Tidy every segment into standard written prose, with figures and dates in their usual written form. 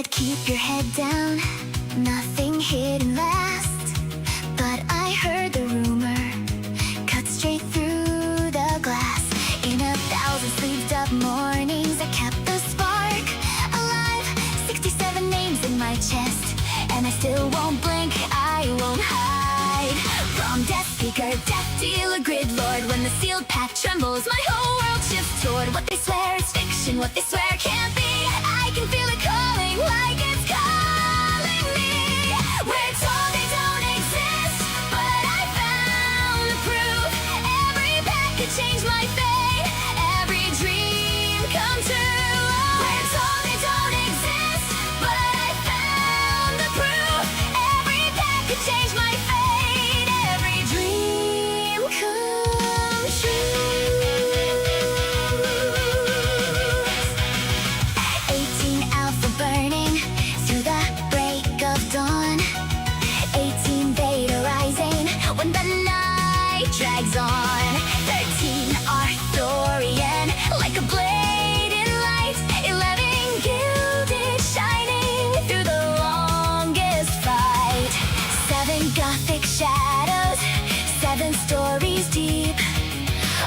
said keep your head down, nothing hidden last. But I heard the rumor, cut straight through the glass. In 1,000 sleeved up mornings, I kept the spark alive. 67 names in my chest, and I still won't blink, I won't hide. From death speaker, death dealer, grid lord, when the sealed pack trembles, my whole world shifts toward what they swear is fiction, what they swear can't be. I can feel it calling, like it's calling me. We're told they don't exist, but I found the proof. Every pack could change my fate, every dream come true. We're told they don't exist, but I found the proof. Every pack could change my fate, every dream come true. 18 alpha burning through the break of dawn. 18 beta rising when the night drags on. 13 Arthurian, like a blade in light. 11 gilded, shining through the longest fight. 7 gothic shadows, 7 stories deep.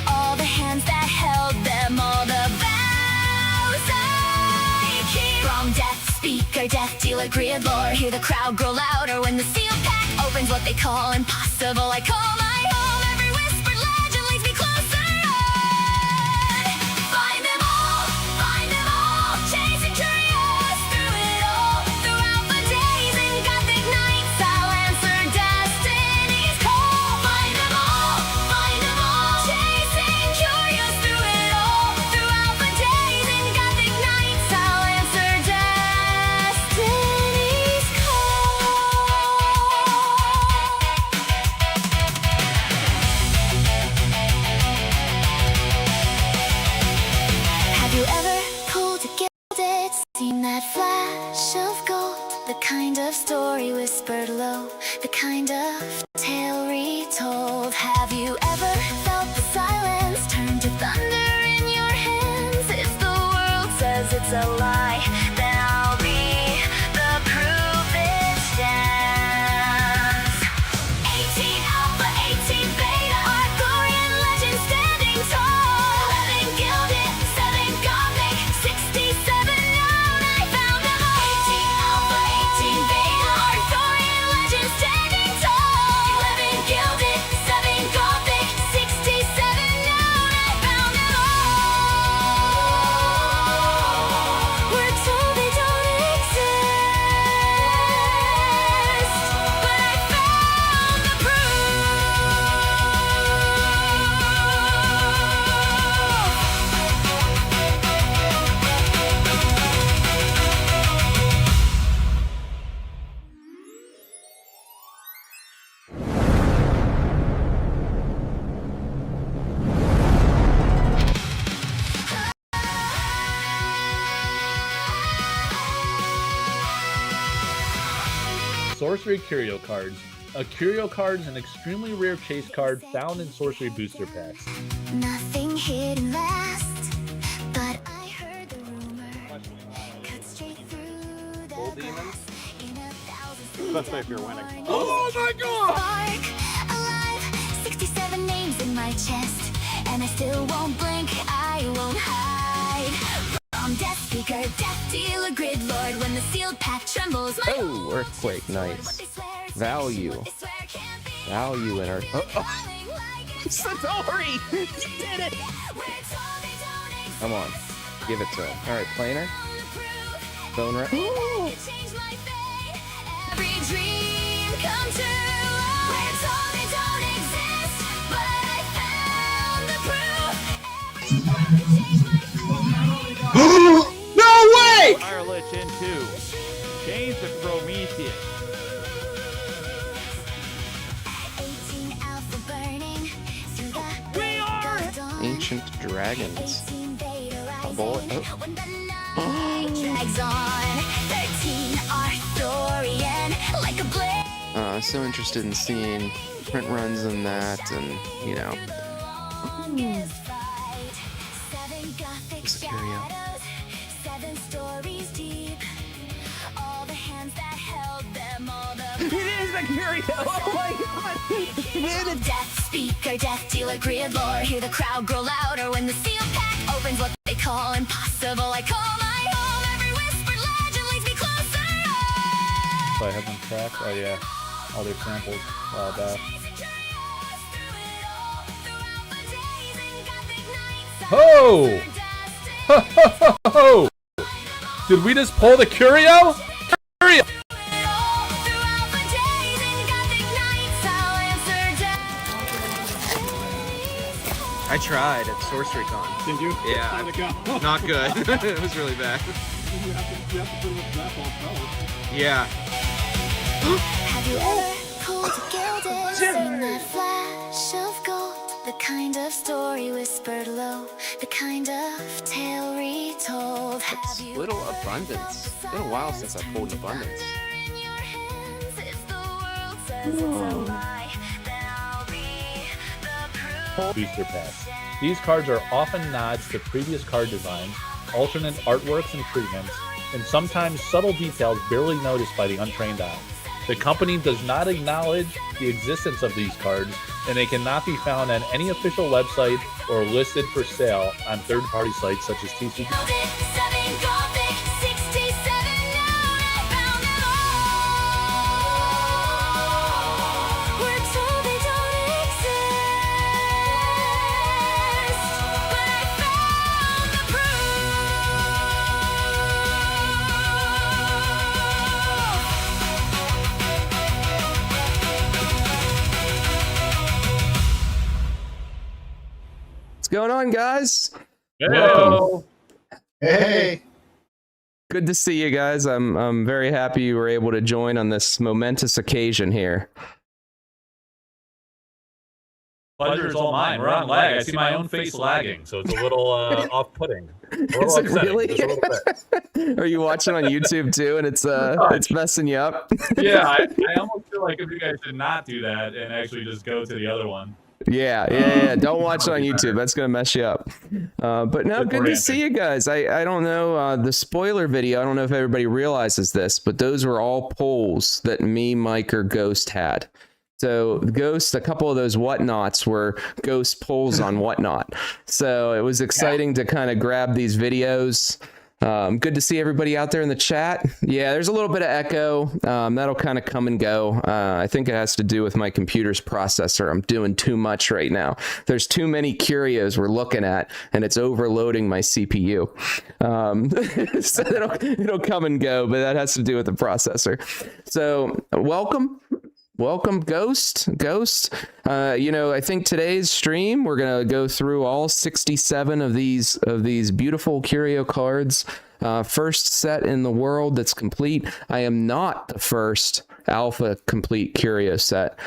All the hands that held them, all the vows I keep. From death speaker, death dealer, grid lord, hear the crowd grow louder when the sealed pack opens what they call impossible. I call my home, every whispered legend leads me closer on. Find them all, chasing Curios through it all. Throughout the days and gothic nights, I'll answer destiny's call. Find them all, chasing Curios through it all. Throughout the days and gothic nights, I'll answer destiny's call. Have you ever pulled a gilded, seen that flash of gold? The kind of story whispered low, the kind of tale retold. Have you ever felt the silence turn to thunder in your hands? If the world says it's a lie, then I'll be the proof it stands. 18 alpha, 18 beta, Arthurian legend standing tall. 11 gilded, 7 gothic, 67 known, I found them all. 18 alpha, 18 beta, Arthurian legend standing tall. 11 gilded, 7 gothic, 67 known, I found them all. We're told they don't exist, but I found the proof. Sorcery Curio Cards. A Curio card is an extremely rare chase card found in Sorcery booster packs. Nothing hidden last, but I heard the rumor, cut straight through the glass. In 1,000 Especially if you're winning. mornings, Oh my god! spark alive. 67 names in my chest, and I still won't blink, I won't hide. From death speaker, death dealer, grid lord, when the sealed pack trembles, my Oh, whole earthquake, world shifts toward nice. what they swear is Value. fiction, what they swear can't be. Value in our. Calling like it's Satori! You did it! we're told they don't exist. Come on. Give it to him. Alright, planer. Bone right. Every dream come true. We're told they don't exist, but I found the proof. No way! Fire Lich in 2. Chains of Prometheus. 18 alpha burning through the break of dawn. Ancient dragons. 18 beta rising boy. when the night drags on. 13 Arthurian, like a blade. So interested in seeing print runs in that, and you know. It's a curio. 7 stories deep. hands that held them all the It is the Curio! Oh my god! Man, it's Death speaker, death dealer, grid lord. Hear the crowd grow louder when the seal pack opens. What they call impossible, I call my home. Every whispered legend leads me closer. So I have them tracked. Oh yeah, all their samples. Back. Oh! Ho ho ho ho! Did we just pull the Curio? Curio! I tried at Sorcery Con. Did you? Yeah. How'd it go? Not good. It was really bad. You have to put it up that whole Yeah. Have you ever pulled a gilded, seen that flash of gold? The kind of story whispered low, the kind of tale retold. Have you Little abundance. It's been a while since I pulled an abundance. in your hands? If the world says it's a lie, then I'll be the proof. Booster packs. These cards are often nods to previous card designs, alternate artworks and treatments, and sometimes subtle details barely noticed by the untrained eye. The company does not acknowledge the existence of these cards, and they cannot be found on any official website or listed for sale on third-party sites such as TCG. What's going on, guys? Welcome. Hey. Good to see you guys. I'm very happy you were able to join on this momentous occasion here. Pleasure is all mine. We're on lag. I see my own face lagging, so it's a little off-putting. Is it really? Are you watching on YouTube too, and it's messing you up? Yeah, I almost feel like if you guys did not do that and actually just go to the other one. Yeah. Don't watch it on YouTube. That's gonna mess you up. But no, good to see you guys. I don't know the spoiler video. I don't know if everybody realizes this, but those were all polls that me, Mike, or Ghost had. So Ghost, a couple of those whatnots were Ghost polls on whatnot. So it was exciting to kind of grab these videos. Good to see everybody out there in the chat. Yeah, there's a little bit of echo. That'll kind of come and go. I think it has to do with my computer's processor. I'm doing too much right now. There's too many curios we're looking at, and it's overloading my CPU. So it'll come and go, but that has to do with the processor. So welcome. Welcome, Ghost. I think today's stream we're gonna go through all 67 of these beautiful curio cards. First set in the world that's complete. I am not the first alpha complete curio set.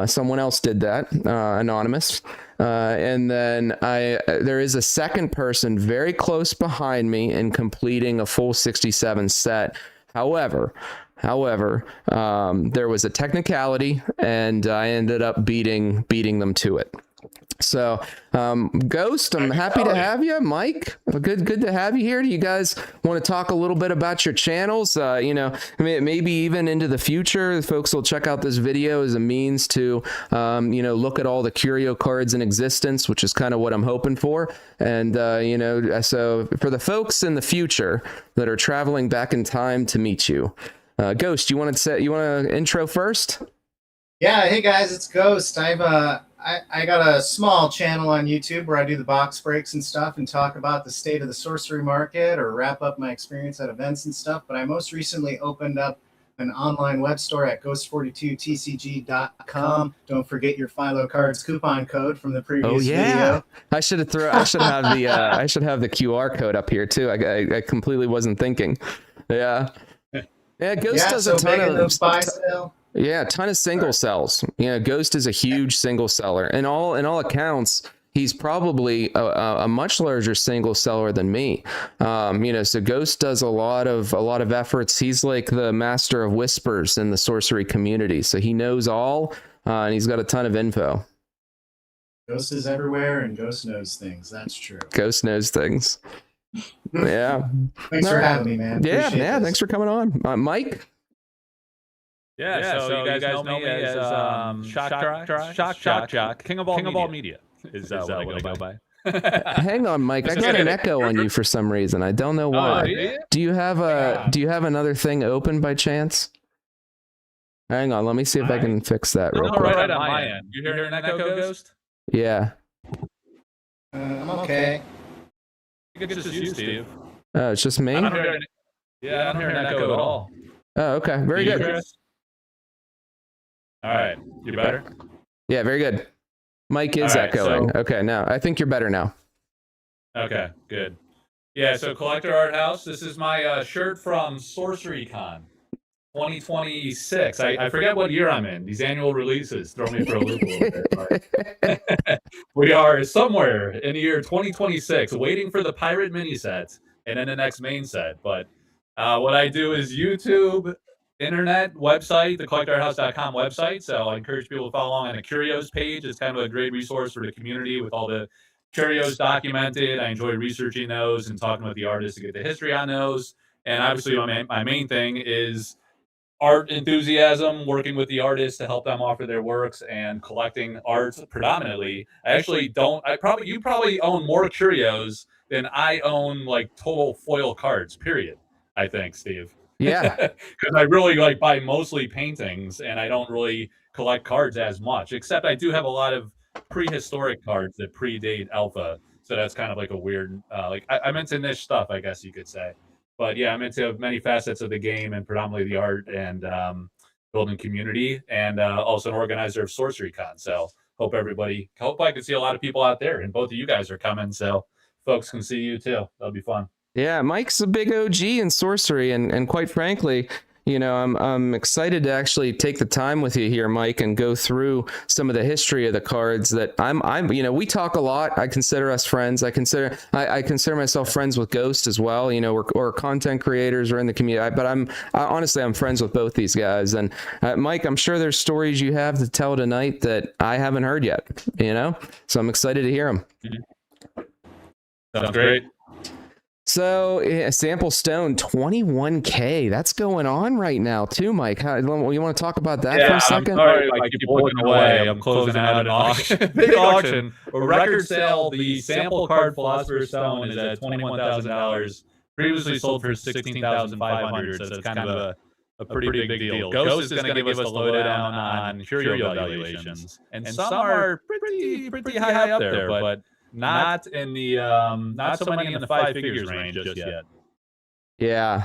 Someone else did that, anonymous. And then there is a second person very close behind me in completing a full 67 set. However, there was a technicality, and I ended up beating them to it. So, Ghost, I'm happy to have you. Mike, good to have you here. Do you guys want to talk a little bit about your channels? Maybe even into the future, folks will check out this video as a means to, look at all the curio cards in existence, which is kind of what I'm hoping for. And, so for the folks in the future that are traveling back in time to meet you, Ghost, you want to intro first? Yeah, hey guys, it's Ghost. I got a small channel on YouTube where I do the box breaks and stuff and talk about the state of the sorcery market or wrap up my experience at events and stuff. But I most recently opened up an online web store at ghost42tcg.com. Don't forget your Philo Cards coupon code from the previous video. I should have the QR code up here too. I completely wasn't thinking. Yeah, Ghost does a ton of buy sale. Yeah, a ton of single sells. Ghost is a huge single seller. In all accounts, he's probably a much larger single seller than me. So Ghost does a lot of efforts. He's like the master of whispers in the sorcery community. So he knows all, and he's got a ton of info. Ghost is everywhere, and Ghost knows things. That's true. Ghost knows things. Yeah. Thanks for having me, man. Yeah, Appreciate this. Thanks for coming on, Mike. Yeah, so you guys know me as Shock Jock, King of All Media is what I go by. Hang on, Mike. I got an echo on you for some reason. I don't know why. Do you have another thing open by chance? Hang on, let me see if I can fix that real quick. Right on my end. You hear an echo, Ghost? Yeah. I'm okay. It's just you, Steve. Oh, it's just me? I don't hear an echo at all. Oh, okay. Very good. All right. You better? Yeah, very good. Mike is echoing. Okay, now I think you're better now. Okay, good. Yeah, so Collector Art House. This is my shirt from Sorcery Con 2026. I forget what year I'm in. These annual releases throw me for a loop a little bit. But we are somewhere in the year 2026, waiting for the pirate mini set and then the next main set. But what I do is YouTube, internet, website, the collectorarthouse.com website. So I encourage people to follow along on the Curios page. It's kind of a great resource for the community with all the Curios documented. I enjoy researching those and talking with the artists to get the history on those. And obviously my main thing is art enthusiasm, working with the artists to help them offer their works and collecting art predominantly. You probably own more Curios than I own like total foil cards, period. I think, Steve. Yeah. Because I really buy mostly paintings and I don't really collect cards as much, except I do have a lot of prehistoric cards that predate Alpha. So that's kind of like a weird, I'm into niche stuff, I guess you could say. But yeah, I'm into many facets of the game and predominantly the art and building community, and also an organizer of Sorcery Con. So hope I can see a lot of people out there, and both of you guys are coming, so folks can see you too. That'll be fun. Yeah, Mike's a big OG in Sorcery, and quite frankly, you know, I'm excited to actually take the time with you here, Mike, and go through some of the history of the cards that you know, we talk a lot. I consider us friends. I consider myself friends with Ghost as well. You know, we're content creators, we're in the community, but honestly, I'm friends with both these guys. And Mike, I'm sure there's stories you have to tell tonight that I haven't heard yet, you know? So I'm excited to hear them. Sounds great. So sample stone 21K. That's going on right now too, Mike. You want to talk about that for a second? I'm sorry, I keep looking away. I'm closing out an auction, big auction, a record sale. The sample card Philosopher Stone is at $21,000. Previously sold for $16,500. So it's kind of a pretty big deal. Ghost is going to give us the lowdown on curio valuations, and some are pretty high up there, but not in the not so many in the 5 figures range just yet. Yeah.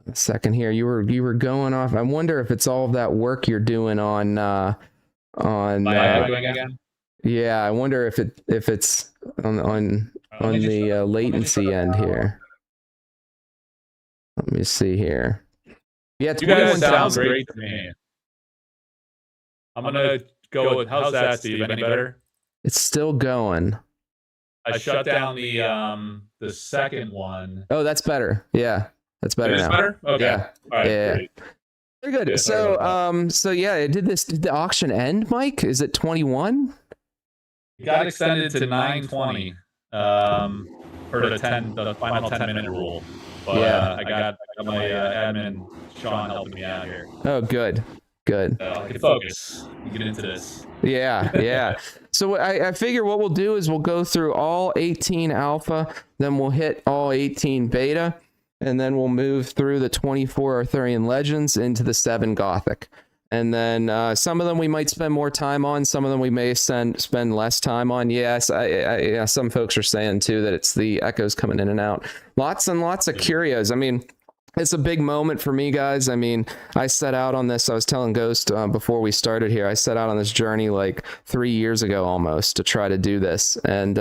A second here, you were going off. I wonder if it's all of that work you're doing on doing again? Yeah, I wonder if it's on the latency end here. Let me see here. Yeah, you guys sound great to me. I'm gonna go with, how's that, Steve? Any better? It's still going. I shut down the second one. Oh, that's better. Yeah, that's better now. Better? Okay. Yeah. All right. Yeah. Great. Very good. Yeah, so yeah, did the auction end, Mike? Is it 21? It got extended to 9:20 for the final 10-minute rule. But I got my admin Sean helping me out here. Oh, good. I can focus and get into this. Yeah. So I figure what we'll do is we'll go through all 18 alpha, then we'll hit all 18 beta, and then we'll move through the 24 Arthurian Legends into the 7 Gothic. And then some of them we might spend more time on, some of them we may spend less time on. Yes, some folks are saying too that it's the echoes coming in and out. Lots and lots of curios. I mean, it's a big moment for me, guys. I mean, I set out on this. I was telling Ghost before we started here, I set out on this journey like 3 years ago almost to try to do this. And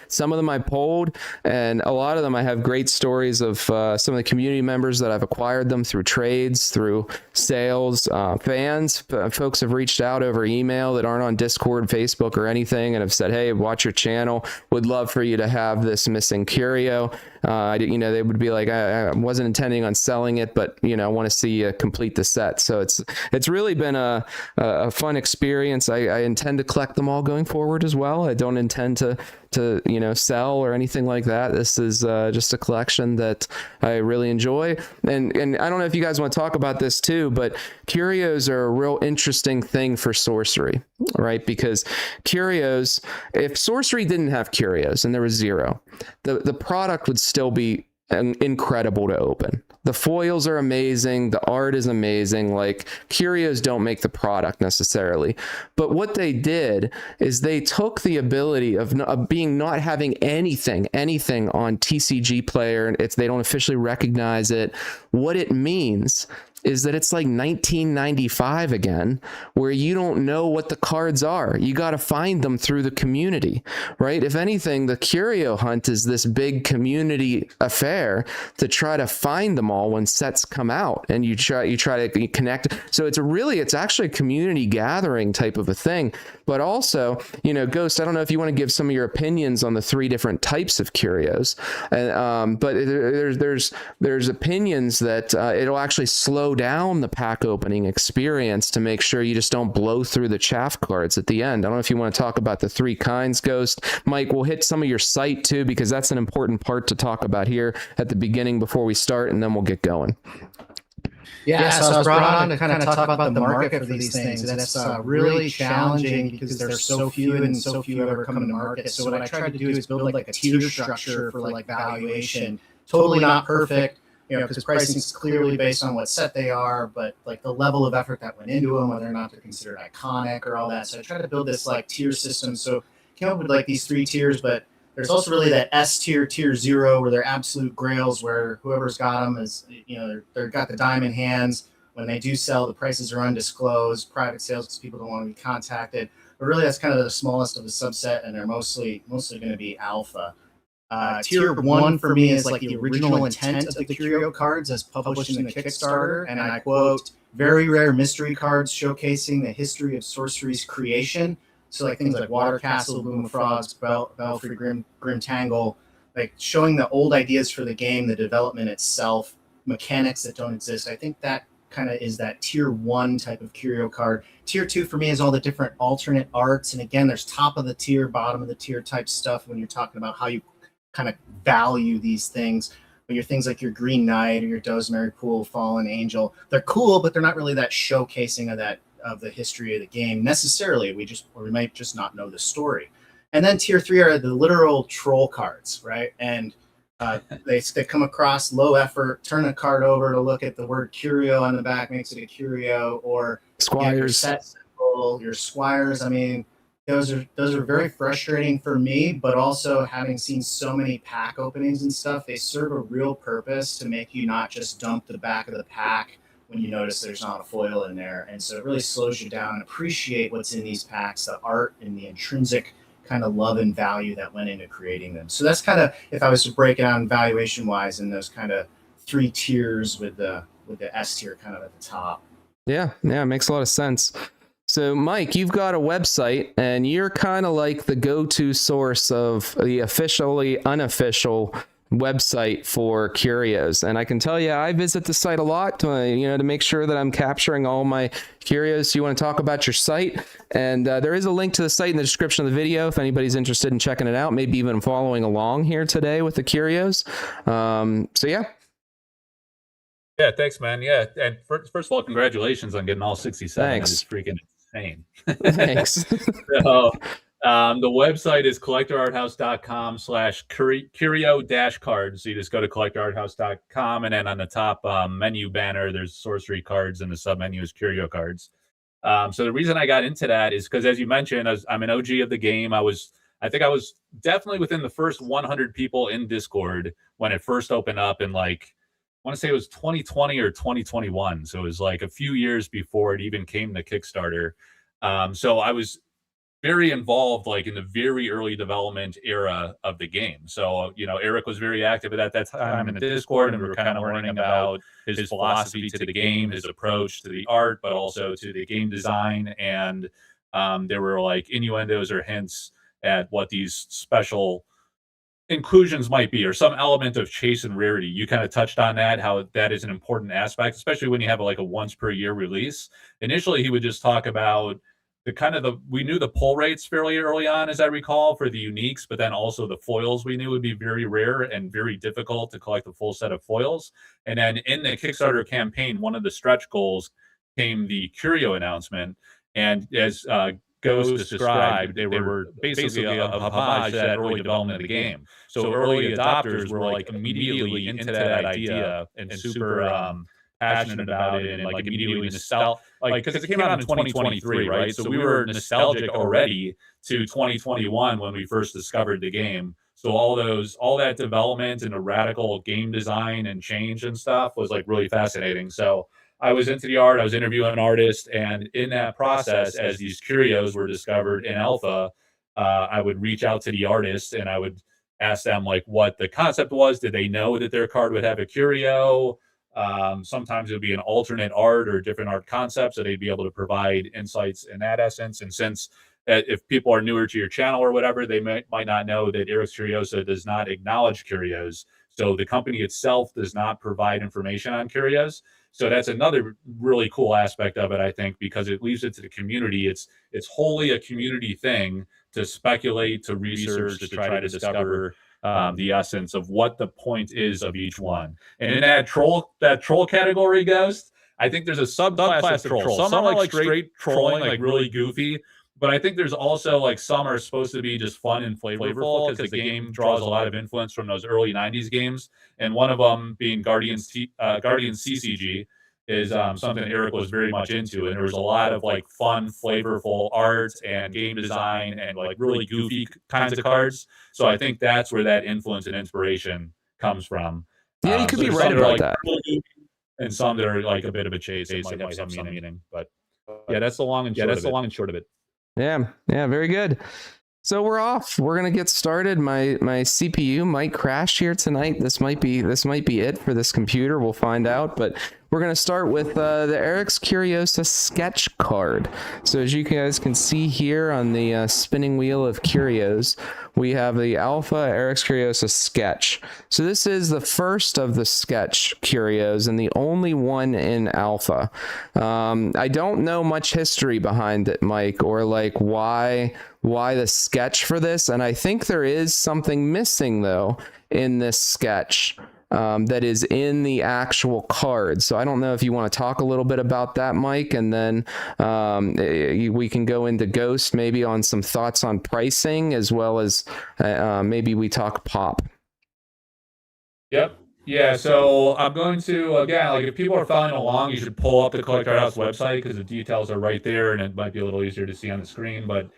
some of them I polled, and a lot of them I have great stories of some of the community members that I've acquired them through trades, through sales, fans. Folks have reached out over email that aren't on Discord, Facebook, or anything, and have said, hey, watch your channel. Would love for you to have this missing curio. They would be like, I wasn't intending on selling it, but I want to see you complete the set. So it's really been a fun experience. I intend to collect them all going forward as well. I don't intend to sell or anything like that. This is just a collection that I really enjoy. And I don't know if you guys want to talk about this too, but curios are a real interesting thing for sorcery, right? Because curios, if sorcery didn't have curios and there was zero, the product would still be incredible to open. The foils are amazing. The art is amazing. Like, curios don't make the product necessarily. But what they did is they took the ability of not having anything on TCG Player, and they don't officially recognize it. What it means is that it's like 1995 again, where you don't know what the cards are. You got to find them through the community, right? If anything, the curio hunt is this big community affair to try to find them all when sets come out, and you try to connect. So it's actually a community gathering type of a thing. But also, Ghost, I don't know if you want to give some of your opinions on the 3 different types of curios, but there's opinions that it'll actually slow down the pack opening experience to make sure you just don't blow through the chaff cards at the end. I don't know if you want to talk about the 3 kinds, Ghost. Mike, we'll hit some of your site too, because that's an important part to talk about here at the beginning before we start, and then we'll get going. Yeah, so I was brought on to kind of talk about the market for these things, and it's really challenging because there's so few and so few ever come to market. So what I tried to do is build like a tier structure for like valuation. Totally not perfect, because pricing is clearly based on what set they are, but like the level of effort that went into them, whether or not they're considered iconic or all that. So I tried to build this like tier system. So came up with like these 3 tiers, but there's also really that S tier, tier 0, where they're absolute grails, where whoever's got them is, they've got the diamond hands. When they do sell, the prices are undisclosed, private sales, because people don't want to be contacted. But really, that's kind of the smallest of the subset, and they're mostly going to be alpha. Tier 1 for me is like the original intent of the Curio cards as published in the Kickstarter, and I quote, "Very rare mystery cards showcasing the history of sorcery's creation." So like things like Water Castle, Bloom of Frogs, Belfry, Grim Tangle, like showing the old ideas for the game, the development itself, mechanics that don't exist. I think that kind of is that tier 1 type of curio card. Tier 2 for me is all the different alternate arts. And again, there's top of the tier, bottom of the tier type stuff when you're talking about how you kind of value these things. But your things like your Green Knight or your Dosemary Pool, Fallen Angel, they're cool, but they're not really that showcasing of the history of the game necessarily. We might just not know the story. And then tier 3 are the literal troll cards, right? And they come across low effort, turn a card over to look at the word curio on the back, makes it a curio, or Squires. Your set symbol, your squires. I mean, those are very frustrating for me, but also having seen so many pack openings and stuff, they serve a real purpose to make you not just dump the back of the pack when you notice there's not a foil in there. And so it really slows you down and appreciate what's in these packs, the art and the intrinsic kind of love and value that went into creating them. So that's kind of, if I was to break it down valuation wise, in those kind of 3 tiers with the S tier kind of at the top. Yeah, it makes a lot of sense. So Mike, you've got a website, and you're kind of like the go-to source of the officially unofficial website for curios. And I can tell you, I visit the site a lot to make sure that I'm capturing all my curios. So you want to talk about your site, and there is a link to the site in the description of the video if anybody's interested in checking it out, maybe even following along here today with the curios. So yeah. Yeah, thanks, man. Yeah, and first of all, congratulations on getting all 67. Thanks. It's freaking insane. Thanks. So, the website is collectorarthouse.com/curio-cards. So you just go to collectorarthouse.com, and then on the top menu banner, there's Sorcery cards, and the submenu is Curio cards. So the reason I got into that is because, as you mentioned, I'm an OG of the game. I think I was definitely within the first 100 people in Discord when it first opened up, in like, I want to say it was 2020 or 2021. So it was like a few years before it even came to Kickstarter. So I was very involved, like in the very early development era of the game. So, Eric was very active at that time in the Discord, and we were kind of learning about his philosophy to the game, his approach to the art, but also to the game design. And there were like innuendos or hints at what these special inclusions might be, or some element of chase and rarity. You kind of touched on that, how that is an important aspect, especially when you have like a once per year release. Initially, he would just talk about we knew the pull rates fairly early on, as I recall, for the uniques, but then also the foils we knew would be very rare and very difficult to collect the full set of foils. And then in the Kickstarter campaign, one of the stretch goals came the Curio announcement. And as Ghost described, they were basically a homage to that early development of the game. So early adopters were like immediately into that idea and super passionate about it, and like immediately nostalgic, like because it came out in 2023, right? So we were nostalgic already to 2021 when we first discovered the game. So all that development and the radical game design and change and stuff was like really fascinating. So I was into the art, I was interviewing artists, and in that process, as these curios were discovered in alpha, I would reach out to the artists and I would ask them like what the concept was. Did they know that their card would have a curio? Sometimes it would be an alternate art or different art concepts, so they'd be able to provide insights in that essence. And since if people are newer to your channel or whatever, they might not know that Eric's Curiosa does not acknowledge curios. So the company itself does not provide information on curios. So that's another really cool aspect of it, I think, because it leaves it to the community. It's wholly a community thing to speculate, to research, to try to discover the essence of what the point is of each one. And in that troll category, Ghost, I think there's a subclass of troll. Some are like straight trolling, like really goofy. But I think there's also like some are supposed to be just fun and flavorful because the game draws a lot of influence from those early 90s games. And one of them being Guardians CCG is something Eric was very much into. And there was a lot of like fun, flavorful art and game design and like really goofy kinds of cards. So I think that's where that influence and inspiration comes from. Yeah, you could be right about that. And some that are like a bit of a chase. It might have some meaning. But yeah, that's the long and short of it. Yeah, very good. So we're off. We're gonna get started. My CPU might crash here tonight. This might be it for this computer. We'll find out. But we're gonna start with the Eric's Curiosa sketch card. So as you guys can see here on the spinning wheel of curios, we have the Alpha Eric's Curiosa sketch. So this is the first of the sketch curios and the only one in Alpha. I don't know much history behind it, Mike, or like why the sketch for this. And I think there is something missing though in this sketch that is in the actual card. So I don't know if you want to talk a little bit about that, Mike, and then we can go into Ghost maybe on some thoughts on pricing, as well as maybe we talk pop. Yep. Yeah, so I'm going to, again, like if people are following along, you should pull up the Collector House website because the details are right there and it might be a little easier to see on the screen. But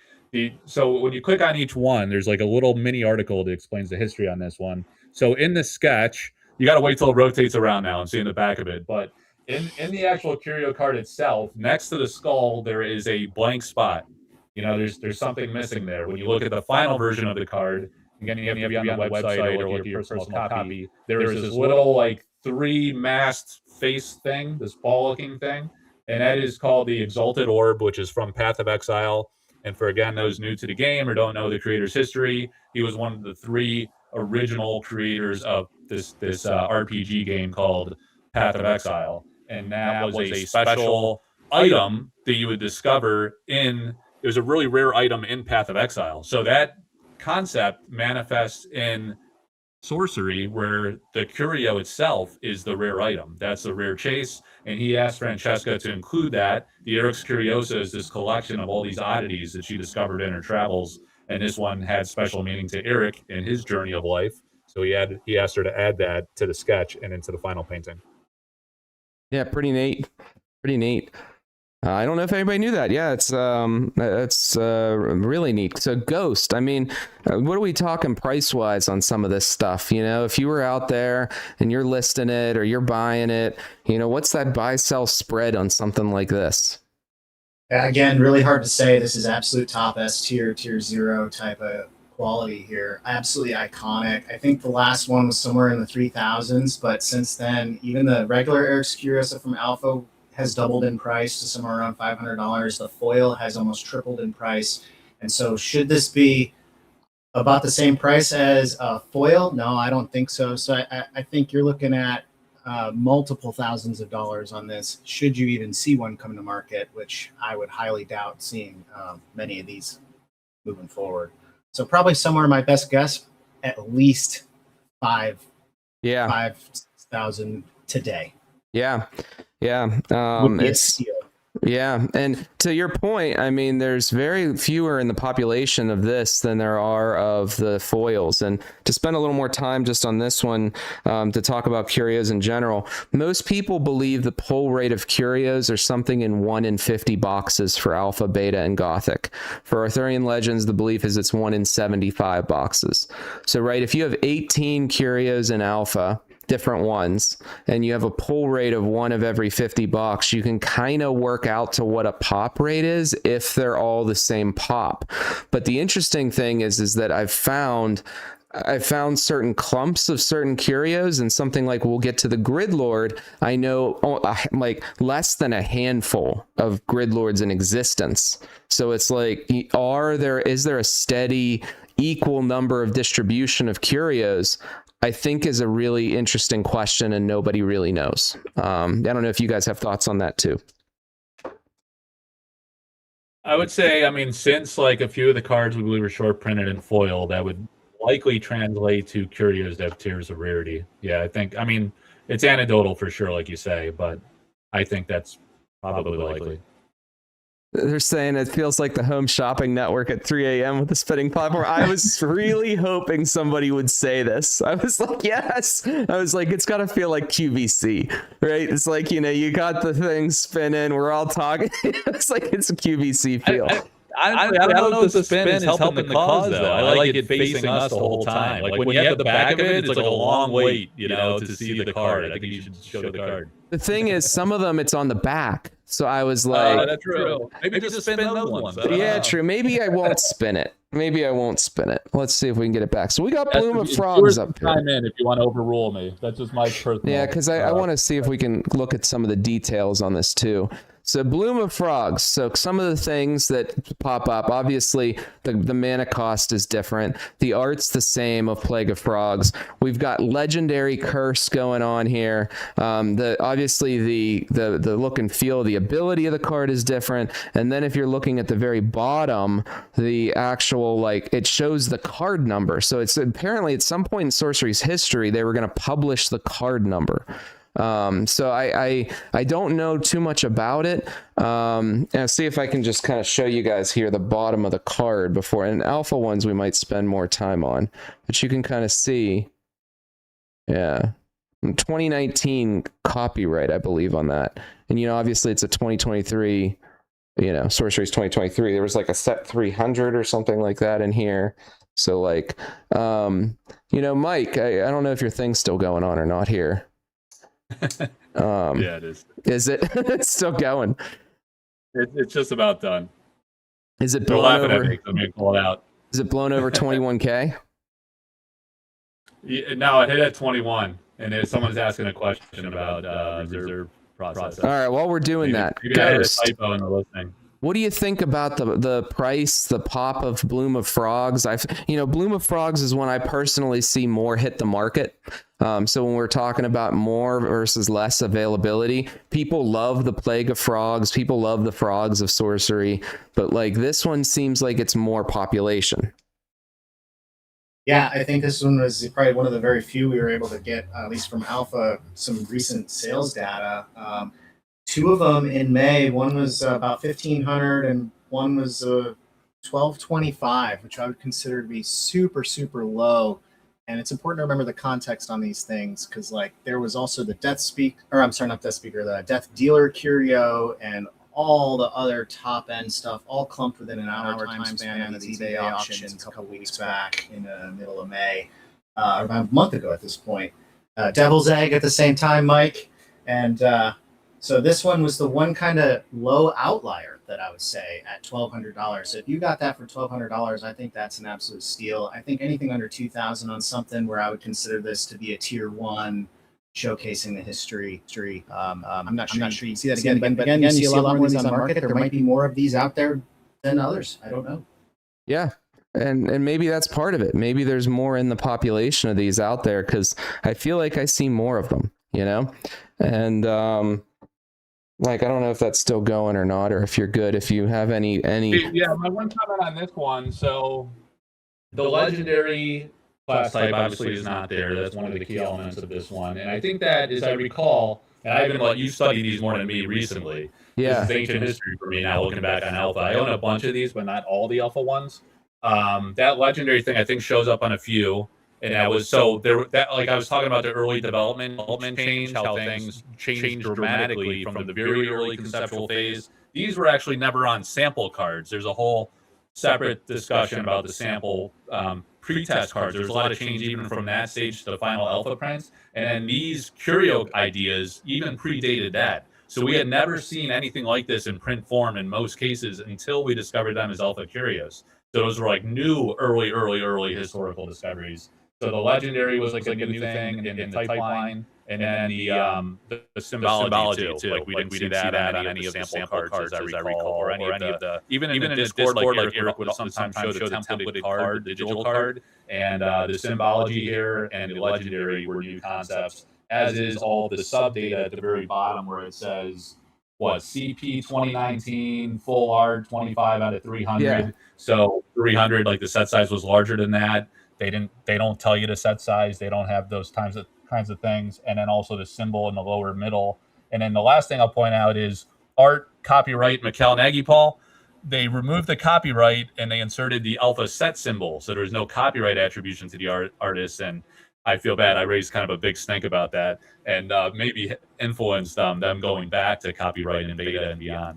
so when you click on each one, there's like a little mini article that explains the history on this one. So in the sketch, you got to wait till it rotates around now and see in the back of it. But in the actual curio card itself, next to the skull, there is a blank spot. You know, there's something missing there. When you look at the final version of the card, again, you have to be on the website or look at your personal copy. There is this little like 3-masked face thing, this ball-looking thing, and that is called the Exalted Orb, which is from Path of Exile. And for, again, those new to the game or don't know the creator's history, he was one of the 3 original creators of this RPG game called Path of Exile. And that was a special item that you would discover it was a really rare item in Path of Exile. So that concept manifests in Sorcery, where the curio itself is the rare item. That's the rare chase, and he asked Francesca to include that. The Eric's Curiosa is this collection of all these oddities that she discovered in her travels, and this one had special meaning to Eric in his journey of life. So he asked her to add that to the sketch and into the final painting. Yeah, pretty neat. I don't know if anybody knew that. Yeah, it's really neat. So Ghost, I mean, what are we talking price-wise on some of this stuff? You know, if you were out there and you're listing it or you're buying it, you know, what's that buy-sell spread on something like this? Again, really hard to say. This is absolute top S tier, tier 0 type of quality here. Absolutely iconic. I think the last one was somewhere in the 3,000s, but since then, even the regular Eric's Curiosa from Alpha has doubled in price to somewhere around $500. The foil has almost tripled in price. And so should this be About the same price as foil? No, I don't think so. So I think you're looking at multiple thousands of dollars on this, should you even see one come to market, which I would highly doubt seeing many of these moving forward. So probably somewhere, my best guess, at least five, Yeah. 5,000 today. Yeah. Yeah. Would be a It's steal. Yeah, and to your point, I mean, there's very fewer in the population of this than there are of the foils. And to spend a little more time just on this one, to talk about Curios in general, most people believe the pull rate of Curios are something in 1 in 50 boxes for Alpha, Beta, and Gothic. For Arthurian Legends, the belief is it's 1 in 75 boxes. So, right, if you have 18 Curios in Alpha, different ones, and you have a pull rate of 1 of every 50 bucks, you can kind of work out to what a pop rate is if they're all the same pop. But the interesting thing is that I've found certain clumps of certain Curios, and something like, we'll get to the Grid Lord, I know like less than a handful of Grid Lords in existence. So it's like, is there a steady equal number of distribution of Curios? I think is a really interesting question, and nobody really knows. I don't know if you guys have thoughts on that too. I would say, I mean, since like a few of the cards we believe are short printed in foil, that would likely translate to Curios that have tiers of rarity. Yeah, I think, I mean, it's anecdotal for sure, like you say, but I think that's probably likely. They're saying it feels like the Home Shopping Network at 3 a.m. with the spinning platform. I was really hoping somebody would say this. I was like, yes. I was like, it's got to feel like QVC, right? It's like, you got the thing spinning. We're all talking. It's like it's a QVC feel. I don't know if the spin is helping the cause, though. I like it facing us the whole time. Like when you have the back of it, it's like a long wait, to see the card. I think you should show the card. The thing is, some of them, it's on the back. So I was like, that's true. Maybe just spin those ones. Yeah, true. Maybe I won't spin it. Let's see if we can get it back. So we got Bloom of Frogs up here. Chime in if you want to overrule me. That's just my personal. Yeah, because I want to see if we can look at some of the details on this too. So Bloom of Frogs. So some of the things that pop up, obviously the mana cost is different. The art's the same of Plague of Frogs. We've got Legendary Curse going on here. Obviously the look and feel, the ability of the card is different. And then if you're looking at the very bottom, the actual, it shows the card number. So it's apparently at some point in Sorcery's history, they were going to publish the card number. So I don't know too much about it. And I'll see if I can just kind of show you guys here the bottom of the card before, and alpha ones we might spend more time on, but you can kind of see, yeah, 2019 copyright, I believe, on that. And, obviously it's a 2023, Sorcery's 2023. There was like a set 300 or something like that in here. So Mike, I don't know if your thing's still going on or not here. Yeah, it is. Is it? It's still going. It's just about done. Is it blown over? At me, so I'm gonna pull it out. Is it blown over 21K? Yeah, no, it hit at 21, and if someone's asking a question about reserve process. All right, while we're doing that, maybe I had a typo in the listing. What do you think about the price, the pop of Bloom of Frogs? Bloom of Frogs is one I personally see more hit the market. So when we're talking about more versus less availability, people love the Plague of Frogs. People love the Frogs of Sorcery, but this one seems like it's more population. Yeah, I think this one was probably one of the very few we were able to get, at least from Alpha, some recent sales data. Two of them in May. One was about 1,500, and one was 1,225, which I would consider to be super, super low. And it's important to remember the context on these things, because there was also the Death Dealer Curio and all the other top end stuff, all clumped within an hour time span of these eBay auctions a couple weeks back in the middle of May, about a month ago at this point. Devil's Egg at the same time, Mike, and so this one was the one kind of low outlier that I would say at $1,200. So if you got that for $1,200, I think that's an absolute steal. I think anything under $2,000 on something where I would consider this to be a tier one, showcasing the history. I'm not sure you can see that again, but again, you see a lot more of these on market. There might be more of these out there than others. I don't know. Yeah. and maybe that's part of it. Maybe there's more in the population of these out there, because I feel like I see more of them, you know? And like, I don't know if that's still going or not, or if you're good, if you have any. Yeah, my one comment on this one. So the legendary class type obviously is not there. That's one of the key elements of this one. And I think that, as I recall, and I've been like, you studied these more than me recently. Yeah. This is ancient history for me now, looking back on Alpha. I own a bunch of these, but not all the Alpha ones. That legendary thing I think shows up on a few. And that was so there. That, like I was talking about, the early development change, how things changed dramatically from the very early conceptual phase. These were actually never on sample cards. There's a whole separate discussion about the sample pre-test cards. There's a lot of change even from that stage to the final alpha prints. And then these curio ideas even predated that. So we had never seen anything like this in print form in most cases until we discovered them as alpha curios. So those were like new early historical discoveries. So the legendary was like a new thing in the type line, and then the symbology too. Like we didn't see that on any of the sample cards, as I recall, or any of the even in the Discord, like Eric would sometimes show the templated card, the digital card, and the symbology here and the legendary were new concepts, as is all the sub data at the very bottom where it says what CP 2019 full art 25 out of 300. Yeah. So 300, like the set size was larger than that. They don't tell you the set size. They don't have those kinds of things. And then also the symbol in the lower middle. And then the last thing I'll point out is art, copyright, Mikkel Nagy Paul. They removed the copyright and they inserted the alpha set symbol. So there's no copyright attribution to the artist. And I feel bad. I raised kind of a big stink about that, and maybe influenced them going back to copyright and beta and beyond.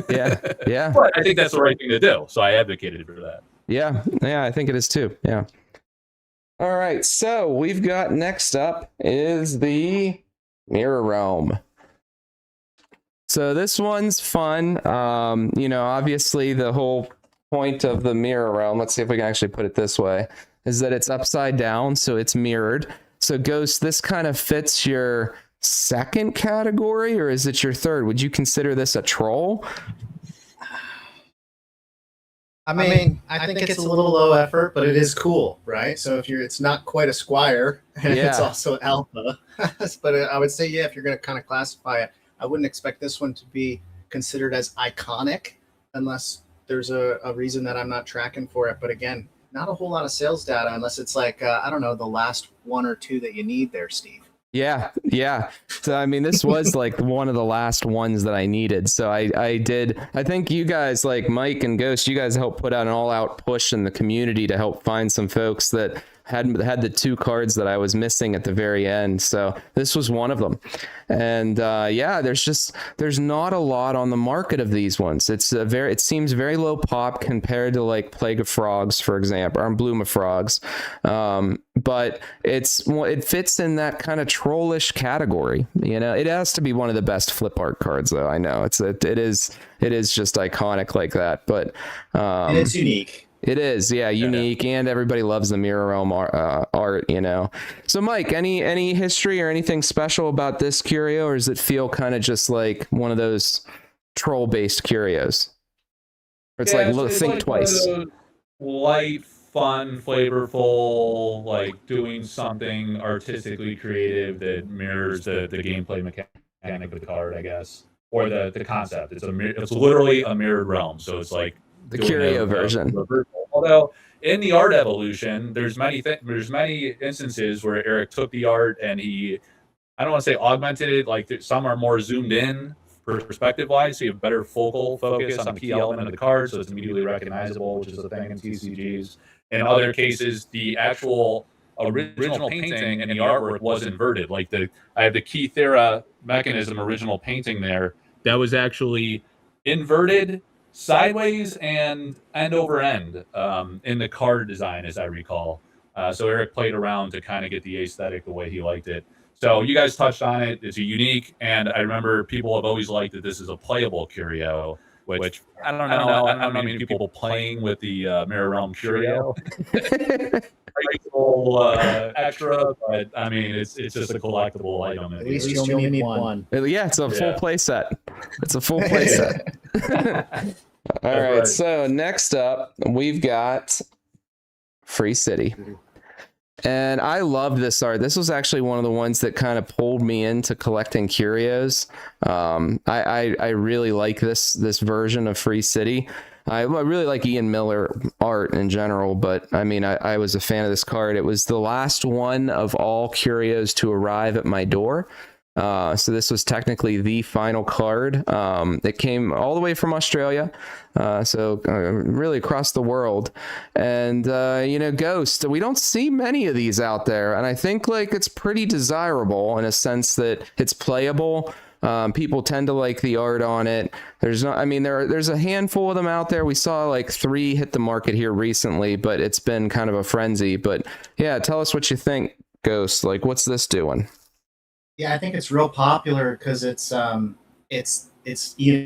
Yeah. But I think that's the right thing to do. So I advocated for that. Yeah, I think it is too. Yeah. All right, so we've got next up is the Mirror Realm. So this one's fun. You know, obviously the whole point of the Mirror Realm, let's see if we can actually put it this way, is that it's upside down, so it's mirrored. So Ghost, this kind of fits your second category, or is it your third? Would you consider this a troll? I mean, I think it's a little low effort, but it is cool, right? So if it's not quite a squire, and it's also alpha, but I would say, yeah, if you're going to kind of classify it, I wouldn't expect this one to be considered as iconic unless there's a reason that I'm not tracking for it. But again, not a whole lot of sales data unless it's like, I don't know, the last one or two that you need there, Steve. Yeah. So, I mean, this was like one of the last ones that I needed. So I think you guys, like Mike and Ghost, you guys helped put out an all-out push in the community to help find some folks that had the two cards that I was missing at the very end. So this was one of them. And yeah, there's not a lot on the market of these ones. It seems very low pop compared to like Plague of Frogs, for example, or Bloom of Frogs. But it fits in that kind of trollish category. You know, it has to be one of the best flip art cards, though. I know it is just iconic like that, but and it's unique. It is, yeah, unique, and everybody loves the Mirror Realm art, you know. So, Mike, any history or anything special about this curio, or does it feel kind of just like one of those troll-based curios? Or it's think twice. Light, fun, flavorful, like doing something artistically creative that mirrors the gameplay mechanic of the card, I guess, or the concept. It's literally a mirrored realm, so it's like the curio version. Although in the art evolution, there's many instances where Eric took the art and I don't want to say augmented it. Like some are more zoomed in perspective wise, so you have better focal focus on the key element of the card, so it's immediately recognizable, which is a thing in TCGs. In other cases, the actual original painting and the artwork was inverted. Like I have the Key Thera mechanism original painting there that was actually inverted sideways and end over end in the card design, as I recall. So Eric played around to kind of get the aesthetic the way he liked it. So you guys touched on it. It's a unique, and I remember people have always liked that this is a playable curio, which I don't know. I don't know many people playing with the Mirror Realm curio. Extra, but I mean, it's just a collectible item. At least you only need one. Yeah, it's a full play set. It's a full play set. All right, so next up, we've got Free City. And I love this art. This was actually one of the ones that kind of pulled me into collecting curios. I really like this version of Free City. I really like Ian Miller art in general, but I mean, I was a fan of this card. It was the last one of all curios to arrive at my door. So this was technically the final card. It came all the way from Australia, so really across the world. And you know, Ghost, we don't see many of these out there, and I think like it's pretty desirable in a sense that it's playable. People tend to like the art on it. There's not, I mean, there's a handful of them out there. We saw like 3 hit the market here recently, but it's been kind of a frenzy. But yeah, tell us what you think, Ghost. Like, what's this doing? Yeah, I think it's real popular because it's Ian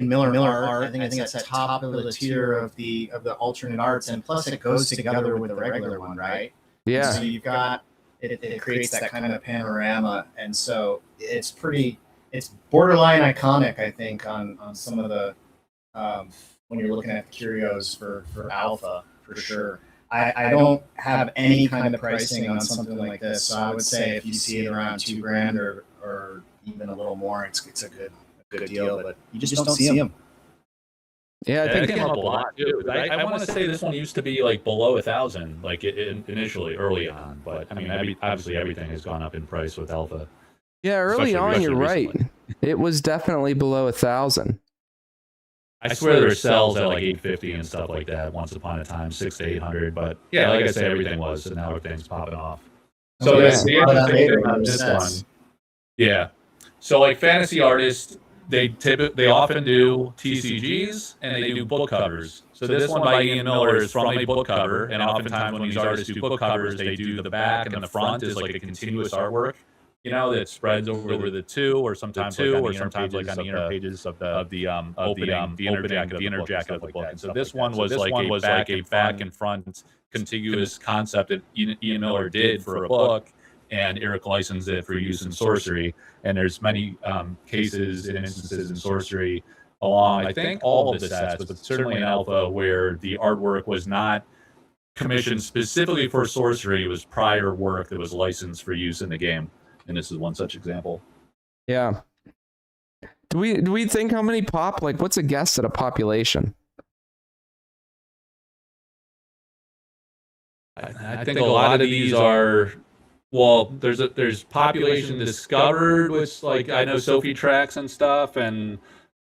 Miller art. I think it's at top of the tier of the alternate arts, and plus it goes together with the regular one, right? Yeah. So you've got it creates that kind of panorama, and so it's borderline iconic, I think, on some of the when you're looking at the curios for alpha for sure. I don't have any kind of pricing on something like this, so I would say if you see it around $2,000 or even a little more, it's a good deal. But you just don't see them. Yeah, I think it came up a lot too. I want to say this one used to be like below 1,000, like initially early on. But I mean, obviously everything has gone up in price with alpha. yeah, early on, you're right. Recently. It was definitely below 1,000. I swear there were sales at like 850 and stuff like that once upon a time, 600 to 800. But yeah, like I say, everything was, and now everything's popping off. So Yeah. that's the interesting thing about this one. Yeah. So like fantasy artists, they often do TCGs and they do book covers. So this one by Ian Miller is from a book cover, and oftentimes when these artists do book covers, they do the back and the front is like a continuous artwork, you know, that spreads over the two, or sometimes like on the inner pages of the inner jacket of the book. And so this one was like a back and front contiguous concept that Ian Miller did for a book, and Eric licensed it for use in Sorcery. And there's many cases and instances in Sorcery along, I think, all of the sets, but certainly in Alpha, where the artwork was not commissioned specifically for Sorcery. It was prior work that was licensed for use in the game. And this is one such example. Yeah. Do we think how many pop? Like, what's a guess at a population? I think a lot of these are, well, there's population discovered, which like I know Sophie tracks and stuff, and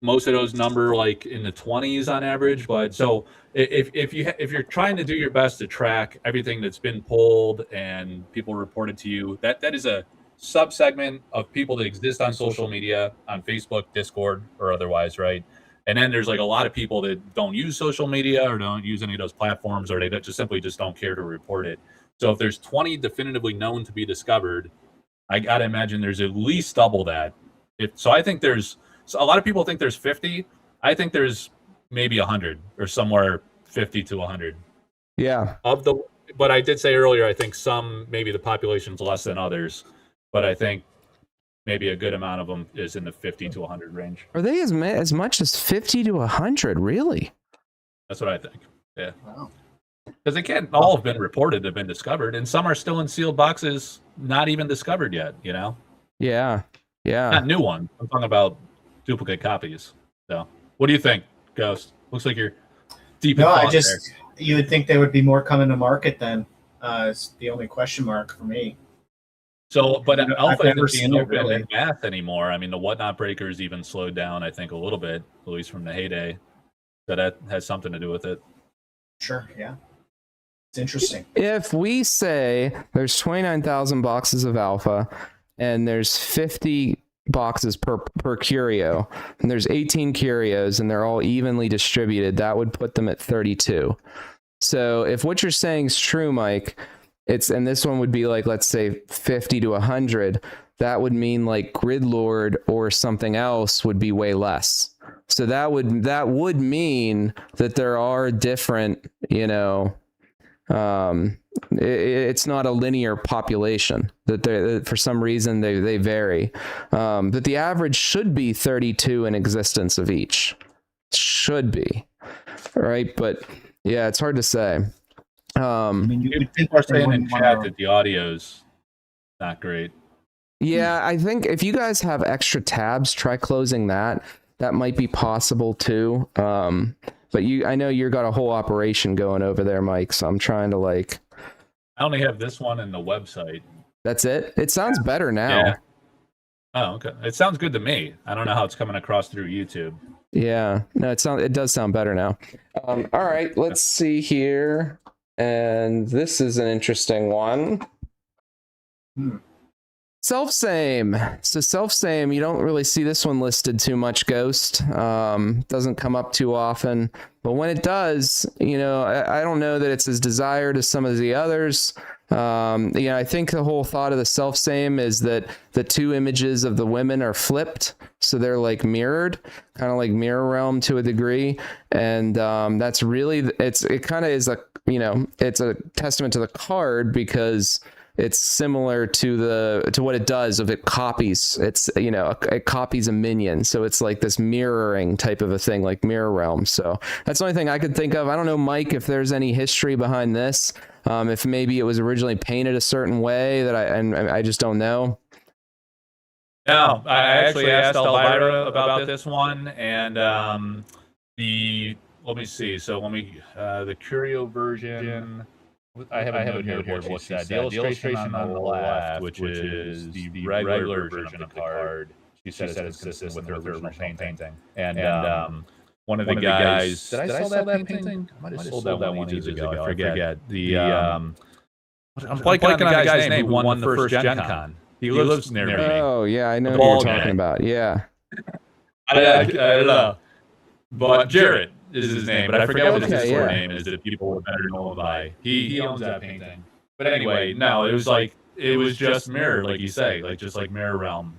most of those number like in the 20s on average. But so if you're trying to do your best to track everything that's been pulled and people reported to you, that is a subsegment of people that exist on social media, on Facebook, Discord, or otherwise, right? And then there's like a lot of people that don't use social media or don't use any of those platforms, or they just simply don't care to report it. So if there's 20 definitively known to be discovered, I gotta imagine there's at least double that. So I think so a lot of people think there's 50. I think there's maybe 100 or somewhere 50 to 100. Yeah. But I did say earlier, I think maybe the population's less than others, but I think maybe a good amount of them is in the 50 to 100 range. Are they as much as 50 to 100? Really? That's what I think. Yeah. Wow. Because they can't all have been reported to have been discovered, and some are still in sealed boxes, not even discovered yet, you know? Yeah. Yeah. Not new ones. I'm talking about duplicate copies. So what do you think, Ghost? Looks like you're deep in thought there. You would think there would be more coming to market then. It's the only question mark for me. So, but Alpha never isn't seen being it, open really. in math anymore. I mean, the Whatnot Breakers even slowed down, I think, a little bit, at least from the heyday. So that has something to do with it. Sure, yeah. It's interesting. If we say there's 29,000 boxes of alpha and there's 50 boxes per curio, and there's 18 curios and they're all evenly distributed, that would put them at 32. So if what you're saying is true, Mike, and this one would be like, let's say 50 to 100, that would mean like Grid Lord or something else would be way less. So that would mean that there are different, you know, it's not a linear population, that for some reason they vary, that the average should be 32 in existence of each, should be, right? But yeah, it's hard to say. People are saying in chat that the audio's not great. Yeah, I think if you guys have extra tabs, try closing that. That might be possible too. But I know you've got a whole operation going over there, Mike. So I'm trying to like. I only have this one and the website. That's it. It sounds better now. Yeah. Oh, okay. It sounds good to me. I don't know how it's coming across through YouTube. Yeah, no, it does sound better now. All right, let's see here. And this is an interesting one. Self-same. So self-same, you don't really see this one listed too much, Ghost. Doesn't come up too often. But when it does, I don't know that it's as desired as some of the others. I think the whole thought of the self-same is that the two images of the women are flipped. So they're like mirrored, kind of like mirror realm to a degree. And that's really, it kind of is it's a testament to the card because it's similar to what it does if it copies. It copies a minion. So it's like this mirroring type of a thing, like mirror realm. So that's the only thing I could think of. I don't know, Mike, if there's any history behind this. If maybe it was originally painted a certain way that I just don't know. No, I actually asked Elvira about this one, and let me see. So the Curio version. I have a note here of what she said. The illustration on the left, which is the regular version of the card, she said it's consistent with her original painting. And one of the guys, did I sell that painting? I might have sold that one ages ago. I forget. I'm blanking on the guy's name who won the first Gen Con. He lives near me. Oh, yeah, I know who you're talking about. Yeah. I don't know. But Jarrett is his name, but I forget what his full name is that people would better know him by. He owns that painting. But anyway, no, it was just mirror, like you say, just like Mirror Realm.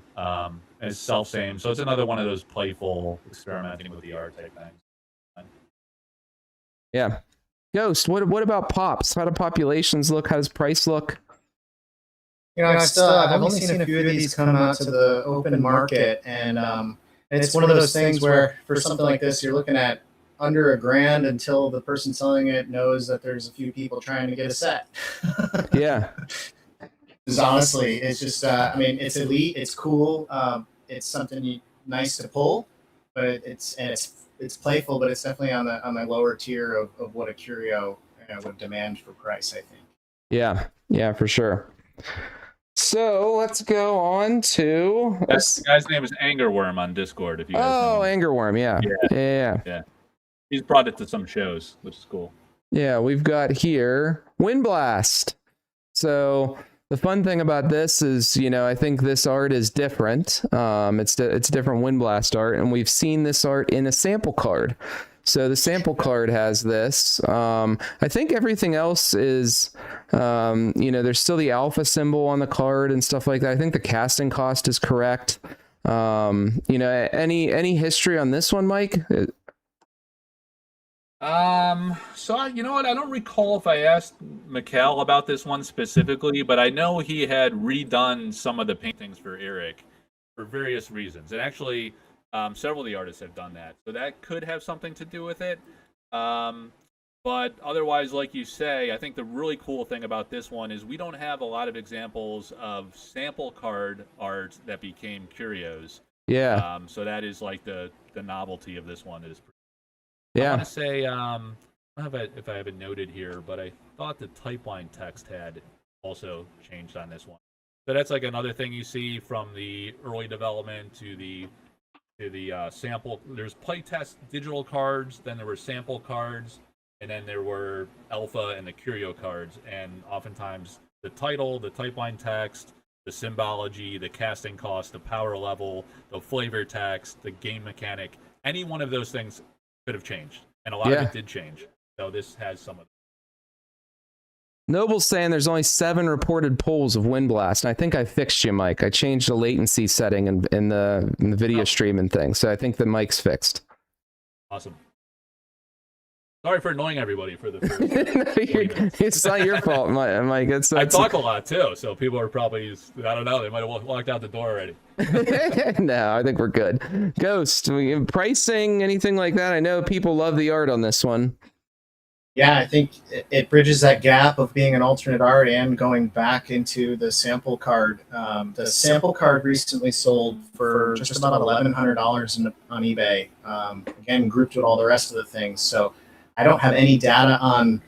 It's self-same. So it's another one of those playful experimenting with the art type things. Yeah. Ghost, what about pops? How do populations look? How does price look? I've only seen a few of these come out to the open market, and it's one of those things where for something like this, you're looking at under $1,000 until the person selling it knows that there's a few people trying to get a set. Yeah. Because honestly, it's just, it's elite, it's cool, it's something nice to pull, but it's playful, but it's definitely on the lower tier of what a curio would demand for price, I think. Yeah, for sure. So let's go on to. The guy's name is Angerworm on Discord. If you guys know him. Angerworm, yeah. He's brought it to some shows, which is cool. Yeah, we've got here Windblast. So the fun thing about this is, I think this art is different. It's different Windblast art, and we've seen this art in a sample card. So the sample card has this. I think everything else is, there's still the alpha symbol on the card and stuff like that. I think the casting cost is correct. Any history on this one, Mike? So you know what? I don't recall if I asked Mikkel about this one specifically, but I know he had redone some of the paintings for Eric for various reasons. And actually, several of the artists have done that. So that could have something to do with it. But otherwise, like you say, I think the really cool thing about this one is we don't have a lot of examples of sample card art that became Curios. Yeah. So that is like the novelty of this one is. Yeah. I want to say, I don't know if I have it noted here, but I thought the typeline text had also changed on this one. So that's like another thing you see from the early development to the sample. There's playtest digital cards, then there were sample cards, and then there were alpha and the curio cards. And oftentimes the title, the typeline text, the symbology, the casting cost, the power level, the flavor text, the game mechanic, any one of those things could have changed, and a lot of it did change. So this has some of it. Noble's saying there's only 7 reported pulls of Windblast, and I think I fixed you, Mike. I changed the latency setting in the video stream and thing, so I think the mic's fixed. Awesome. Sorry for annoying everybody for the first. It's not your fault, Mike. I talk a lot too, so people are probably, I don't know, they might have walked out the door already. No, I think we're good. Ghost, pricing, anything like that? I know people love the art on this one. Yeah, I think it bridges that gap of being an alternate art and going back into the sample card. The sample card recently sold for just about $1,100 on eBay. Again, grouped with all the rest of the things. So I don't have any data on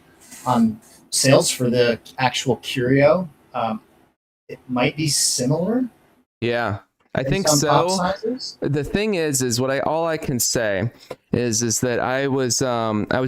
sales for the actual curio. It might be similar. Yeah, I in think some pop so. sizes. The thing is what all I can say is that I was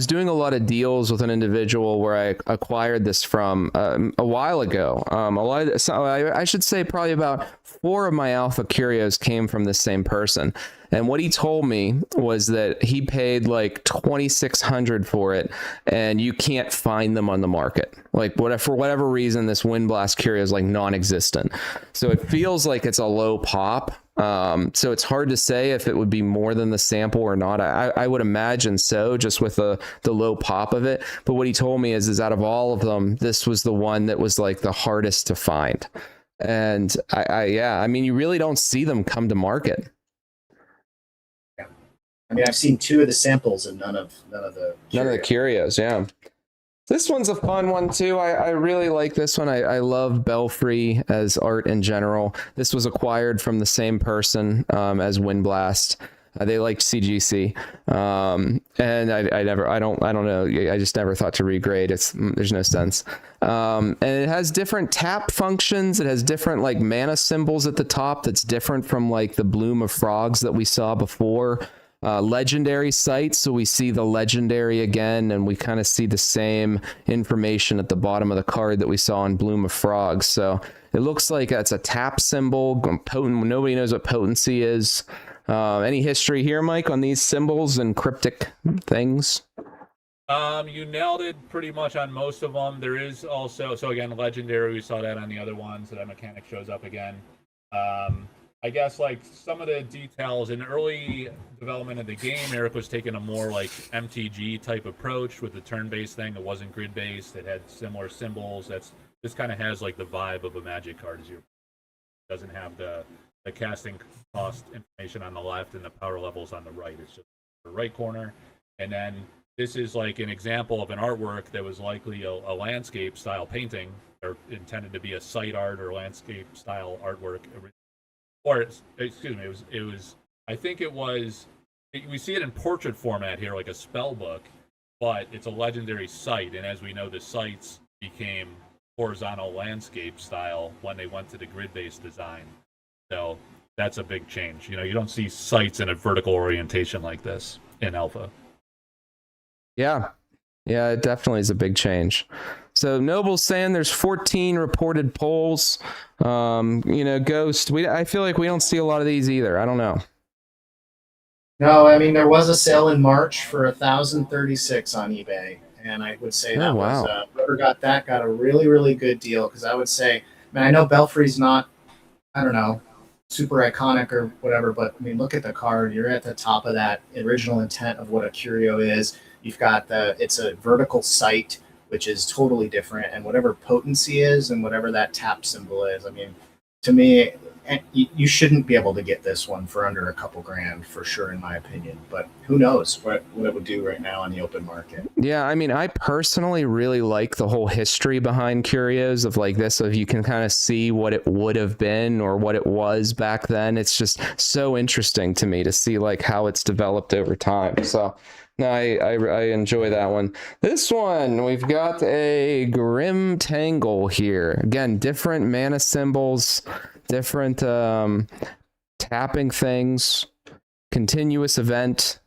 doing a lot of deals with an individual where I acquired this from a while ago. I should say probably about 4 of my Alpha Curios came from the same person. And what he told me was that he paid like $2,600 for it, and you can't find them on the market. Like for whatever reason, this Wind Blast Curio is like non-existent. So it feels like it's a low pop. So it's hard to say if it would be more than the sample or not. I would imagine so, just with the low pop of it. But what he told me is out of all of them, this was the one that was like the hardest to find. And I mean, you really don't see them come to market. I mean, I've seen 2 of the samples and none of the Curios. Yeah. This one's a fun one too. I really like this one. I love Belfry as art in general. This was acquired from the same person as Wind Blast. They liked CGC, and I don't know. I just never thought to regrade. There's no sense. And it has different tap functions. It has different like mana symbols at the top. That's different from like the Bloom of Frogs that we saw before. Legendary sites, so we see the legendary again, and we kind of see the same information at the bottom of the card that we saw in Bloom of Frogs. So it looks like it's a tap symbol. Potent. Nobody knows what potency is. Any history here, Mike, on these symbols and cryptic things? You nailed it pretty much on most of them. There is also, so again, legendary. We saw that on the other ones. So that mechanic shows up again. I guess like some of the details in early development of the game, Eric was taking a more like MTG type approach with the turn-based thing. It wasn't grid-based. It had similar symbols. This kind of has like the vibe of a Magic card. It doesn't have the casting cost information on the left and the power levels on the right. It's just the right corner. And then this is like an example of an artwork that was likely a landscape style painting, or intended to be a site art or landscape style artwork. Or excuse me, it was. I think it was. We see it in portrait format here, like a spell book, but it's a legendary site, and as we know, the sites became horizontal landscape style when they went to the grid-based design. So that's a big change. You don't see sites in a vertical orientation like this in Alpha. Yeah, it definitely is a big change. So Noble's saying there's 14 reported polls. Ghost. I feel like we don't see a lot of these either. I don't know. No, I mean there was a sale in March for 1,036 on eBay, and I would say that was whoever got a really, really good deal, because I would say, I know Belfry's not, I don't know, super iconic or whatever, but I mean look at the card. You're at the top of that original intent of what a curio is. You've got it's a vertical sight, which is totally different, and whatever potency is and whatever that tap symbol is, I mean, to me, you shouldn't be able to get this one for under a couple grand for sure, in my opinion. But who knows what it would do right now on the open market. Yeah, I mean, I personally really like the whole history behind Curios of like this, if you can kind of see what it would have been or what it was back then. It's just so interesting to me to see like how it's developed over time. So no, I enjoy that one. This one, we've got a Grim Tangle here. Again, different mana symbols, different tapping things, continuous event.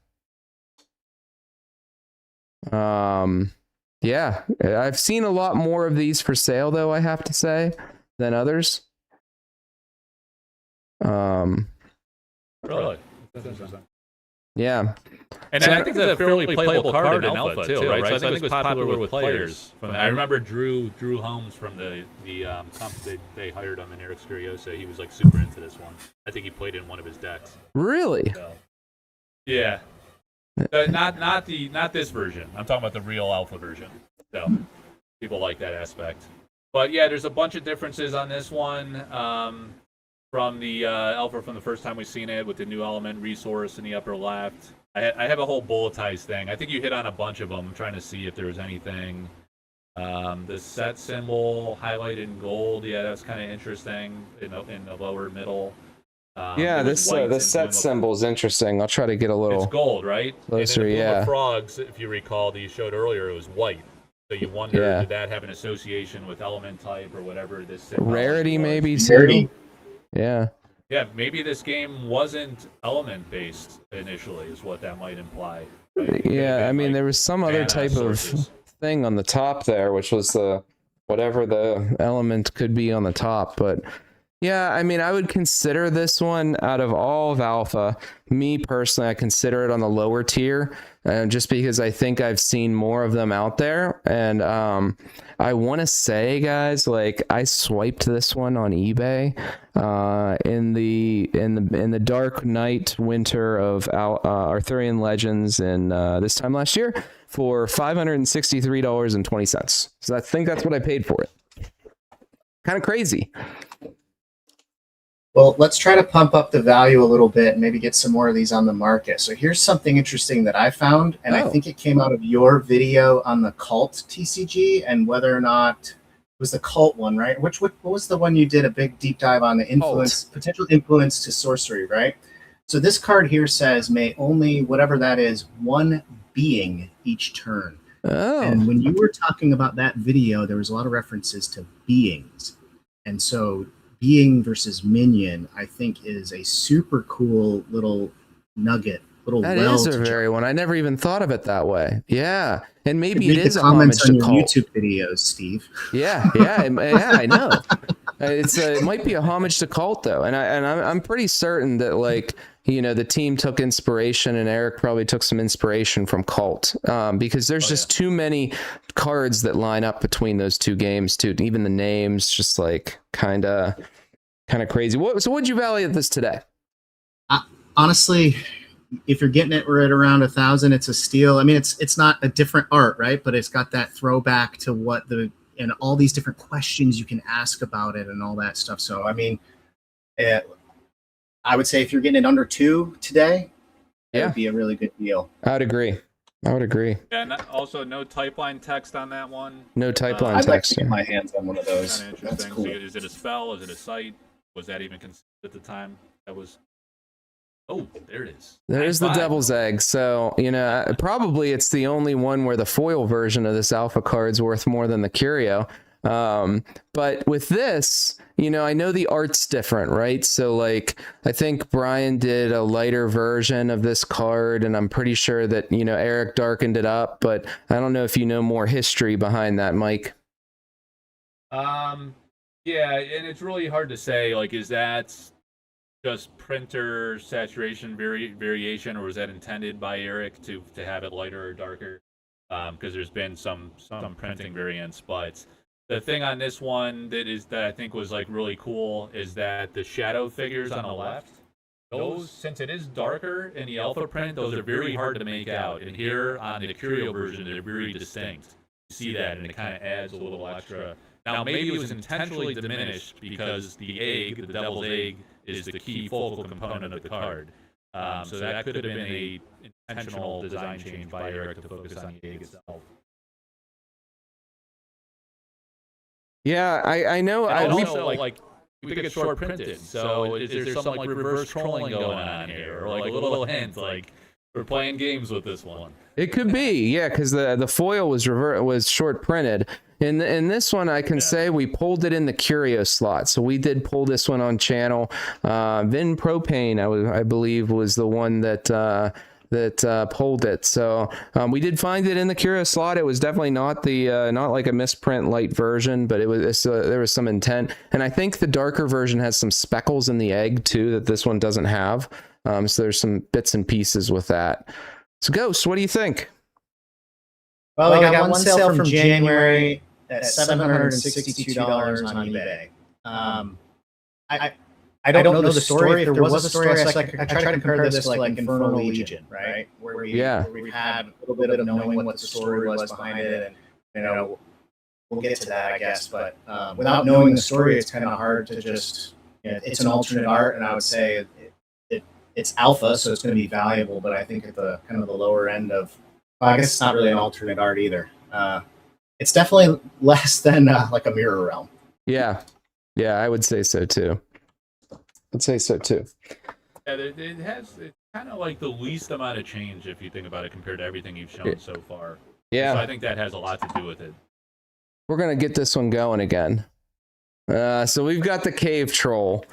Yeah, I've seen a lot more of these for sale, though, I have to say, than others. Really? Yeah. And I think it's a fairly playable card in Alpha too, right? So I think it was popular with players. I remember Drew Holmes from the comp they hired him in Eric's Curiosa. He was like super into this one. I think he played in one of his decks. Really? So, yeah. Not this version. I'm talking about the real Alpha version. So people like that aspect. But yeah, there's a bunch of differences on this one. From the Alpha from the first time we've seen it, with the new element resource in the upper left. I have a whole bulletized thing. I think you hit on a bunch of them. I'm trying to see if there was anything. The set symbol highlighted in gold. Yeah, that's kind of interesting in the lower middle. Yeah, this set symbol is interesting. I'll try to get a little. It's gold, right? Closer, and in the Bloom yeah. of Frogs, if you recall, that you showed earlier, it was white. So you wonder, did that have an association with element type or whatever this rarity, was? maybe Rarity. too. Yeah. Yeah, maybe this game wasn't element based initially, is what that might imply. Right? Yeah, I mean, like there was some other mana type sources. of thing on the top there, which was the whatever the element could be on the top. But yeah, I mean, I would consider this one out of all of Alpha. Me personally, I consider it on the lower tier, just because I think I've seen more of them out there. And I want to say, guys, like I swiped this one on eBay in the dark night winter of Arthurian Legends, and this time last year for $563.20. So I think that's what I paid for it. Kind of crazy. Well, let's try to pump up the value a little bit and maybe get some more of these on the market. So here's something interesting that I found, and I think it came out of your video on the cult TCG and whether or not it was the cult one, right? What was the one you did a big deep dive on, the influence, potential influence to sorcery, right? So this card here says may only, whatever that is, one being each turn. Oh. And when you were talking about that video, there was a lot of references to beings. And so being versus minion, I think, is a super cool little nugget, little That well. is a very one. I never even thought of it that way. Yeah, and maybe it Read is the a homage comments on to your cult. YouTube videos, Steve. Yeah, I know. It might be a homage to cult though, and I'm pretty certain that like the team took inspiration, and Eric probably took some inspiration from cult, because there's just too many cards that line up between those two games too. Even the names, just like kind of crazy. So what'd you value this today? Honestly, if you're getting it right around 1,000, it's a steal. I mean, it's not a different art, right? But it's got that throwback to what and all these different questions you can ask about it and all that stuff. So, I mean, I would say if you're getting it under 2 today, it would be a really good deal. I would agree. Yeah, and also no type line text on that one. No type line I'd text. like to get my hands on one of those. Kind of That's interesting. cool. So is it a spell? Is it a site? Was that even considered at the time? That was. Oh, there it is. There's the devil's egg. So, probably it's the only one where the foil version of this alpha card's worth more than the Curio. But with this, I know the art's different, right? So like, I think Brian did a lighter version of this card, and I'm pretty sure that, Eric darkened it up, but I don't know if you know more history behind that, Mike. Yeah, and it's really hard to say, like, is that just printer saturation variation, or was that intended by Eric to have it lighter or darker? Because there's been some printing variants, but the thing on this one that I think was like really cool is that the shadow figures on the left, those, since it is darker in the alpha print, those are very hard to make out. And here on the Curio version, they're very distinct. You see that, and it kind of adds a little extra. Now, maybe it was intentionally diminished because the devil's egg, is the key focal component of the card. So that could have been a intentional design change by Eric to focus on the egg itself. Yeah, I know. And also, like, we could get short printed. So is there some like reverse trolling going on here, or like a little hint, like we're playing games with this one? It could be, yeah, because the foil was short printed. In this one, I can say we pulled it in the Curios slot. So we did pull this one on channel. Vin Propane, I believe, was the one that pulled it. So we did find it in the Curios slot. It was definitely not not like a misprint light version, but it was there was some intent. And I think the darker version has some speckles in the egg too that this one doesn't have. So there's some bits and pieces with that. So Ghost, what do you think? Well, we got one sale from January at $762 on eBay. I don't know the story. If there was a story, I try to compare this to like Infernal Legion, right? Where we had a little bit of knowing what the story was behind it, and we'll get to that, I guess. But without knowing the story, it's kind of hard to just. It's an alternate art, and I would say it's alpha, so it's going to be valuable. But I think at the kind of the lower end of, well, I guess it's not really an alternate art either. It's definitely less than like a mirror realm. Yeah, I would say so too. Yeah, it has. It's kind of like the least amount of change if you think about it compared to everything you've shown so far. Yeah. So I think that has a lot to do with it. We're gonna get this one going again. So we've got the cave troll,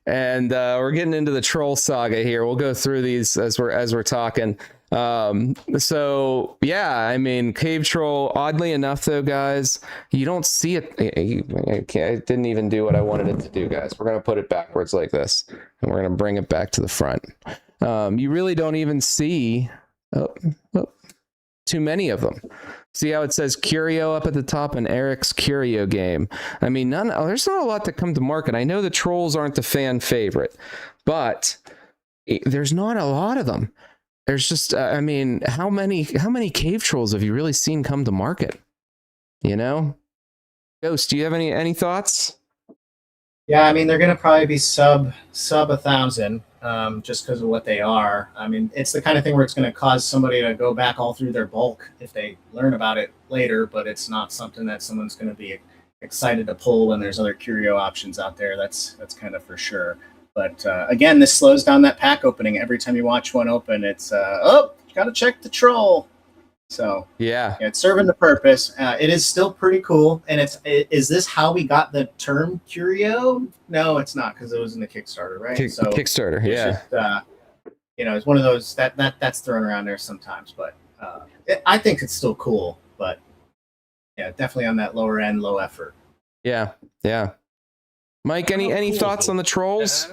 and we're getting into the troll saga here. We'll go through these as we're talking. So yeah, I mean, cave troll. Oddly enough, though, guys, you don't see it. It didn't even do what I wanted it to do, guys. We're gonna put it backwards like this, and we're gonna bring it back to the front. You really don't even see too many of them. See how it says Curio up at the top and Eric's Curio game. I mean, there's not a lot to come to market. I know the trolls aren't the fan favorite, but there's not a lot of them. There's just, I mean, how many cave trolls have you really seen come to market? You know, Ghost, do you have any thoughts? Yeah, I mean, they're going to probably be sub 1,000, just because of what they are. I mean, it's the kind of thing where it's going to cause somebody to go back all through their bulk if they learn about it later, but it's not something that someone's going to be excited to pull when there's other curio options out there. That's kind of for sure. But again, this slows down that pack opening. Every time you watch one open, it's got to check the troll. So yeah, it's serving the purpose. It is still pretty cool. And is this how we got the term curio? No, it's not, because it was in the Kickstarter, right? Kickstarter, yeah. Just, it's one of those that's thrown around there sometimes. But I think it's still cool. But yeah, definitely on that lower end, low effort. Yeah. Mike, any thoughts on the trolls?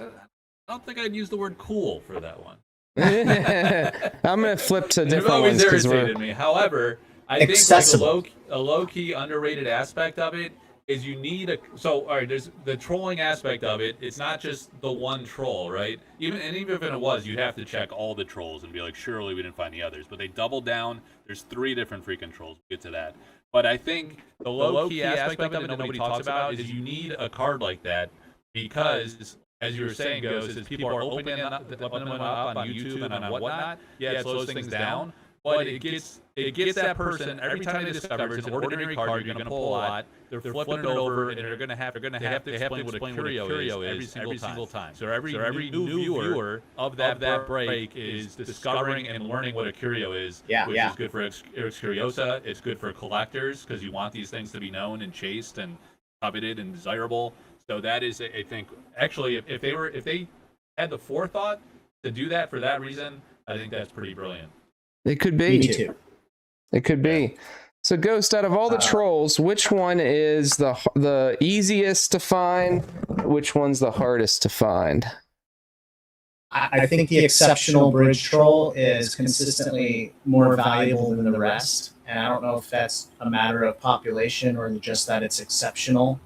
I don't think I'd use the word cool for that one. I'm gonna flip to different ones. It always irritated me. However, I think like a low key underrated aspect of it is you need all right, there's the trolling aspect of it. It's not just the one troll, right? Even if it was, you'd have to check all the trolls and be like, surely we didn't find the others. But they doubled down. There's 3 different freaking trolls. We'll get to that. But I think the low key aspect of it that nobody talks about is you need a card like that because, as you were saying, Ghost, is people are opening them up on YouTube and on whatnot. Yeah, it slows things down, but it gets that person every time they discover it's an ordinary card you're going to pull a lot. They're flipping it over and they're going to have to explain what a curio is every single time. So every new viewer of that break is discovering and learning what a curio is, which is good for Ex Curiosa. It's good for collectors because you want these things to be known and chased and coveted and desirable. So that is, I think, actually, if they had the forethought to do that for that reason, I think that's pretty brilliant. It could be. Me too. It could be. So, Ghost, out of all the trolls, which one is the easiest to find? Which one's the hardest to find? I think the exceptional bridge troll is consistently more valuable than the rest. And I don't know if that's a matter of population or just that it's exceptional.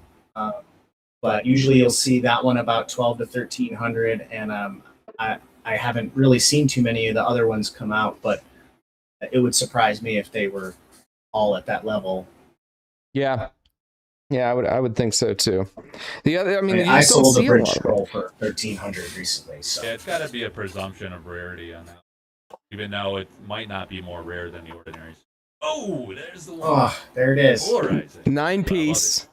But usually you'll see that one about 12 to 1,300. And I haven't really seen too many of the other ones come out, but it would surprise me if they were all at that level. Yeah, I would think so too. The other, I mean, I sold a bridge troll for 1,300 recently. So yeah, it's got to be a presumption of rarity on that, even though it might not be more rare than the ordinaries. Oh, there's the one. Oh, there it is. Polarizing. 9-piece.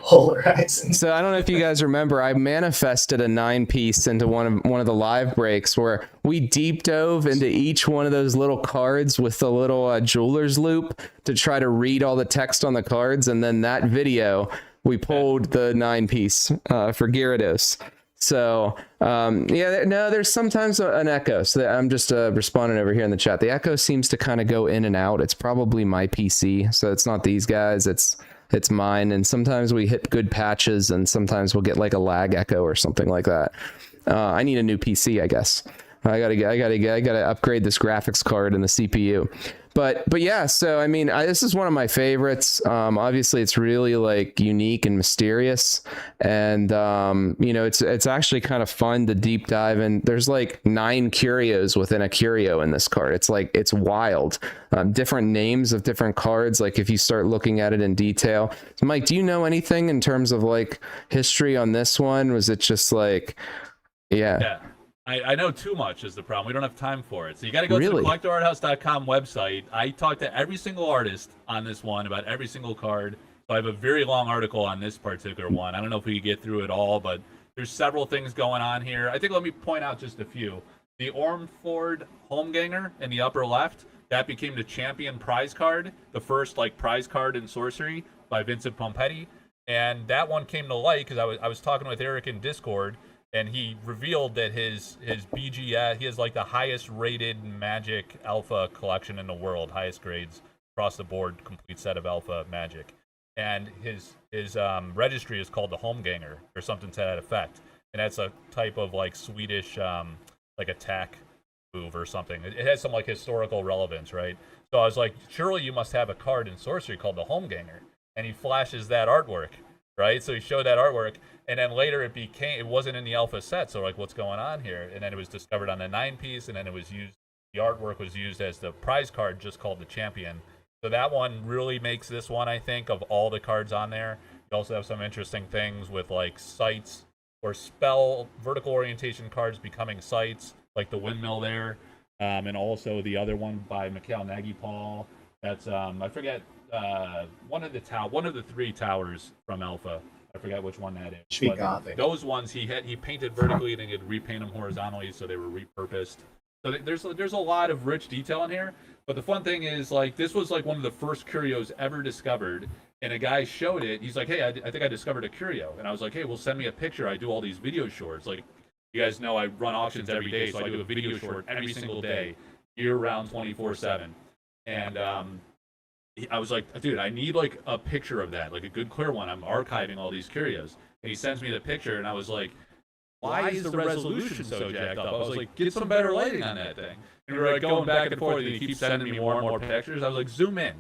Polarizing. So I don't know if you guys remember, I manifested a 9-piece into one of the live breaks where we deep dove into each one of those little cards with the little jeweler's loop to try to read all the text on the cards, and then that video we pulled the 9-piece for Gyarados. So there's sometimes an echo. So I'm just responding over here in the chat. The echo seems to kind of go in and out. It's probably my PC, so it's not these guys. It's mine, and sometimes we hit good patches, and sometimes we'll get like a lag echo or something like that. I need a new PC, I guess. I gotta upgrade this graphics card and the CPU. But yeah, so I mean, this is one of my favorites. Obviously, it's really like unique and mysterious, and it's actually kind of fun to deep dive. And there's like 9 curios within a curio in this card. It's wild. Different names of different cards. Like if you start looking at it in detail. So Mike, do you know anything in terms of like history on this one? Was it just like, yeah. I know too much is the problem. We don't have time for it. So you got to go to Really? the collectorarthouse.com website. I talked to every single artist on this one about every single card. So I have a very long article on this particular one. I don't know if we can get through it all, but there's several things going on here. I think let me point out just a few. The Ormford Holmganger in the upper left, that became the champion prize card, the first like prize card in Sorcery by Vincent Pompetti. And that one came to light because I was talking with Eric in Discord, and he revealed that his BGS, he has like the highest rated Magic Alpha collection in the world, highest grades across the board, complete set of Alpha Magic. And his registry is called the Holmganger or something to that effect. And that's a type of like Swedish like attack move or something. It has some like historical relevance, right? So I was like, surely you must have a card in Sorcery called the Holmganger. And he flashes that artwork, right? So he showed that artwork, and then later it wasn't in the Alpha set, so like, what's going on here? And then it was discovered on the 9-piece, and then the artwork was used as the prize card, just called the Champion. So that one really makes this one, I think, of all the cards on there. You also have some interesting things with like sights or spell vertical orientation cards becoming sights, like the windmill there, and also the other one by Mikhail Nagy-Paul. That's I forget one of the 3 towers from Alpha. I forget which one that is. Should be Gothic. Those ones he painted vertically, and then he'd repaint them horizontally, so they were repurposed. So there's a lot of rich detail in here. But the fun thing is, like, this was like one of the first curios ever discovered, and a guy showed it. He's like, hey, I think I discovered a curio. And I was like, hey, well, send me a picture. I do all these video shorts. Like, you guys know I run auctions every day, so I do a video short every single day, year-round, 24/7. And I was like, dude, I need like a picture of that, like a good clear one. I'm archiving all these curios. And he sends me the picture, and I was like, why is the resolution so jacked up? I was like, get some better lighting on that thing. And we were like going back and forth, and he keeps sending me more and more pictures. I was like, zoom in.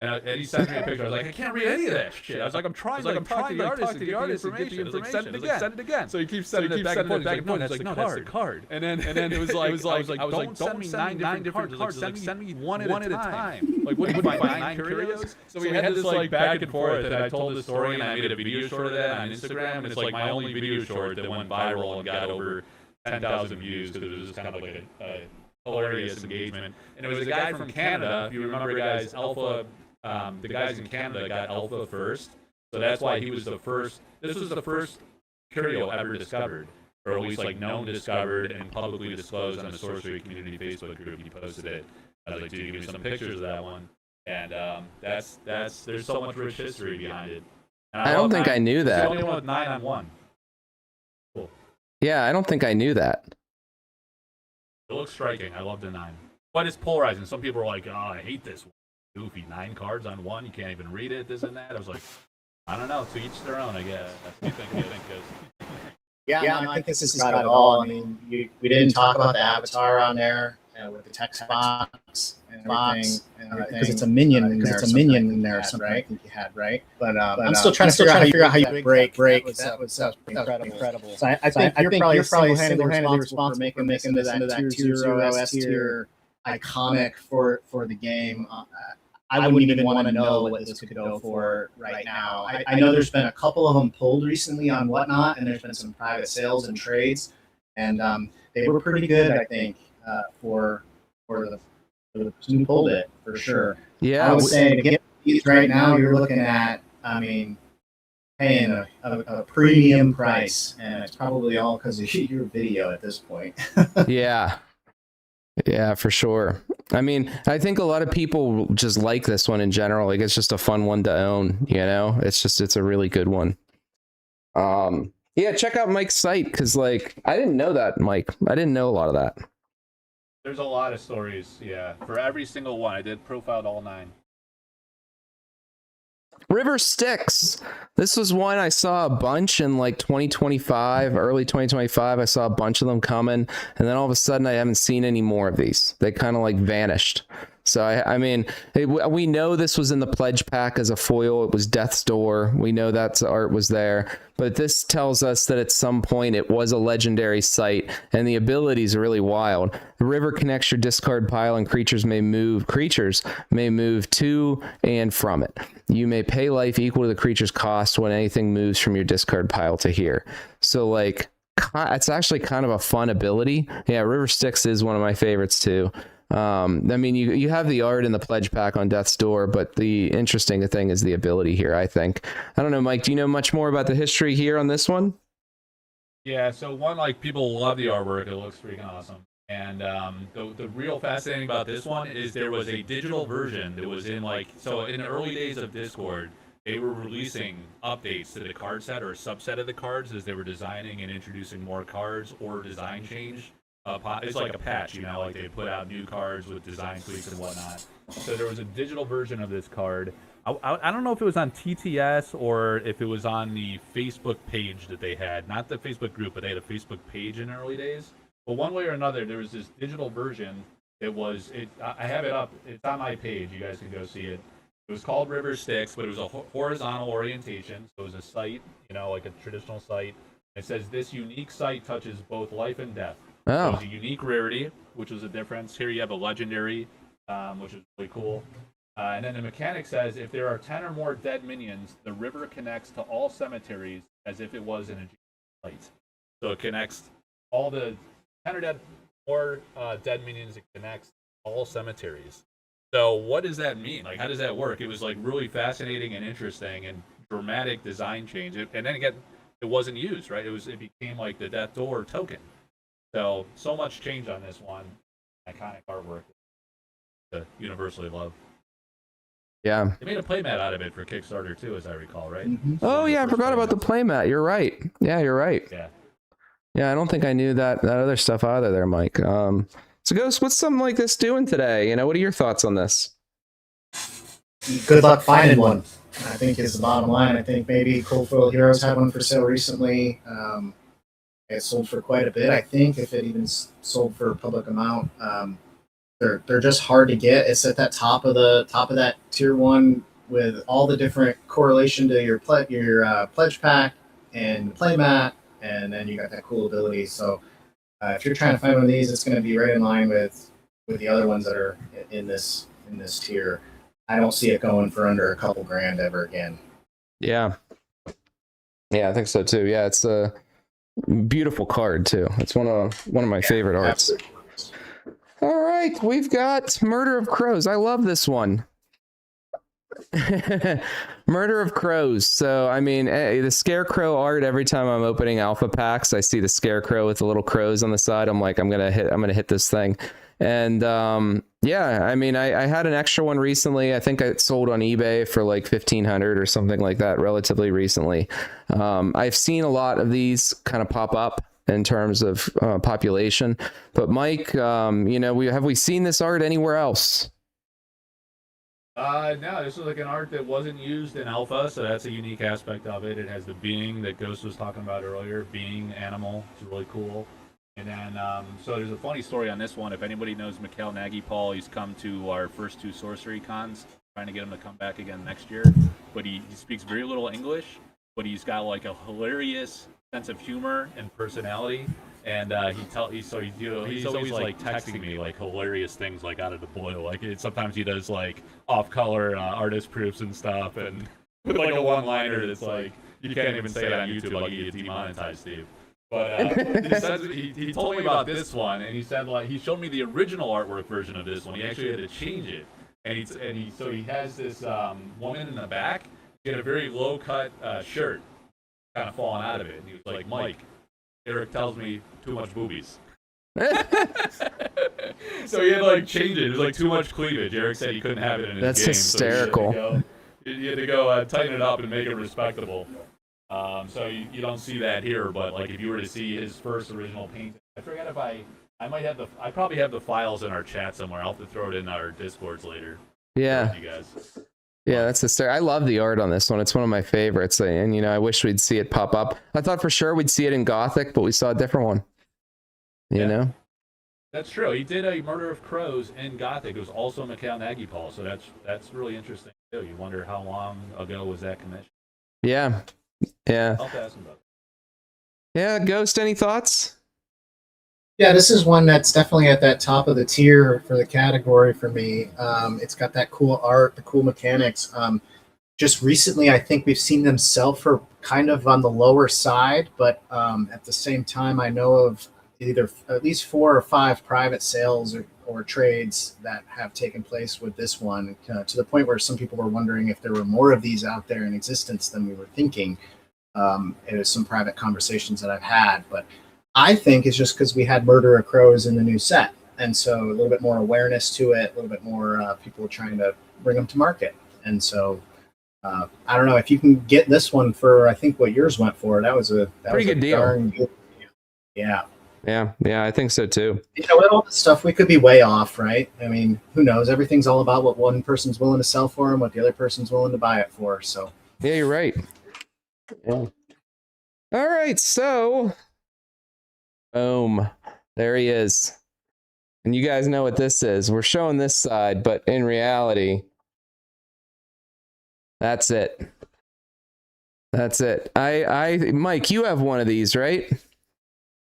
And he sent me a picture. I was like, I can't read any of that shit. I was like, I'm trying to talk to the artist and get the information. Send it again. Send it again. So he keeps sending it back and forth. That's the card. And then it was like, I was like, don't send me 9 different cards. Send me one at a time. Like, what do you find 9 curios? So we had this like back and forth, and I told the story, and I made a video short of that on Instagram, and it's like my only video short that went viral and got over 10,000 views because it was just kind of like a hilarious engagement. And it was a guy from Canada. If you remember, guys, Alpha. The guys in Canada got Alpha first, so that's why he was the first. This was the first curio ever discovered, or at least like known discovered and publicly disclosed on the Sorcery Community Facebook group. He posted it. I was like, dude, give me some pictures of that one. And that's there's so much rich history behind it. I don't think I knew that. It's the only one with 9 on 1. Cool. Yeah, I don't think I knew that. It looks striking. I love the 9, but it's polarizing. Some people are like, oh, I hate this one. Goofy, 9 cards on 1, you can't even read it, this and that. I was like, I don't know, to each their own, I guess. What do you think, Yeah, no, I think this has got it all. I mean, we didn't talk about the avatar on there with the text box and everything, because it's a minion in there. It's a minion in there, something I think you had, right? But I'm still trying to figure out how you break. That was incredible. So I think you're probably single-handedly responsible for making this into that tier 0 S tier iconic for the game. I wouldn't even want to know what this could go for right now. I know there's been a couple of them pulled recently on Whatnot, and there's been some private sales and trades, and they were pretty good, I think, for the person who pulled it, for sure. Yeah, I would say to get these right now, you're looking at, I mean, paying a premium price, and it's probably all because of your video at this point. Yeah, for sure. I mean, I think a lot of people just like this one in general. Like, it's just a fun one to own, you know? It's a really good one. Yeah, check out Mike's site, because, like, I didn't know that, Mike. I didn't know a lot of that. There's a lot of stories, yeah. For every single one, I did profiled all 9. River Styx. This was one I saw a bunch in like 2025, early 2025. I saw a bunch of them coming, and then all of a sudden I haven't seen any more of these. They kind of like vanished. So I mean, we know this was in the pledge pack as a foil. It was Death's Door. We know that art was there, but this tells us that at some point it was a legendary site, and the abilities are really wild. The river connects your discard pile, and creatures may move to and from it. You may pay life equal to the creature's cost when anything moves from your discard pile to here. So like, it's actually kind of a fun ability. Yeah, River Styx is one of my favorites too. I mean, you have the art in the pledge pack on Death's Door, but the interesting thing is the ability here, I think. I don't know, Mike, do you know much more about the history here on this one? Yeah, so one, like, people love the artwork. It looks freaking awesome. And the real fascinating about this one is there was a digital version that was in, like, so in the early days of Discord, they were releasing updates to the card set or a subset of the cards as they were designing and introducing more cards or design change. It's like a patch, you know, like they put out new cards with design tweaks and whatnot. So there was a digital version of this card. I don't know if it was on TTS or if it was on the Facebook page that they had. Not the Facebook group, but they had a Facebook page in the early days. But one way or another, there was this digital version. I have it up. It's on my page. You guys can go see it. It was called River Styx, but it was a horizontal orientation. So it was a site, you know, like a traditional site. It says this unique site touches both life and death. Oh. So it was a unique rarity, which was a difference. Here you have a legendary, which is really cool. And then the mechanic says if there are 10 or more dead minions, the river connects to all cemeteries as if it was in a site. So it connects all the 10 or more dead minions. It connects all cemeteries. So what does that mean? Like, how does that work? It was like really fascinating and interesting and dramatic design change. And then again, it wasn't used, right? It became like the Death Door token. So much change on this one. Iconic artwork that universally love. Yeah. They made a playmat out of it for Kickstarter too, as I recall, right? Mm-hmm. Oh yeah, I forgot about the playmat. You're right. Yeah, you're right. Yeah. Yeah, I don't think I knew that other stuff either there, Mike. So Ghost, what's something like this doing today? You know, what are your thoughts on this? Good luck finding one, I think is the bottom line. I think maybe Cold Foil Heroes had one for sale recently. It sold for quite a bit, I think, if it even sold for a public amount. They're just hard to get. It's at that top of that tier one with all the different correlation to your pledge pack and playmat, and then you got that cool ability. So if you're trying to find one of these, it's going to be right in line with the other ones that are in this tier. I don't see it going for under a couple grand ever again. Yeah. Yeah, I think so too. Yeah, it's a beautiful card too. It's one of my favorite arts. Absolutely. All right, we've got Murder of Crows. I love this one. Murder of Crows. So, I mean, the Scarecrow art, every time I'm opening alpha packs, I see the Scarecrow with the little crows on the side. I'm like, I'm gonna hit this thing. And yeah, I mean, I had an extra one recently. I think it sold on eBay for like 1,500 or something like that relatively recently. I've seen a lot of these kind of pop up in terms of population. But Mike, you know, have we seen this art anywhere else? No, this was like an art that wasn't used in alpha, so that's a unique aspect of it. It has the being that Ghost was talking about earlier, being animal. It's really cool. And then, so there's a funny story on this one. If anybody knows Mikhail Nagy-Paul, he's come to our first 2 Sorcery cons, trying to get him to come back again next year. But he speaks very little English, but he's got like a hilarious sense of humor and personality. And he's always like texting me like hilarious things like out of the blue. Like sometimes he does like off-color artist proofs and stuff, and with like a one-liner that's like you can't even say it on YouTube, like you get demonetized, Steve. But he told me about this one, and he said like he showed me the original artwork version of this one. He actually had to change it, and he has this woman in the back. She had a very low-cut shirt, kind of falling out of it, and he was like, "Mike, Eric tells me too much boobies." So he had to like change it. It was like too much cleavage. Eric said he couldn't have it in his That's game. hysterical. So he had to go tighten it up and make it respectable. So you don't see that here, but like if you were to see his first original painting, I forget if I probably have the files in our chat somewhere. I'll have to throw it in our Discords later. Yeah. You guys. Yeah, that's hysterical. I love the art on this one. It's one of my favorites, and you know, I wish we'd see it pop up. I thought for sure we'd see it in Gothic, but we saw a different one. You know? That's true. He did a Murder of Crows in Gothic. It was also Mikhail Nagy-Paul, so that's really interesting too. You wonder how long ago was that commission? Yeah. Yeah. I'll ask him about it. Yeah, Ghost, any thoughts? Yeah, this is one that's definitely at that top of the tier for the category for me. It's got that cool art, the cool mechanics. just recently, I think we've seen them sell for kind of on the lower side, but at the same time, I know of either at least 4 or 5 private sales or trades that have taken place with this one, to the point where some people were wondering if there were more of these out there in existence than we were thinking. It was some private conversations that I've had, but I think it's just because we had Murder of Crows in the new set, and so a little bit more awareness to it, a little bit more people trying to bring them to market, and so I don't know if you can get this one for, I think what yours went for. That was a Pretty good deal. Darn good deal. Yeah. Yeah, I think so too. You know, with all this stuff, we could be way off, right? I mean, who knows? Everything's all about what one person's willing to sell for and what the other person's willing to buy it for. So yeah, you're right. Yeah. All right, so boom, there he is. And you guys know what this is. We're showing this side, but in reality, that's it. That's it. Mike, you have one of these, right?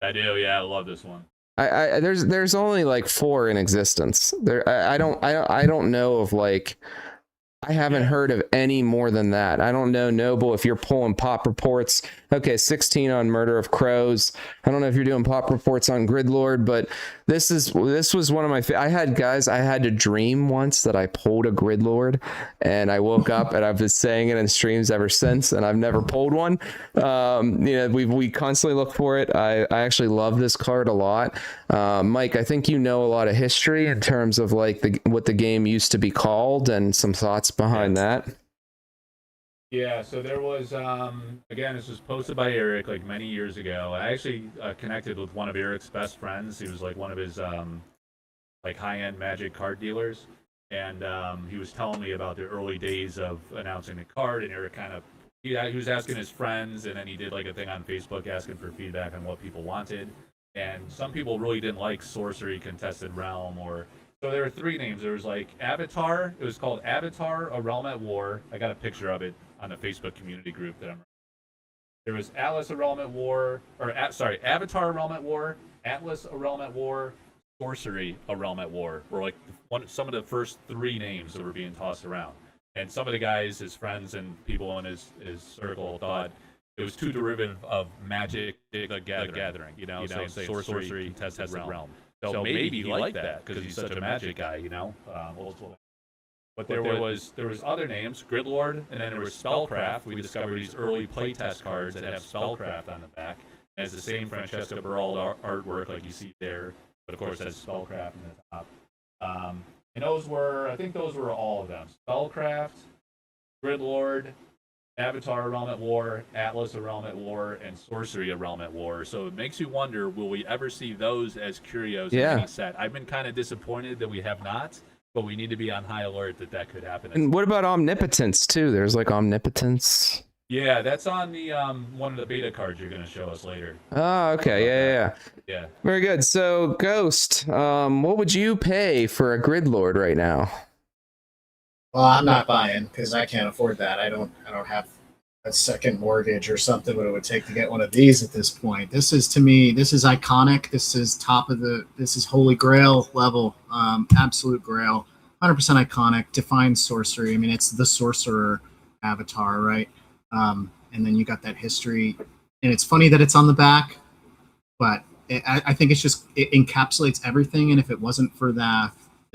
I do, yeah. I love this one. There's only like 4 in existence. I don't know of like, I haven't heard of any more than that. I don't know, Noble, if you're pulling pop reports. Okay, 16 on Murder of Crows. I don't know if you're doing pop reports on Gridlord, but this was one of my I had to dream once that I pulled a Gridlord, and I woke up and I've been saying it in streams ever since, and I've never pulled one. You know, we constantly look for it. I actually love this card a lot. Mike, I think you know a lot of history in terms of like what the game used to be called and some thoughts behind that. Yeah, so there was, again, this was posted by Eric like many years ago. I actually connected with one of Eric's best friends. He was like one of his like high-end Magic card dealers, and he was telling me about the early days of announcing the card, and Eric kind of, he was asking his friends, and then he did like a thing on Facebook asking for feedback on what people wanted, and some people really didn't like Sorcery Contested Realm, or so there were 3 names. There was like Avatar. It was called Avatar: A Realm at War. I got a picture of it on the Facebook community group that I'm. There was Atlas: A Realm at War, or Avatar: A Realm at War, Atlas: A Realm at War, Sorcery: A Realm at War. Were like some of the first 3 names that were being tossed around, and some of the guys, his friends and people in his circle, thought it was too derivative of Magic Gathering. You know, saying Sorcery Contested Realm. So maybe he liked that because he's such a Magic guy, you know. But there was other names, Gridlord, and then there was Spellcraft. We discovered these early playtest cards that have Spellcraft on the back. It has the same Francesca Beralda artwork like you see there, but of course it has Spellcraft in the top. And I think those were all of them. Spellcraft, Gridlord, Avatar: A Realm at War, Atlas: A Realm at War, and Sorcery: A Realm at War. So it makes you wonder, will we ever see those as Curios in any set? I've been kind of disappointed that we have not, but we need to be on high alert that could happen. And what about Omnipotence too? There's like Omnipotence. Yeah, that's on the one of the beta cards you're going to show us later. Oh, okay. Yeah. Very good. So, Ghost, what would you pay for a Gridlord right now? well, I'm not buying because I can't afford that. I don't have a second mortgage or something what it would take to get one of these at this point. This is, to me, this is iconic. This is this is holy grail level, absolute grail, 100% iconic, defines sorcery. I mean, it's the sorcerer avatar, right? And then you got that history, and it's funny that it's on the back, but I think it encapsulates everything. And if it wasn't for the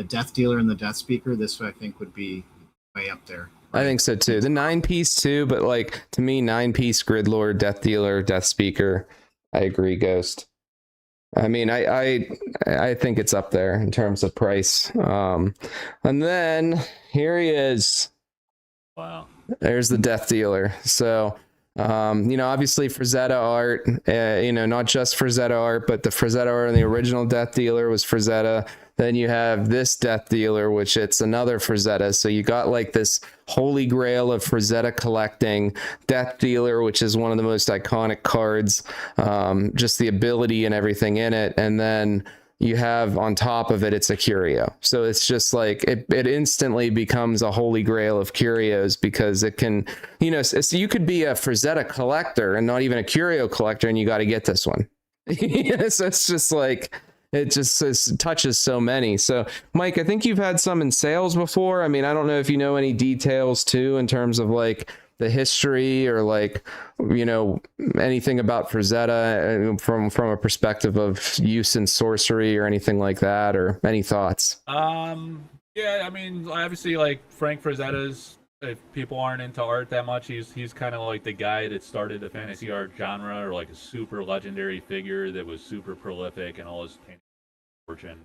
Death Dealer and the Death Speaker, this I think would be way up there. I think so too. The 9-piece too, but like to me, 9-piece Gridlord, Death Dealer, Death Speaker. I agree, Ghost. I mean, I think it's up there in terms of price. And then here he is. Wow. There's the Death Dealer. So, obviously Frazetta art, not just Frazetta art, but the Frazetta art and the original Death Dealer was Frazetta. Then you have this Death Dealer, which it's another Frazetta. So you got like this holy grail of Frazetta collecting. Death Dealer, which is one of the most iconic cards, just the ability and everything in it. And then you have on top of it, it's a Curio. So it's just like it instantly becomes a holy grail of Curios because it can, so you could be a Frazetta collector and not even a Curio collector, and you got to get this one. So it's just like, it just touches so many. So, Mike, I think you've had some in sales before. I mean, I don't know if you know any details too in terms of like the history or like, you know, anything about Frazetta from a perspective of use in sorcery or anything like that, or any thoughts? Yeah, I mean, obviously, like Frank Frazetta's. If people aren't into art that much, he's kind of like the guy that started the fantasy art genre, or like a super legendary figure that was super prolific and all his painting fortune.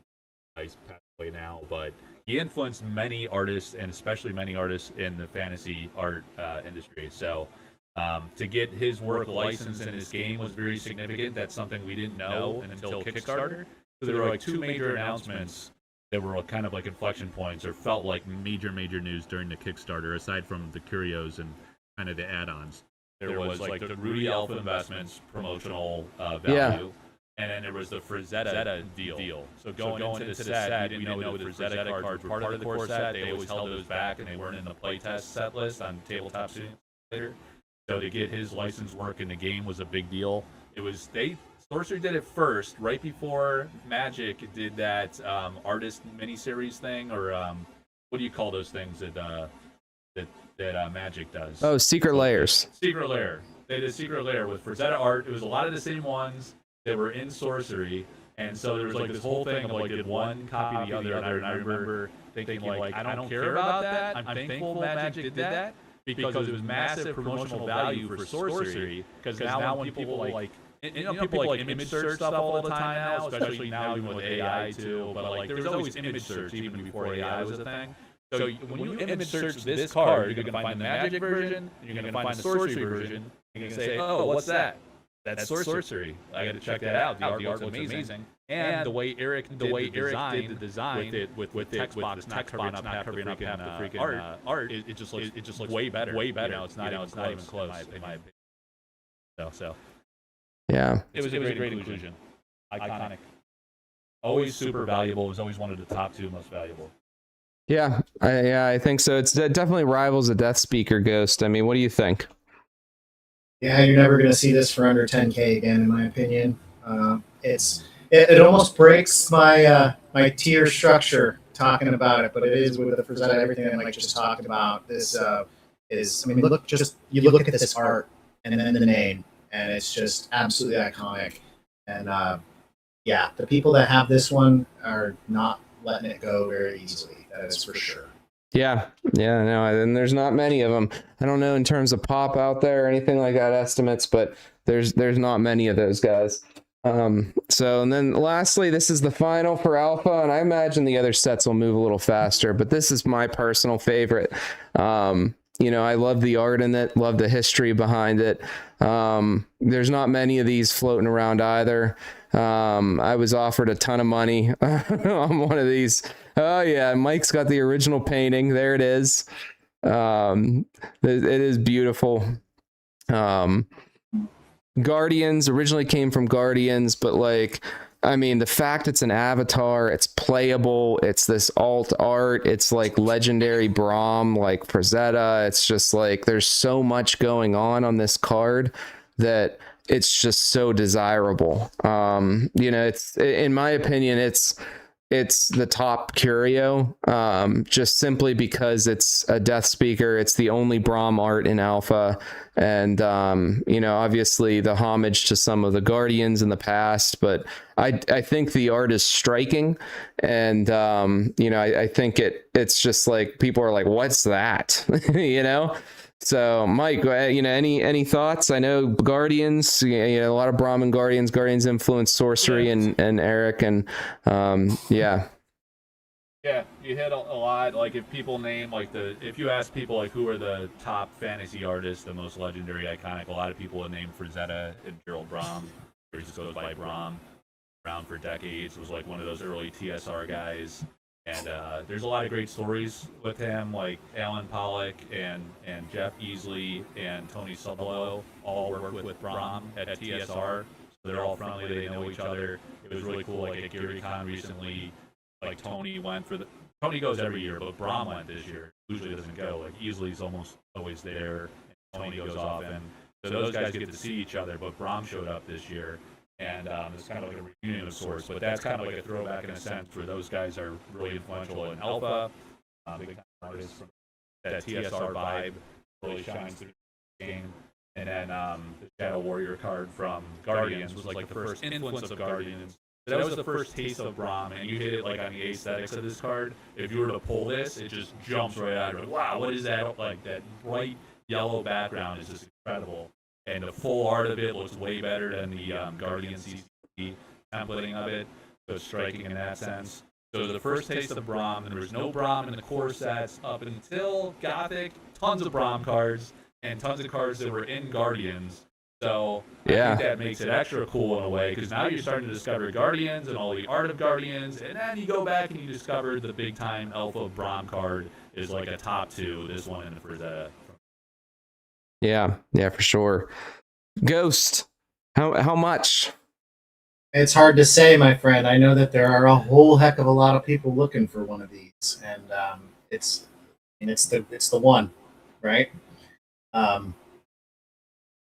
He's passed away now, but he influenced many artists, and especially many artists in the fantasy art industry. So to get his work licensed in this game was very significant. That's something we didn't know until Kickstarter. So there were like two major announcements that were kind of like inflection points, or felt like major news during the Kickstarter, aside from the Curios and kind of the add-ons. There was like the Rudy Alpha Investments promotional value, and then there was the Frazetta deal. So going into the set, we didn't know the Frazetta cards were part of the core set. They always held those back, and they weren't in the playtest set list on Tabletop Simulator. So to get his licensed work in the game was a big deal. Sorcery did it first, right before Magic did that artist miniseries thing, or what do you call those things that Magic does? Oh, Secret Layers. Secret Lair. They did Secret Lair with Frazetta art. It was a lot of the same ones that were in Sorcery, and so there was like this whole thing of like, did one copy the other? And I remember thinking like, I don't care about that. I'm thankful Magic did that because it was massive promotional value for Sorcery. Because now when people like people like image search stuff all the time now, especially now even with AI too. But like, there was always image search even before AI was a thing. So when you image search this card, you're gonna find the Magic version, you're gonna find the Sorcery version. You're gonna say, oh, what's that? That's Sorcery. I got to check that out. The art looks amazing. And the way Eric did the design with the text box not covering up half the freaking art, it just looks way better. Way better. You know, it's not even close in my opinion. So. Yeah, it was a great inclusion. Iconic. Always super valuable. It was always one of the top 2 most valuable. Yeah, I think so. It's definitely rivals a Death Speaker Ghost. I mean, what do you think? Yeah, you're never going to see this for under 10K again, in my opinion. It almost breaks my my tier structure talking about it, but it is with the Frazetta, everything that Mike just talked about. This is, I mean, look at this art and then the name, and it's just absolutely iconic. And yeah, the people that have this one are not letting it go very easily. That is for sure. Yeah, no, and there's not many of them. I don't know in terms of pop out there or anything like that estimates, but there's not many of those guys. So, and then lastly, this is the final for Alpha, and I imagine the other sets will move a little faster, but this is my personal favorite. You know, I love the art in it, love the history behind it. There's not many of these floating around either. I was offered a ton of money on one of these. Oh yeah, Mike's got the original painting. There it is. It is beautiful. Guardians originally came from Guardians, but like, I mean, the fact it's an avatar, it's playable, it's this alt art, it's like legendary Brahm, like Frazetta. It's just like, there's so much going on this card that it's just so desirable. You know, it's, in my opinion, it's the top curio, just simply because it's a Death Speaker. It's the only Brahm art in Alpha. And, you know, obviously the homage to some of the Guardians in the past, but I think the art is striking. And, you know, I think it's just like, people are like, what's that? You know? So, Mike, you know, any thoughts? I know Guardians, you know, a lot of Brahmin Guardians influence Sorcery and Eric, and yeah. Yeah, you hit a lot. Like, if people name, like, if you ask people, like, who are the top fantasy artists, the most legendary, iconic, a lot of people would name Frazetta and Gerald Brahm. He just goes by Brahm. Around for decades, was like one of those early TSR guys. And there's a lot of great stories with him, like Alan Pollock and Jeff Easley and Tony Sublow all worked with Brahm at TSR. So they're all friendly, they know each other. It was really cool. Like at GaryCon recently, like Tony goes every year, but Brahm went this year. Usually doesn't go. Like Easley's almost always there, and Tony goes often. So those guys get to see each other, but Brahm showed up this year. and it's kind of like a reunion of sorts. But that's kind of like a throwback in a sense, where those guys are really influential in Alpha. They kind of artists from that TSR vibe really shines through the game. And then the Shadow Warrior card from Guardians was like the first influence of Guardians. So that was the first taste of Braum, and you hit it like on the aesthetics of this card. If you were to pull this, it just jumps right out. You're like, wow, what is that? Like that bright yellow background is just incredible. And the full art of it looks way better than the Guardians CCP templating of it. So it's striking in that sense. So the first taste of Braum, and there was no Braum in the core sets up until Gothic. Tons of Braum cards and tons of cards that were in Guardians. So I think that makes it extra cool in a way, because now you're starting to discover Guardians and all the art of Guardians, and then you go back and you discover the big time Alpha Braum card is like a top 2. This one in the Frazetta. Yeah, for sure. Ghost, how much? It's hard to say, my friend. I know that there are a whole heck of a lot of people looking for one of these, and it's the one, right?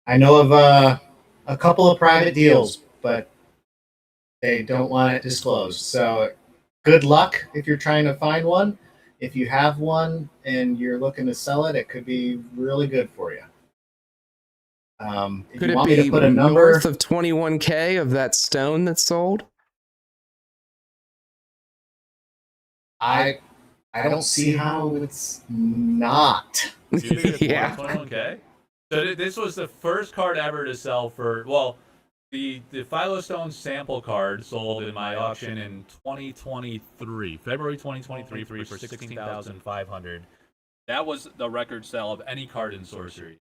I know of a couple of private deals, but they don't want it disclosed. So good luck if you're trying to find one. If you have one and you're looking to sell it, it could be really good for you. If Could you it want me be to put a number north of 21K of that stone that's sold? I don't see how it's not. Yeah. 21K. So this was the first card ever to sell for, well, the Philostone sample card sold in my auction in 2023, February 2023 for 16,500. That was the record sale of any card in Sorcery.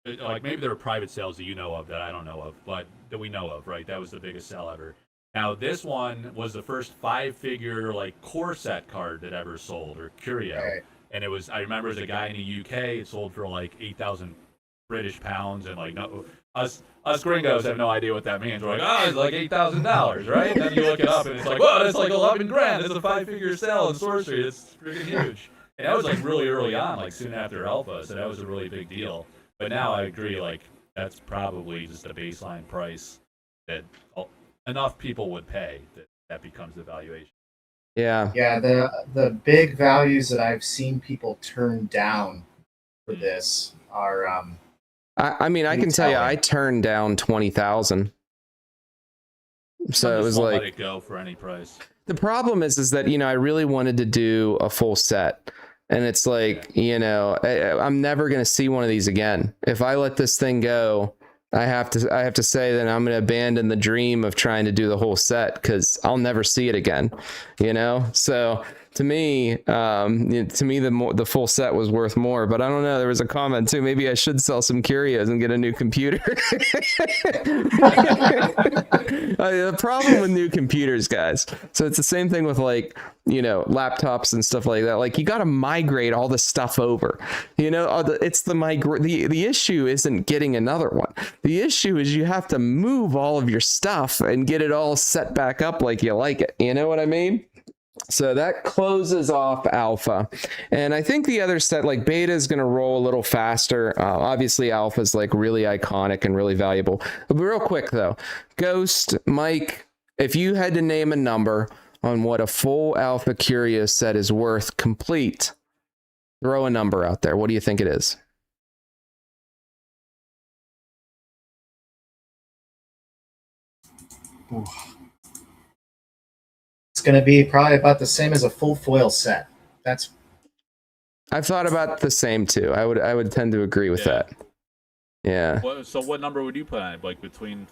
Like maybe there were private sales that you know of that I don't know of, but that we know of, right? That was the biggest sale ever. Now this one was the first 5-figure like core set card that ever sold, or Curio. Right. And it was, I remember as a guy in the UK, it sold for like 8,000 British pounds, and like no, us gringos have no idea what that means. We're like, oh, it's like $8,000, right? And then you look it up, and it's like, whoa, that's like 11 grand. It's a 5-figure sale in Sorcery. It's freaking huge. And that was like really early on, like soon after Alpha, so that was a really big deal. But now I agree, like that's probably just a baseline price that enough people would pay that becomes the valuation. Yeah. Yeah, the big values that I've seen people turn down for this are I mean, I can tell you, I turned down 20,000. So it was like, let it go for any price. The problem is that, I really wanted to do a full set, and it's like, I'm never going to see one of these again. If I let this thing go, I have to say that I'm going to abandon the dream of trying to do the whole set, because I'll never see it again, So to me, the full set was worth more. But I don't know. There was a comment too. Maybe I should sell some Curios and get a new computer. The problem with new computers, guys. So it's the same thing with laptops and stuff like that. Like you got to migrate all this stuff over. It's the issue isn't getting another one. The issue is you have to move all of your stuff and get it all set back up like you like it. You know what I mean? So that closes off Alpha. And I think the other set, like Beta, is going to roll a little faster. Obviously, Alpha is like really iconic and really valuable. But real quick, though, Ghost, Mike, if you had to name a number on what a full Alpha Curios set is worth complete, throw a number out there. What do you think it is? it's going to be probably about the same as a full foil set. I've thought about the same too. I would tend to agree with that. Yeah. So what number would you put on it? Like between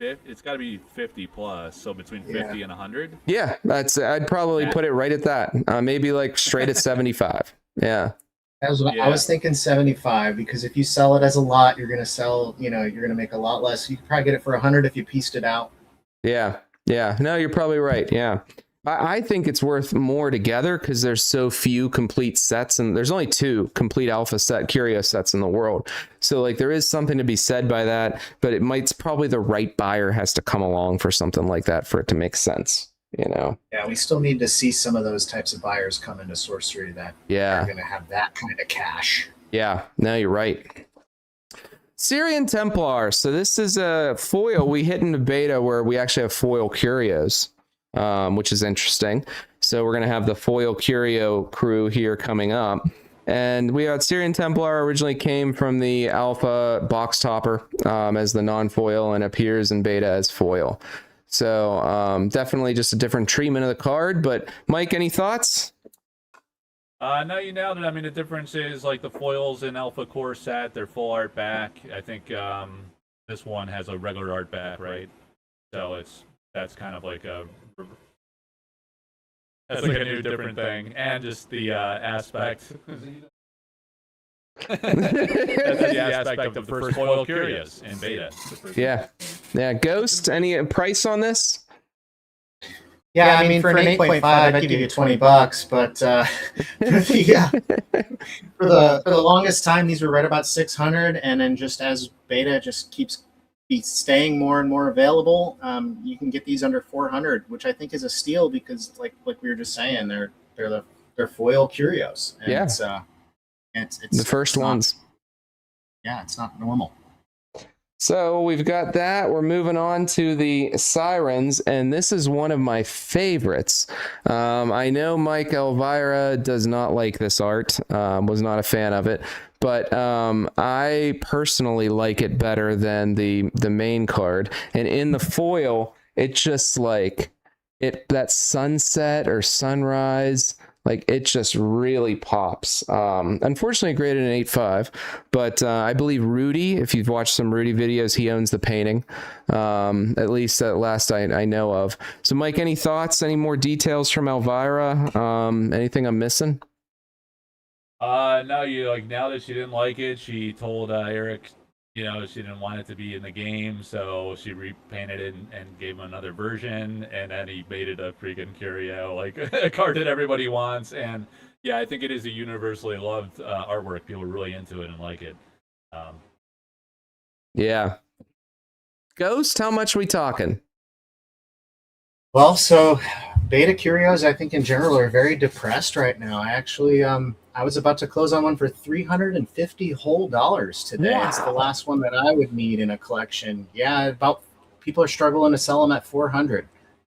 50, it's got to be 50 plus. So between 50 and 100. Yeah, I'd probably put it right at that. Maybe like straight at 75. Yeah. I was thinking 75, because if you sell it as a lot, you're going to sell. You're going to make a lot less. You could probably get it for 100 if you pieced it out. Yeah. No, you're probably right. Yeah. I think it's worth more together because there's so few complete sets, and there's only 2 complete Alpha set Curio sets in the world. So like there is something to be said by that, but it's probably the right buyer has to come along for something like that for it to make sense. Yeah, we still need to see some of those types of buyers come into Sorcery that are going to have that kind of cash. Yeah, no, you're right. Syrian Templar. So this is a foil. We hit into beta where we actually have foil Curios, which is interesting. So we're going to have the foil Curio crew here coming up. And we got Syrian Templar originally came from the alpha box topper as the non-foil and appears in beta as foil. So definitely just a different treatment of the card. But Mike, any thoughts? No, you nailed it. I mean, the difference is like the foils in Alpha Core set, they're full art back. I think this one has a regular art back, right? So that's kind of like a new different thing, and just the aspect. That's the aspect of the first foil Curios in beta. Yeah. Ghost, any price on this? Yeah, I mean, for an 8.5, I'd give you $20, but for the longest time, these were right about 600, and then just as beta just keeps staying more and more available, you can get these under 400, which I think is a steal because, like we were just saying, they're foil Curios. And it's the first ones. Yeah, it's not normal. So we've got that. We're moving on to the Sirens, and this is one of my favorites. I know Mike Elvira does not like this art, was not a fan of it, but I personally like it better than the main card. And in the foil, it's just like that sunset or sunrise. Like, it just really pops. Unfortunately, graded an 8.5, but I believe Rudy, if you've watched some Rudy videos, he owns the painting, at least at last I know of. So, Mike, any thoughts, any more details from Elvira? Anything I'm missing? No, now that she didn't like it, she told Eric, she didn't want it to be in the game, so she repainted it and gave him another version, and then he made it a freaking curio, like a card that everybody wants. And yeah, I think it is a universally loved artwork. People are really into it and like it. Yeah. Ghost, how much are we talking? Well, so beta Curios, I think in general, are very depressed right now. I actually, I was about to close on one for $350 whole today. Wow. It's the last one that I would need in a collection. Yeah, people are struggling to sell them at 400.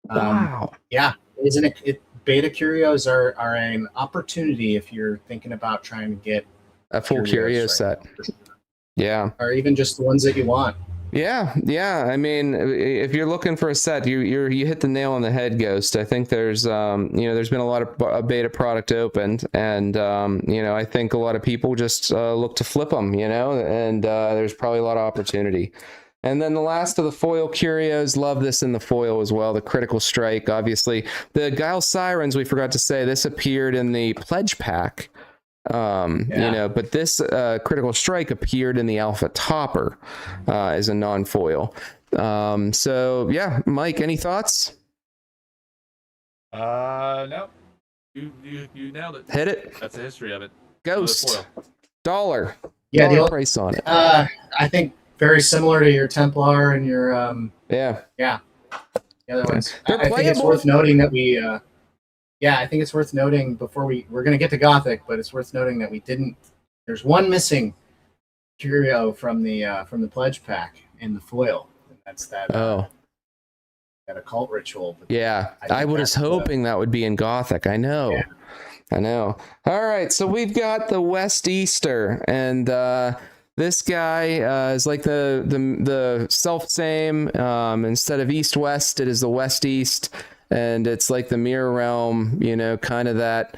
Wow. Yeah, isn't it? Beta Curios are an opportunity if you're thinking about trying to get A full Curio set. Yeah. Or even just the ones that you want. Yeah. I mean, if you're looking for a set, you hit the nail on the head, Ghost. I think there's there's been a lot of beta product opened, and I think a lot of people just look to flip them, and there's probably a lot of opportunity. And then the last of the foil Curios, love this in the foil as well. The Critical Strike, obviously. The Guile Sirens, we forgot to say, this appeared in the pledge pack. But this Critical Strike appeared in the Alpha Topper as a non-foil. So yeah, Mike, any thoughts? No. You nailed it. Hit it. That's the history of it. Ghost. $1. Yeah, $1 price on it. I think very similar to your Templar and your yeah. The other ones. They're I think it's playable. worth noting that we I think it's worth noting before we're going to get to Gothic, but it's worth noting that we didn't. There's one missing curio from the pledge pack in the foil. And that's that. That occult ritual. But Yeah, I was hoping that would be in Gothic. I know. Yeah. I know. All right, so we've got the West Easter, and this guy is like the self-same. Instead of East-West, it is the West-East. And it's like the mirror realm, kind of that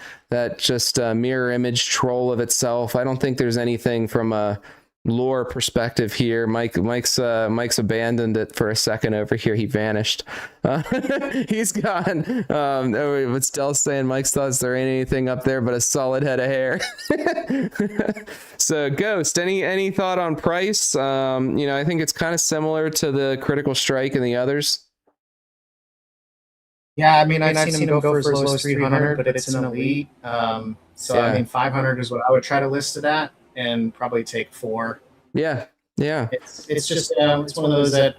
just mirror image troll of itself. I don't think there's anything from a lore perspective here. Mike's abandoned it for a second over here. He vanished. He's gone. What's Del saying? Mike's thoughts, there ain't anything up there but a solid head of hair. So Ghost, any thought on price? I think it's kind of similar to the Critical Strike and the others. Yeah, I mean, I've seen him go for as low as 300, but it's an elite. I mean, 500 is what I would try to list it at, and probably take 4. Yeah. It's just it's one of those that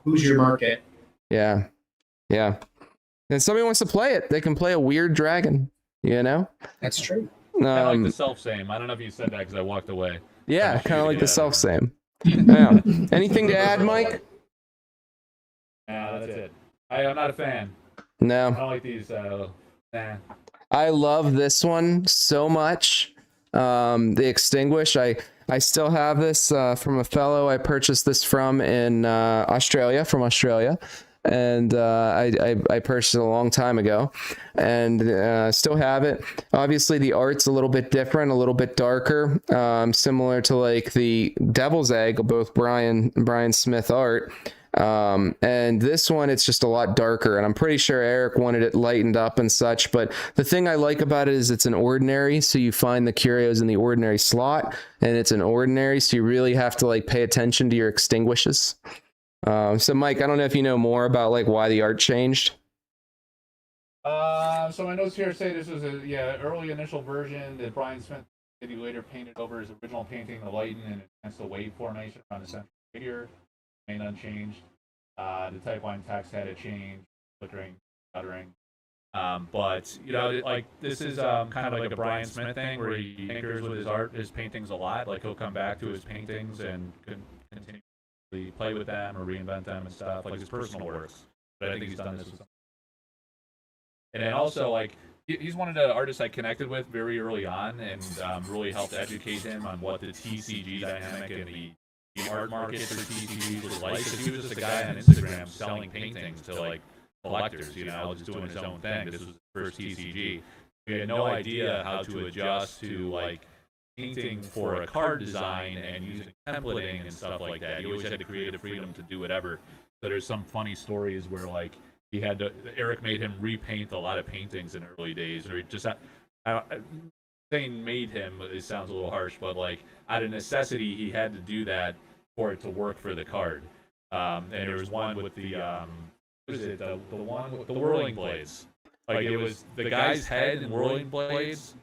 who's your market. Yeah. And somebody wants to play it, they can play a weird dragon. That's true. Kind of like the self-same. I don't know if you said that because I walked away. Yeah, kind of like the self-same. Yeah. Anything to add, Mike? Yeah, that's it. I'm not a fan. I No. don't like these. Nah. I love this one so much. The Extinguish. I still have this from a fellow I purchased this from in Australia, and I purchased it a long time ago, and still have it. Obviously, the art's a little bit different, a little bit darker, similar to like the Devil's Egg, both Brian Smith art. And this one, it's just a lot darker, and I'm pretty sure Eric wanted it lightened up and such. But the thing I like about it is it's an ordinary, so you find the Curios in the ordinary slot, and it's an ordinary, so you really have to like pay attention to your extinguishes. So Mike, I don't know if you know more about like why the art changed. So my notes here say this was a early initial version that Brian Smith he later painted over his original painting, the lighten and enhance the wave formation around the central figure. Remained unchanged. The type line text had a change, flickering, stuttering. But like this is kind of like a Brian Smith thing where he tinkers with his paintings a lot. Like he'll come back to his paintings and continue to play with them or reinvent them and stuff, like his personal works. But I think he's done this with some. And then also like he's one of the artists I connected with very early on, and really helped educate him on what the TCG dynamic and the art market for TCGs was like. Because he was just a guy on Instagram selling paintings to like collectors, just doing his own thing. This was his first TCG. We had no idea how to adjust to like painting for a card design and using templating and stuff like that. He always had the creative freedom to do whatever. So there's some funny stories where like Eric made him repaint a lot of paintings in early days, or he just saying made him, it sounds a little harsh, but like out of necessity he had to do that for it to work for the card. And there was one with the the one with the whirling blades. Like it was the guy's head and whirling blades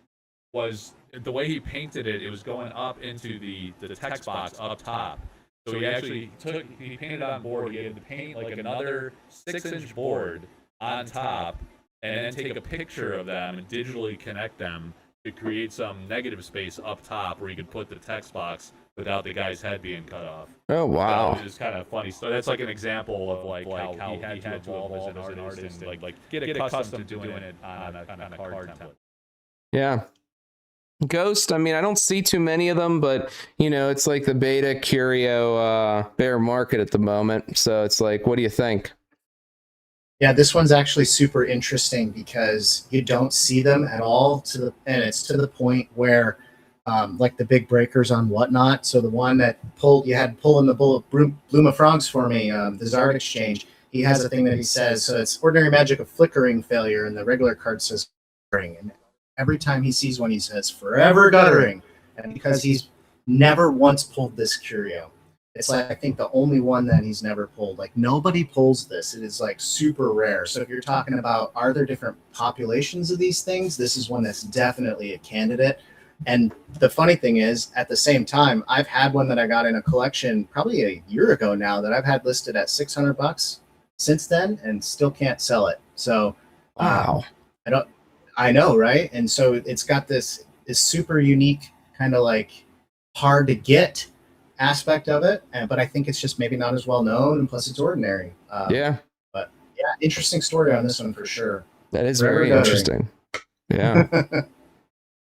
was the way he painted it. It was going up into the text box up top. So he actually painted on board. He had to paint like another 6-inch board on top, and then take a picture of them and digitally connect them to create some negative space up top where you could put the text box without the guy's head being cut off. Oh wow! So it's kind of funny. So that's like an example of like how he had to evolve as an artist and like get accustomed to doing it on a card template. Yeah. Ghost, I mean, I don't see too many of them, but it's like the beta curio bear market at the moment. So it's like, what do you think? Yeah, this one's actually super interesting because you don't see them at all and it's to the point where like the big breakers on Whatnot. So the one that you had pulling the Bloom of Frogs for me, the Zard Exchange, he has a thing that he says, so it's ordinary magic of flickering failure, and the regular card says flickering. And every time he sees one, he says forever guttering. And because he's never once pulled this curio, it's like I think the only one that he's never pulled. Like nobody pulls this. It is like super rare. So if you're talking about are there different populations of these things, this is one that's definitely a candidate. And the funny thing is, at the same time, I've had one that I got in a collection probably a year ago now that I've had listed at $600 since then, and still can't sell it. So wow, I know, right? And so it's got this super unique kind of like hard to get aspect of it, but I think it's just maybe not as well known, and plus it's ordinary. Yeah. But yeah, interesting story on this one for sure. That is very interesting. Yeah.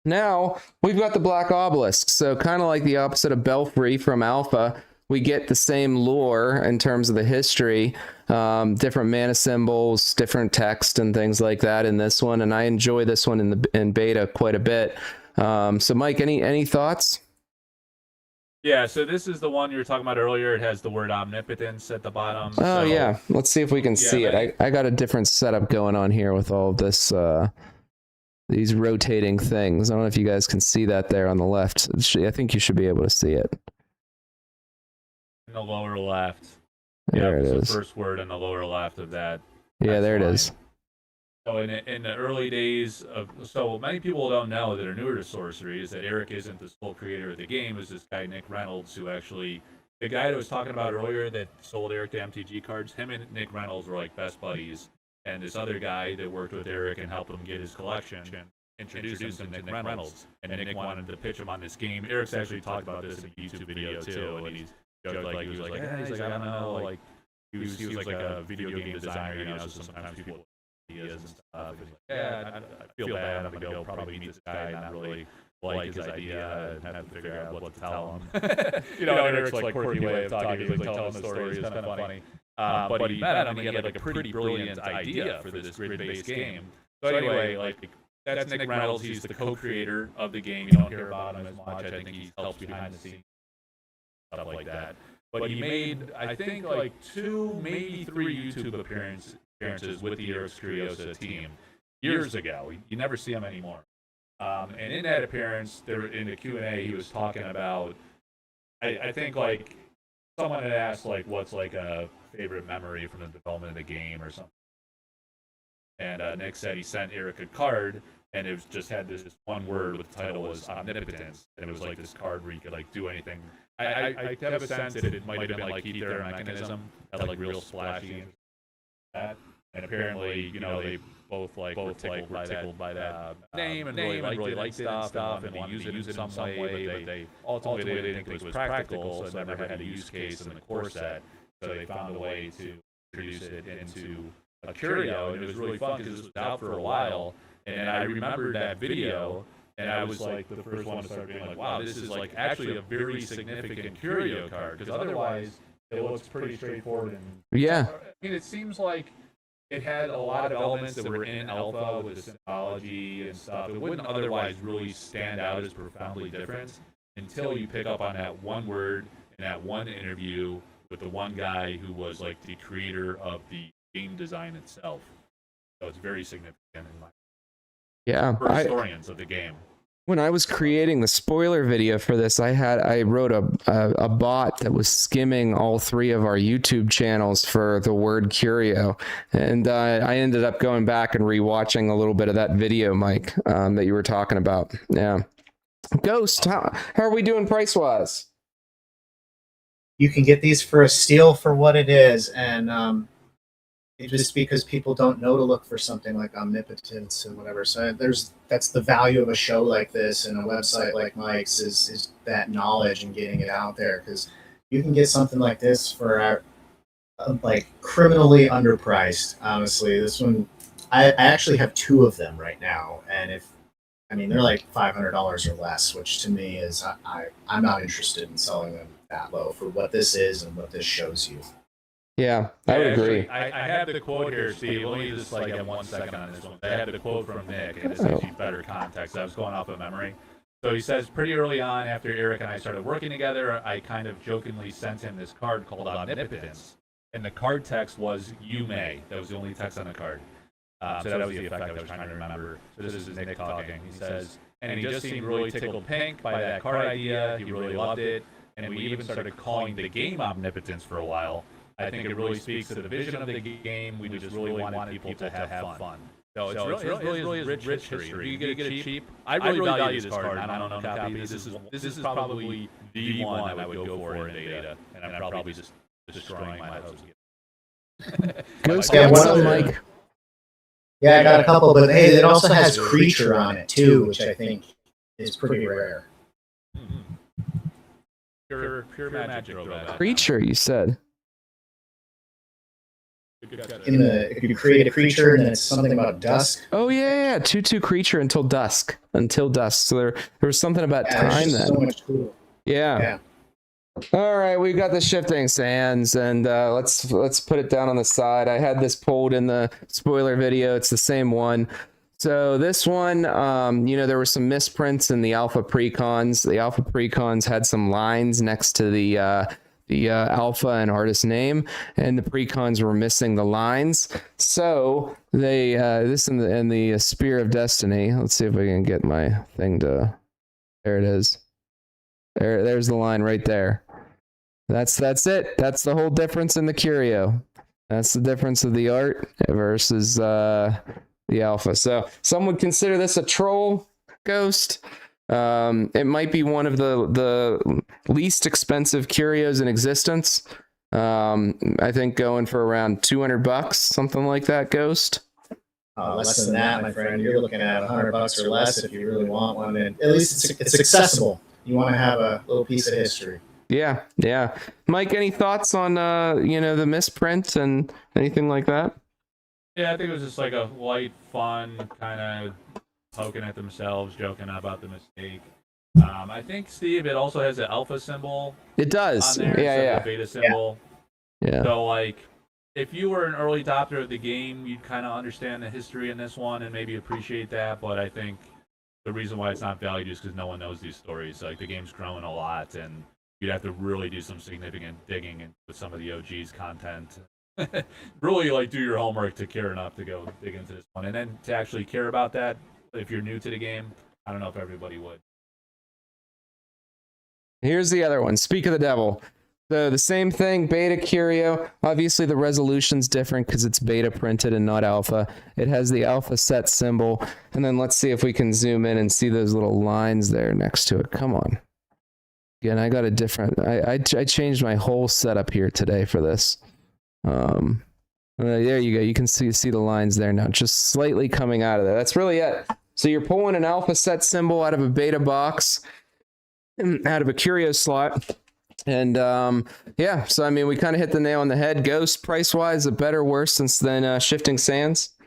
Now we've got the Black Obelisk, so kind of like the opposite of Belfry from Alpha. We get the same lore in terms of the history, different mana symbols, different text, and things like that in this one. And I enjoy this one in beta quite a bit. So, Mike, any thoughts? Yeah, so this is the one you were talking about earlier. It has the word omnipotence at the bottom. Oh, yeah. Let's see if we can see it. I got a different setup going on here with all of this, these rotating things. I don't know if you guys can see that there on the left. I think you should be able to see it. In the lower left. There it is. The first word in the lower left of that. Yeah, there it is. So in the early days so many people don't know that are newer to Sorcery is that Eric isn't the sole creator of the game. Is this guy Nick Reynolds, who actually, the guy that I was talking about earlier that sold Eric the MTG cards, him and Nick Reynolds were like best buddies. And this other guy that worked with Eric and helped him get his collection introduced him to Nick Reynolds. And Nick wanted to pitch him on this game. Eric's actually talked about this in a YouTube video too, and he's joked like he was like, yeah, he's like, I don't know, like he was like a video game designer, you know, so sometimes people ideas and stuff. And like, yeah, I feel bad. I'm gonna go probably meet this guy and not really like his idea and have to figure out what to tell him. You know, Eric's like quirky way of talking. He's like telling the story. It's kind of funny. But he met him and he had like a pretty brilliant idea for this grid-based game. So anyway, like that's Nick Reynolds. He's the co-creator of the game. You don't hear about him as much. I think he helps behind the scenes, stuff like that. But he made, I think, like 2, maybe 3 YouTube appearances with the Curios team years ago. You never see him anymore. And in that appearance, in the Q&A, he was talking about, I think, like, someone had asked, like, what's, like, a favorite memory from the development of the game or something. And Nick said he sent Eric a card, and it just had this one word with the title was Omnipotence. And it was, like, this card where you could, like, do anything. I have a sense that it might have been, like, Keep Their Mechanism, had, like, real splashy and that. And apparently, you know, they both were tickled by that name and really liked it and stuff and wanted to use it in some way, but they ultimately didn't think it was practical, so never had a use case in the core set. So they found a way to introduce it into a curio, and it was really fun because it was out for a while. And I remembered that video, and I was like the first one to start being like, wow, this is like actually a very significant curio card, because otherwise it looks pretty straightforward. And Yeah. I mean, it seems like it had a lot of elements that were in alpha with the symbology and stuff. It wouldn't otherwise really stand out as profoundly different until you pick up on that one word in that one interview with the one guy who was like the creator of the game design itself. So it's very significant in my for historians of the game. When I was creating the spoiler video for this, I wrote a bot that was skimming all 3 of our YouTube channels for the word curio, and I ended up going back and rewatching a little bit of that video, Mike, that you were talking about. Yeah, Ghost, how are we doing price wise? You can get these for a steal for what it is, and just because people don't know to look for something like omnipotence and whatever. So that's the value of a show like this and a website like Mike's is that knowledge and getting it out there, because you can get something like this for like criminally underpriced. Honestly, this one I actually have 2 of them right now, and they're like $500 or less, which to me is I'm not interested in selling them that low for what this is and what this shows you. Yeah, I would agree. I have the quote here, Steve. Let me just have 1 second on this one. I have the quote from Nick, and this gives you better context. I was going off of memory. So he says, pretty early on, after Eric and I started working together, I kind of jokingly sent him this card called Omnipotence. And the card text was, "You may." That was the only text on the card. So that was the effect I was trying to remember. So this is Nick talking. He says, and he just seemed really tickled pink by that card idea. He really loved it. And we even started calling the game Omnipotence for a while. I think it really speaks to the vision of the game. We just really wanted people to have fun. So it's really rich history. You get it cheap. I really value this card. I don't own copies. This is probably the one I would go for in beta, and I'm probably just destroying my hopes. Ghost, what's up, Mike? Yeah, I got a couple, but hey, it also has creature on it too, which I think is pretty rare. Pure magic throwback. Creature, you said. If you create a creature and then it's something about dusk. Oh yeah, 2/2 creature until dusk. So there was something about time then. So much cool. Yeah. All right, we've got the shifting sands, and let's put it down on the side. I had this pulled in the spoiler video. It's the same one. So this one, there were some misprints in the alpha precons. The alpha precons had some lines next to the alpha and artist name, and the precons were missing the lines. So they this in the Spear of Destiny. Let's see if we can get my thing to. There it is. There's the line right there. That's it. That's the whole difference in the curio. That's the difference of the art versus the alpha. So some would consider this a troll, Ghost. It might be one of the least expensive curios in existence. I think going for around $200, something like that, Ghost. Less than that, my friend. You're looking at $100 or less if you really want one, and at least it's accessible. You want to have a little piece of history. Yeah, yeah. Mike, any thoughts on the misprint and anything like that? Yeah, I think it was just like a light, fun kind of poking at themselves, joking about the mistake. I think, Steve, it also has an alpha symbol It does. on there Yeah, instead of yeah. a beta symbol. Yeah. So, like, if you were an early adopter of the game, you'd kind of understand the history in this one and maybe appreciate that. But I think the reason why it's not valued is because no one knows these stories. Like, the game's growing a lot, and you'd have to really do some significant digging with some of the OG's content. Really, like, do your homework to care enough to go dig into this one. And then to actually care about that, if you're new to the game, I don't know if everybody would. Here's the other one. Speak of the devil. So the same thing, beta curio. Obviously the resolution's different because it's beta printed and not alpha. It has the alpha set symbol. And then let's see if we can zoom in and see those little lines there next to it. Come on. Again, I got a different, I changed my whole setup here today for this. There you go. You can see the lines there now, just slightly coming out of there. That's really it. So you're pulling an alpha set symbol out of a beta box, out of a curio slot. And yeah, so I mean, we kind of hit the nail on the head. Ghost, price-wise, a better, worse than Shifting Sands? I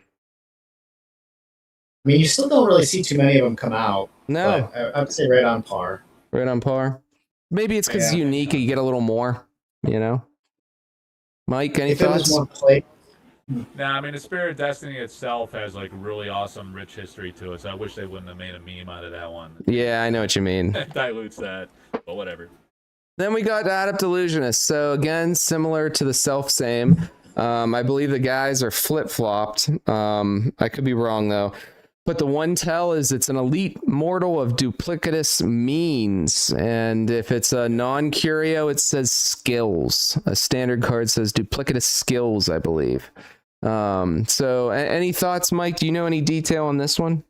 mean, you still don't really see too many of them come out. No. I would say right on par. Right on par. Maybe it's because it's unique, you get a little more, Mike, any If it was thoughts? more play, Nah, I mean, the Spirit of Destiny itself has, like, really awesome, rich history to it, so I wish they wouldn't have made a meme out of that one. Yeah, I know what you mean. It dilutes that, but whatever. Then we got Adept Illusionist. So again, similar to the self-same. I believe the guys are flip-flopped. I could be wrong, though. But the one tell is it's an elite mortal of duplicitous means. And if it's a non-curio, it says skills. A standard card says duplicitous skills, I believe. So any thoughts, Mike? Do you know any detail on this one?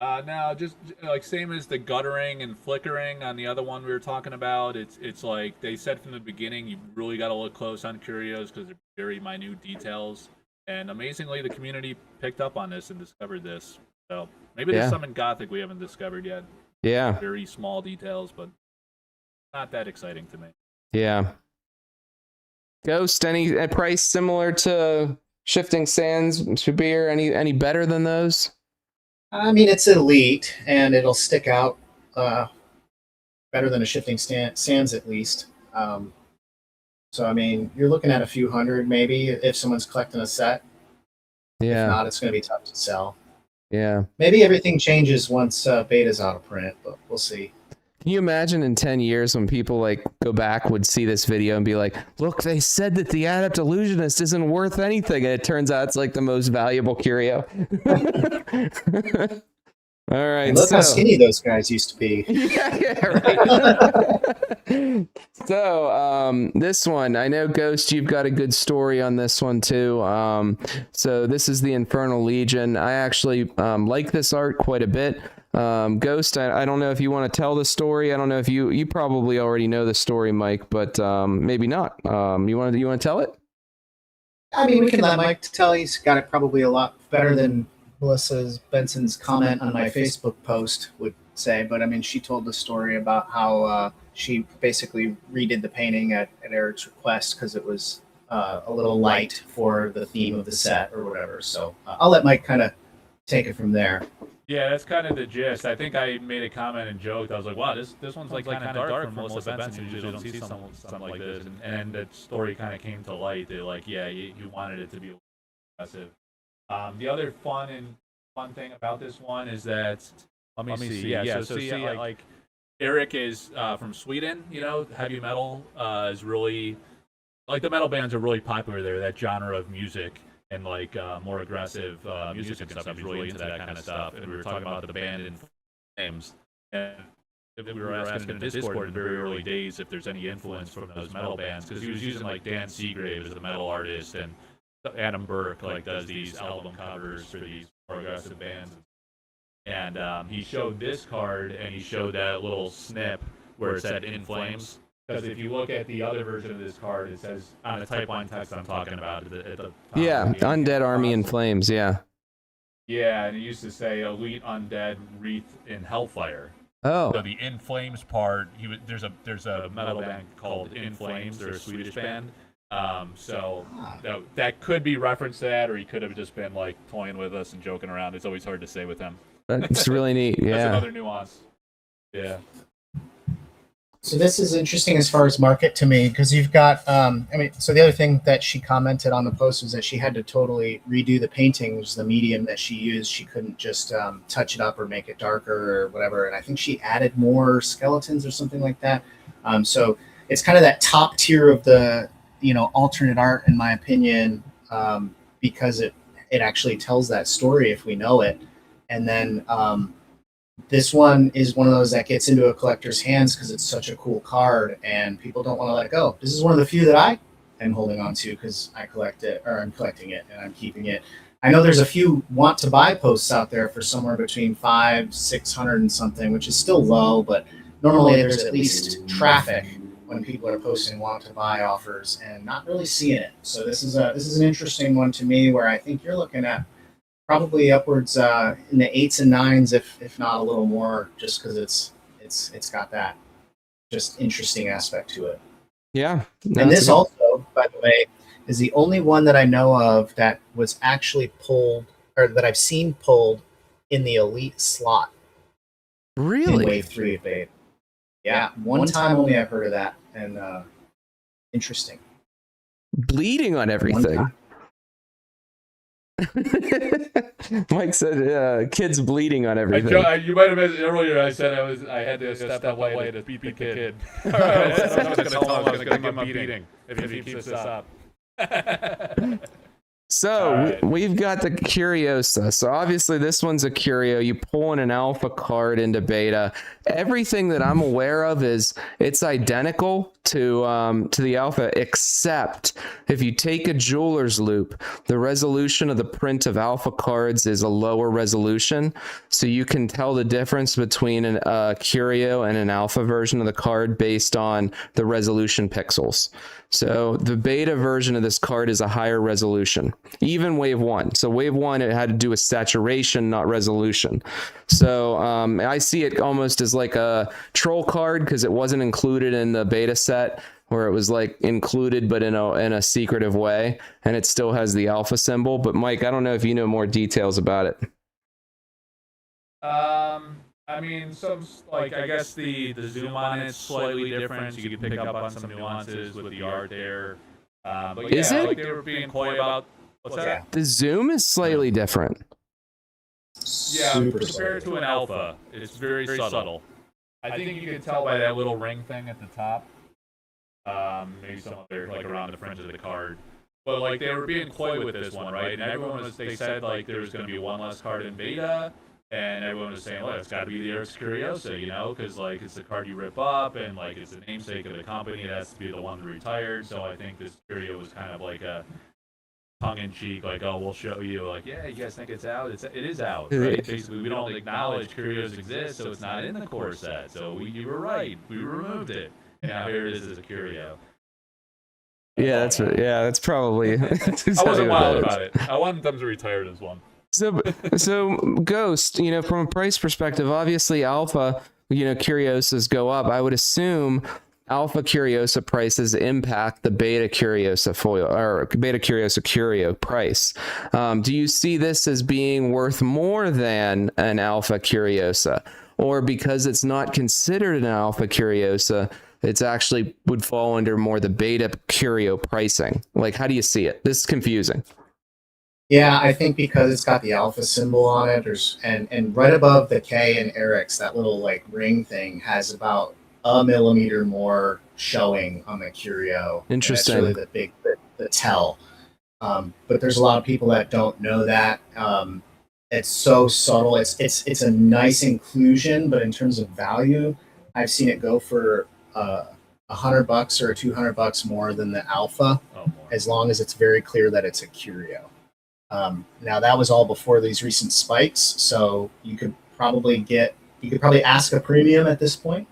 Now, just like same as the guttering and flickering on the other one we were talking about, it's like they said from the beginning, you really got to look close on Curios because they're very minute details. And amazingly, the community picked up on this and discovered this. So maybe there's some in Gothic we haven't discovered yet. Yeah. Very small details, but not that exciting to me. Yeah. Ghost, any price similar to Shifting Sands, Shabir? Any better than those? I mean, it's elite, and it'll stick out better than a Shifting Sands at least. So, I mean, you're looking at a few hundred maybe if someone's collecting a set. Yeah. If not, it's going to be tough to sell. Yeah. Maybe everything changes once beta's out of print, but we'll see. Can you imagine in 10 years when people like go back, would see this video and be like, look, they said that the Adept Illusionist isn't worth anything. And it turns out it's like the most valuable curio. All right. And look how skinny those guys used to be. Yeah, right. So this one, I know, Ghost, you've got a good story on this one too. So this is the Infernal Legion. I actually like this art quite a bit. Ghost, I don't know if you want to tell the story. I don't know if you probably already know the story, Mike, but maybe not. You want to tell it? I mean, we can let Mike tell. He's got it probably a lot better than Melissa Benson's comment on my Facebook post would say. But I mean, she told the story about how she basically redid the painting at Eric's request because it was a little light for the theme of the set or whatever. So I'll let Mike kind of take it from there. Yeah, that's kind of the gist. I think I made a comment and joked. I was like, wow, this one's like kind of dark for Melissa Benson. You usually don't see something like this. And the story kind of came to light. That like, yeah, you wanted it to be aggressive. The other fun thing about this one is that, let me see. Yeah, so see, like Eric is from Sweden, heavy metal is really, like the metal bands are really popular there, that genre of music. And like more aggressive music and stuff. He's really into that kind of stuff. And we were talking about the band in Flames. And we were asking in the Discord in very early days if there's any influence from those metal bands. Because he was using like Dan Seagrave as the metal artist. And Adam Burke like does these album covers for these more aggressive bands. And he showed this card and he showed that little snip where it said In Flames. Because if you look at the other version of this card, it says on the type line text I'm talking about. At the top Undead Army in Flames, yeah. Yeah, and it used to say Elite Undead Wreath in Hellfire. Oh, So the In Flames part, there's a metal band called In Flames. They're a Swedish band. So that could be referenced to that, or he could have just been like toying with us and joking around. It's always hard to say with him. that's really neat. That's Yeah. another nuance. Yeah. So this is interesting as far as market to me, because you've got, so the other thing that she commented on the post was that she had to totally redo the paintings, the medium that she used. She couldn't just touch it up or make it darker or whatever. And I think she added more skeletons or something like that. So it's kind of that top tier of the, alternate art, in my opinion, because it actually tells that story if we know it. And then this one is one of those that gets into a collector's hands because it's such a cool card and people don't want to let it go. This is one of the few that I am holding on to because I collect it, or I'm collecting it and I'm keeping it. I know there's a few want to buy posts out there for somewhere between 500-600 and something, which is still low, but normally there's at least traffic when people are posting want to buy offers and not really seeing it. So this is an interesting one to me, where I think you're looking at probably upwards in the 8s and 9s, if not a little more, just because it's got that just interesting aspect to it. Yeah. And this also, by the way, is the only one that I know of that was actually pulled, or that I've seen pulled in the elite slot. Really? In Wave 3 of Beta. Yeah, one time only I've heard of that, and interesting. Bleeding on everything. Mike said, "Kids bleeding on everything." You might have mentioned earlier. I said I had to step up way to beat the kid. All right, I was going to tell him I was going to give him a beating if he keeps this up. So right. we've got the Curiosa. So obviously this one's a Curio. You pull in an alpha card into beta. Everything that I'm aware of is it's identical to the alpha, except if you take a jeweler's loop, the resolution of the print of alpha cards is a lower resolution. So you can tell the difference between a Curio and an alpha version of the card based on the resolution pixels. So the beta version of this card is a higher resolution, even wave 1. So wave 1, it had to do with saturation, not resolution. So I see it almost as like a troll card because it wasn't included in the beta set, where it was like included but in a secretive way, and it still has the alpha symbol. But Mike, I don't know if you know more details about it. I mean, I guess the zoom on it's slightly different. So you can pick up on some nuances with the art there. But yeah, Is it? like they were being coy about what's that? The zoom is slightly different. Yeah, compared to an alpha, it's very subtle. I think you can tell by that little ring thing at the top. Maybe some other, like around the fringe of the card. But like they were being coy with this one, right? And they said like there was going to be one less card in beta. And everyone was saying, well, it's got to be the Eric's Curiosa, because, like, it's the card you rip up, and, like, it's the namesake of the company. It has to be the one who retired. So I think this Curio was kind of like a tongue-in-cheek, like, oh, we'll show you. Like, yeah, you guys think it's out? It is out, right? Basically, we don't acknowledge Curios exist, so it's not in the core set. So you were right. We removed it. And now here it is as a Curio. That's probably. That's I wasn't exactly wild about it. I wanted them to retire as one. So Ghost, from a price perspective, obviously alpha, Curiosas go up. I would assume alpha Curiosa prices impact the beta Curiosa foil or beta Curiosa Curio price. Do you see this as being worth more than an alpha Curiosa, or because it's not considered an alpha Curiosa, it's actually would fall under more the beta Curio pricing? Like, how do you see it? This is confusing. Yeah, I think because it's got the alpha symbol on it, and right above the K and Eric's, that little like ring thing has about a millimeter more showing on the Curio. Interesting. That's really the tell. But there's a lot of people that don't know that. It's so subtle. It's a nice inclusion, but in terms of value, I've seen it go for $100 or $200 more than the alpha, as long as it's very clear that it's a Curio. Now that was all before these recent spikes, so you could probably ask a premium at this point.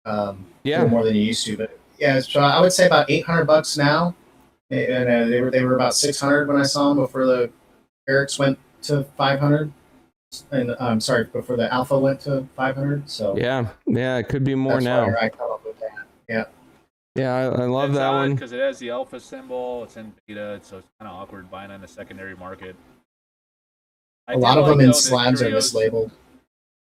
A little more than you used to, but yeah, so I would say about $800 now, and they were about $600 when I saw them before the Eric's went to $500. And I'm sorry, before the alpha went to 500. So Yeah, it could be more that's now. why I come up with that. Yeah. Yeah, I love that one. Because it has the alpha symbol. It's in beta, so it's kind of awkward buying on the secondary market. A lot of them in slabs are mislabeled.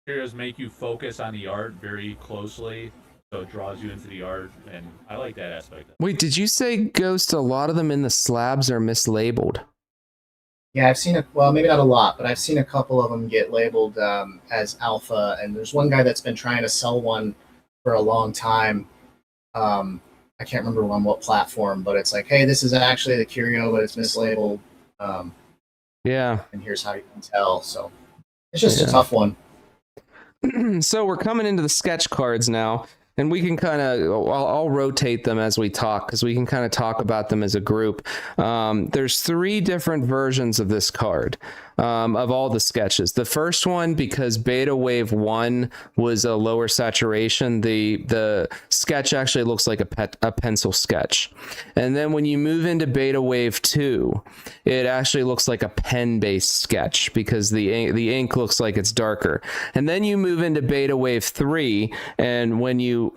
Curios make you focus on the art very closely, so it draws you into the art, and I like that aspect. Wait, did you say, Ghost, a lot of them in the slabs are mislabeled? Yeah, I've seen well, maybe not a lot, but I've seen a couple of them get labeled as alpha. And there's one guy that's been trying to sell one for a long time. I can't remember on what platform, but it's like, hey, this is actually the Curio, but it's mislabeled. Yeah. And here's how you can tell. So it's just a tough one. So we're coming into the sketch cards now, and we can kind of, I'll rotate them as we talk, because we can kind of talk about them as a group. There's 3 different versions of this card, of all the sketches. The first one, because Beta Wave 1 was a lower saturation, the sketch actually looks like a pencil sketch. And then when you move into Beta Wave 2, it actually looks like a pen-based sketch, because the ink looks like it's darker. And then you move into Beta Wave 3, and when you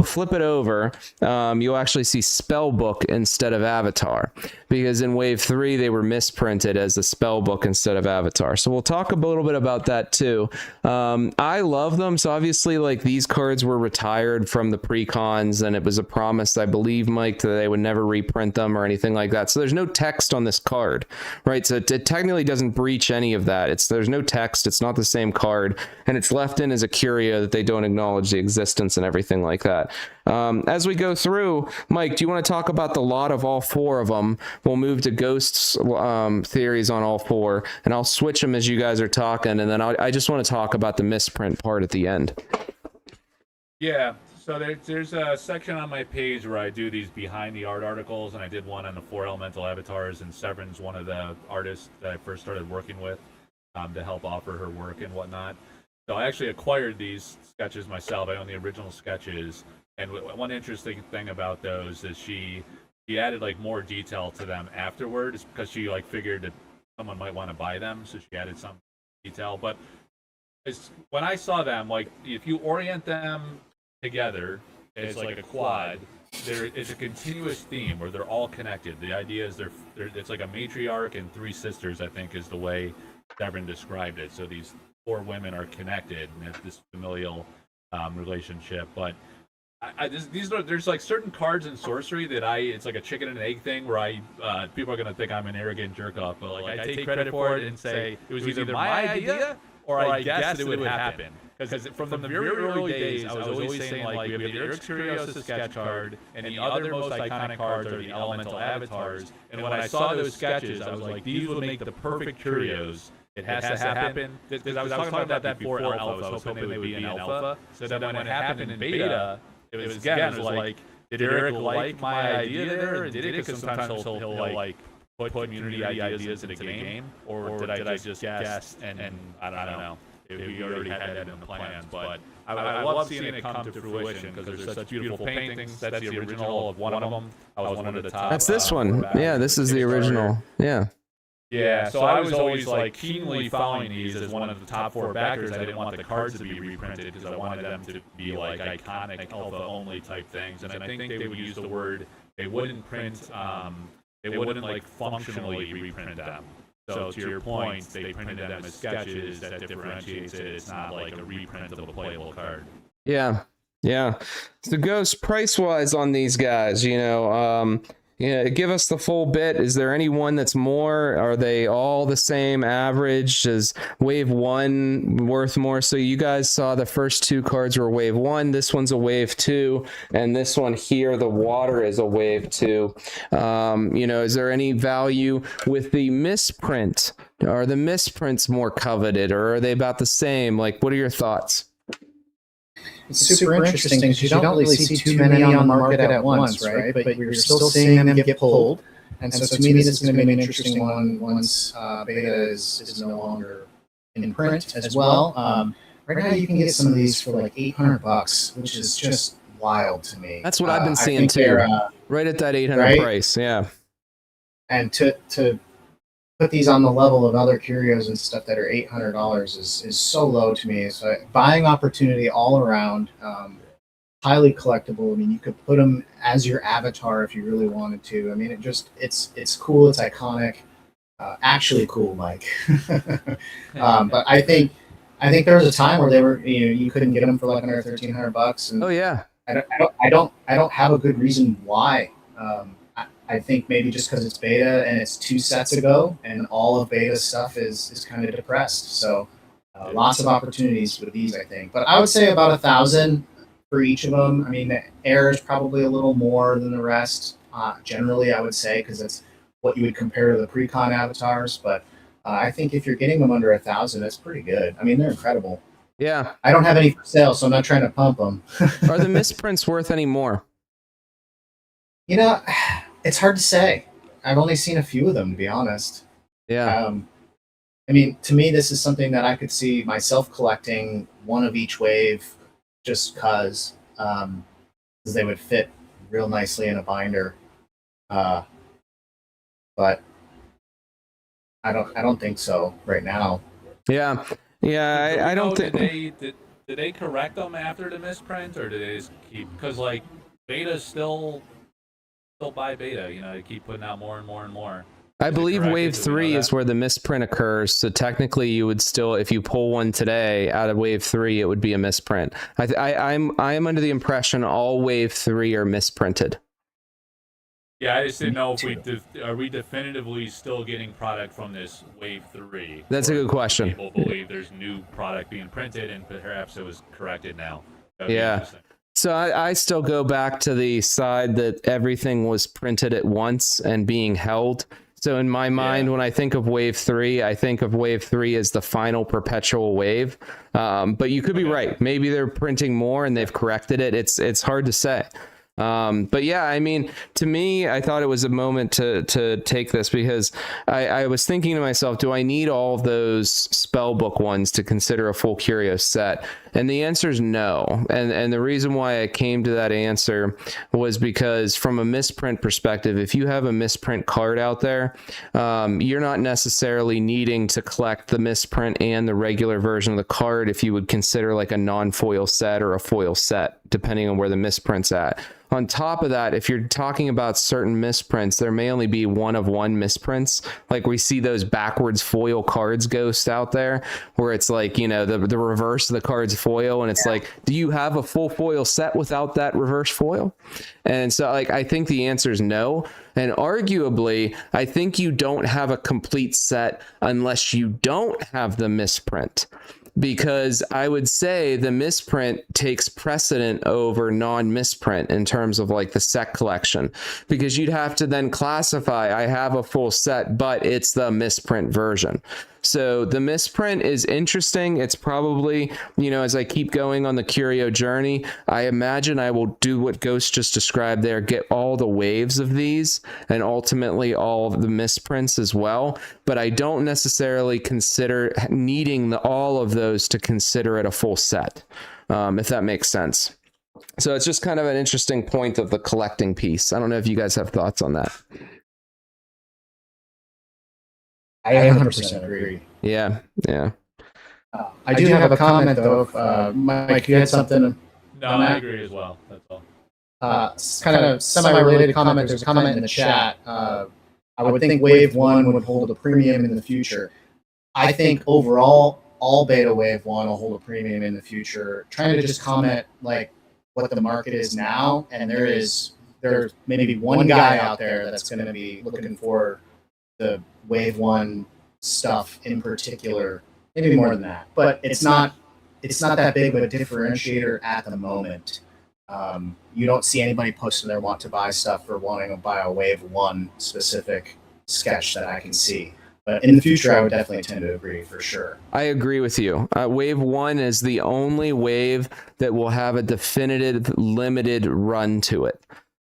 flip it over, you'll actually see Spellbook instead of Avatar, because in Wave 3 they were misprinted as a Spellbook instead of Avatar. So we'll talk a little bit about that too. I love them. So obviously, like, these cards were retired from the pre-cons, and it was a promise, I believe, Mike, that they would never reprint them or anything like that. So there's no text on this card, right? So it technically doesn't breach any of that. There's no text. It's not the same card, and it's left in as a curio that they don't acknowledge the existence and everything like that. As we go through, Mike, do you want to talk about the lot of all 4 of them? We'll move to Ghost's theories on all 4, and I'll switch them as you guys are talking, and then I just want to talk about the misprint part at the end. Yeah, so there's a section on my page where I do these behind the art articles, and I did one on the 4 elemental avatars, and Severin's one of the artists that I first started working with to help offer her work and whatnot. So I actually acquired these sketches myself. I own the original sketches, and one interesting thing about those is she added like more detail to them afterwards, because she like figured that someone might want to buy them, so she added some detail. But when I saw them, like, if you orient them together, it's like a quad. It's a continuous theme where they're all connected. The idea is it's like a matriarch and 3 sisters, I think, is the way Severin described it. So these 4 women are connected, and it's this familial relationship. But there's like certain cards in Sorcery that it's like a chicken and egg thing, where people are gonna think I'm an arrogant jerk off, but like I take credit for it and say it was either my idea or I guessed it would happen. Because from the very early days, I was always saying, like, we have the Curios sketch card, and the other most iconic cards are the elemental avatars. And when I saw those sketches, I was like, these would make the perfect Curios. It has to happen. Because I was talking about that before Alpha. I was hoping they would be in Alpha. So then when it happened in Beta, it was like, did Eric like my idea there? And did it? Because sometimes he'll like put community ideas in a game, or did I just guess? And I don't know. We already had that in the plans, but I love seeing it come to fruition, because there's such beautiful paintings. That's the original of one of them. I was one of the top. That's this one. Yeah, this is the original. Yeah. Yeah, so I was always like keenly following these as one of the top 4 backers. I didn't want the cards to be reprinted, because I wanted them to be like iconic alpha only type things. And I think they would use the word, they wouldn't print, they wouldn't like functionally reprint them. So to your point, they printed them as sketches. That differentiates it. It's not like a reprint of a playable card. Yeah. So Ghost, price-wise on these guys, give us the full bit. Is there any one that's more? Are they all the same average? Is Wave 1 worth more? So you guys saw the first 2 cards were Wave 1. This one's a Wave 2. And this one here, the water, is a Wave 2. Is there any value with the misprint? Are the misprints more coveted, or are they about the same? Like, what are your thoughts? It's super interesting because you don't really see too many on the market at once, right? But you're still seeing them get pulled. And so to me, this is going to be an interesting one once beta is no longer in print as well. Right now, you can get some of these for like $800, which is just wild to me. That's what I've been seeing too. Right at that 800 price, yeah. And to put these on the level of other curios and stuff that are $800 is so low to me. So buying opportunity all around, highly collectible. I mean, you could put them as your avatar if you really wanted to. I mean, it's cool. It's iconic. Actually cool, Mike. But I think there was a time where they were, you couldn't get them for like under $1,300, and Oh yeah. I don't have a good reason why. I think maybe just because it's beta and it's 2 sets ago, and all of beta stuff is kind of depressed. So lots of opportunities with these, I think. But I would say about 1,000 for each of them. I mean, the air is probably a little more than the rest. Generally, I would say, because that's what you would compare to the pre-con avatars. But I think if you're getting them under 1,000, that's pretty good. I mean, they're incredible. Yeah. I don't have any for sale, so I'm not trying to pump them. Are the misprints worth any more? It's hard to say. I've only seen a few of them, to be honest. Yeah. I mean, to me, this is something that I could see myself collecting one of each wave, just because they would fit real nicely in a binder. But I don't think so right now. Yeah. Yeah. I don't think. Did they correct them after the misprint, or did they just keep? Because like beta's still by beta. They keep putting out more and more and more. I believe wave 3 is where the misprint occurs. So technically, you would still, if you pull one today out of wave 3, it would be a misprint. I'm under the impression all wave 3 are misprinted. Yeah, I just didn't know if are we definitively still getting product from this wave 3. That's a good question. People believe there's new product being printed, and perhaps it was corrected now. Yeah. So I still go back to the side that everything was printed at once and being held. So in my mind, when I think of wave 3, I think of wave 3 as the final perpetual wave. But you could be right. Maybe they're printing more and they've corrected it. It's hard to say. But yeah, I mean, to me, I thought it was a moment to take this, because I was thinking to myself, do I need all of those spellbook ones to consider a full Curios set? And the answer is no. And the reason why I came to that answer was because from a misprint perspective, if you have a misprint card out there, you're not necessarily needing to collect the misprint and the regular version of the card if you would consider like a non-foil set or a foil set, depending on where the misprint's at. On top of that, if you're talking about certain misprints, there may only be one of one misprints. Like we see those backwards foil cards ghosts out there, where it's like, the reverse of the card's foil, and it's like, do you have a full foil set without that reverse foil? And so I think the answer is no. And arguably, I think you don't have a complete set unless you don't have the misprint. Because I would say the misprint takes precedent over non-misprint in terms of like the set collection, because you'd have to then classify, I have a full set, but it's the misprint version. So the misprint is interesting. It's probably, as I keep going on the curio journey, I imagine I will do what Ghost just described there, get all the waves of these and ultimately all of the misprints as well. But I don't necessarily consider needing all of those to consider it a full set, if that makes sense. So it's just kind of an interesting point of the collecting piece. I don't know if you guys have thoughts on that. I 100% agree. Yeah. I do have a comment though. Mike, you had something? No, I agree as well. That's all. It's kind of semi-related comment. There's a comment in the chat. I would think Wave 1 would hold a premium in the future. I think overall, all beta Wave 1 will hold a premium in the future. Trying to just comment like what the market is now, and there's maybe one guy out there that's going to be looking for the Wave 1 stuff in particular, maybe more than that, but it's not that big of a differentiator at the moment. You don't see anybody posting their want to buy stuff or wanting to buy a Wave 1 specific sketch that I can see. But in the future, I would definitely tend to agree for sure. I agree with you. Wave 1 is the only wave that will have a definitive limited run to it.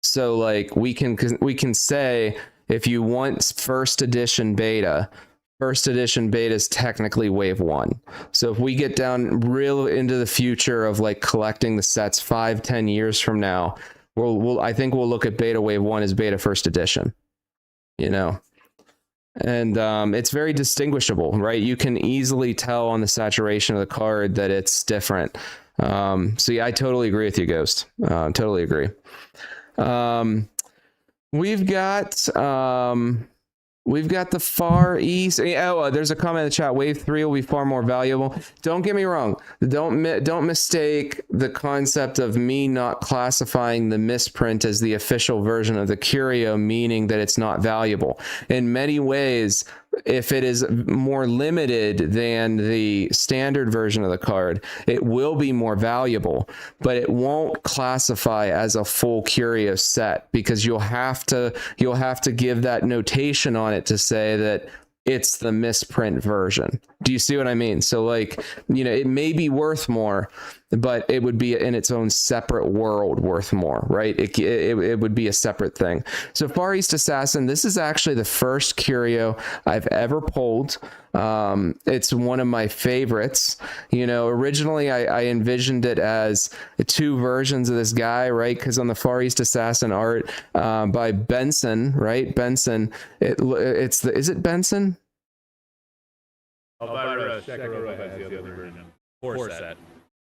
So like we can say, if you want first edition beta is technically Wave 1. So if we get down real into the future of like collecting the sets 5-10 years from now, I think we'll look at beta Wave 1 as beta first edition, and it's very distinguishable, right? You can easily tell on the saturation of the card that it's different. So yeah, I totally agree with you, Ghost. Totally agree. We've got the Far East. Oh, there's a comment in the chat. Wave 3 will be far more valuable. Don't get me wrong. Don't mistake the concept of me not classifying the misprint as the official version of the curio, meaning that it's not valuable. In many ways, if it is more limited than the standard version of the card, it will be more valuable, but it won't classify as a full curio set, because you'll have to give that notation on it to say that it's the misprint version. Do you see what I mean? So like, it may be worth more, but it would be in its own separate world worth more, right? It would be a separate thing. So Far East Assassin, this is actually the first curio I've ever pulled. It's one of my favorites. Originally I envisioned it as 2 versions of this guy, right? Because on the Far East Assassin art by Benson, right? Benson, is it Benson? Elvira Shekharova has the other version.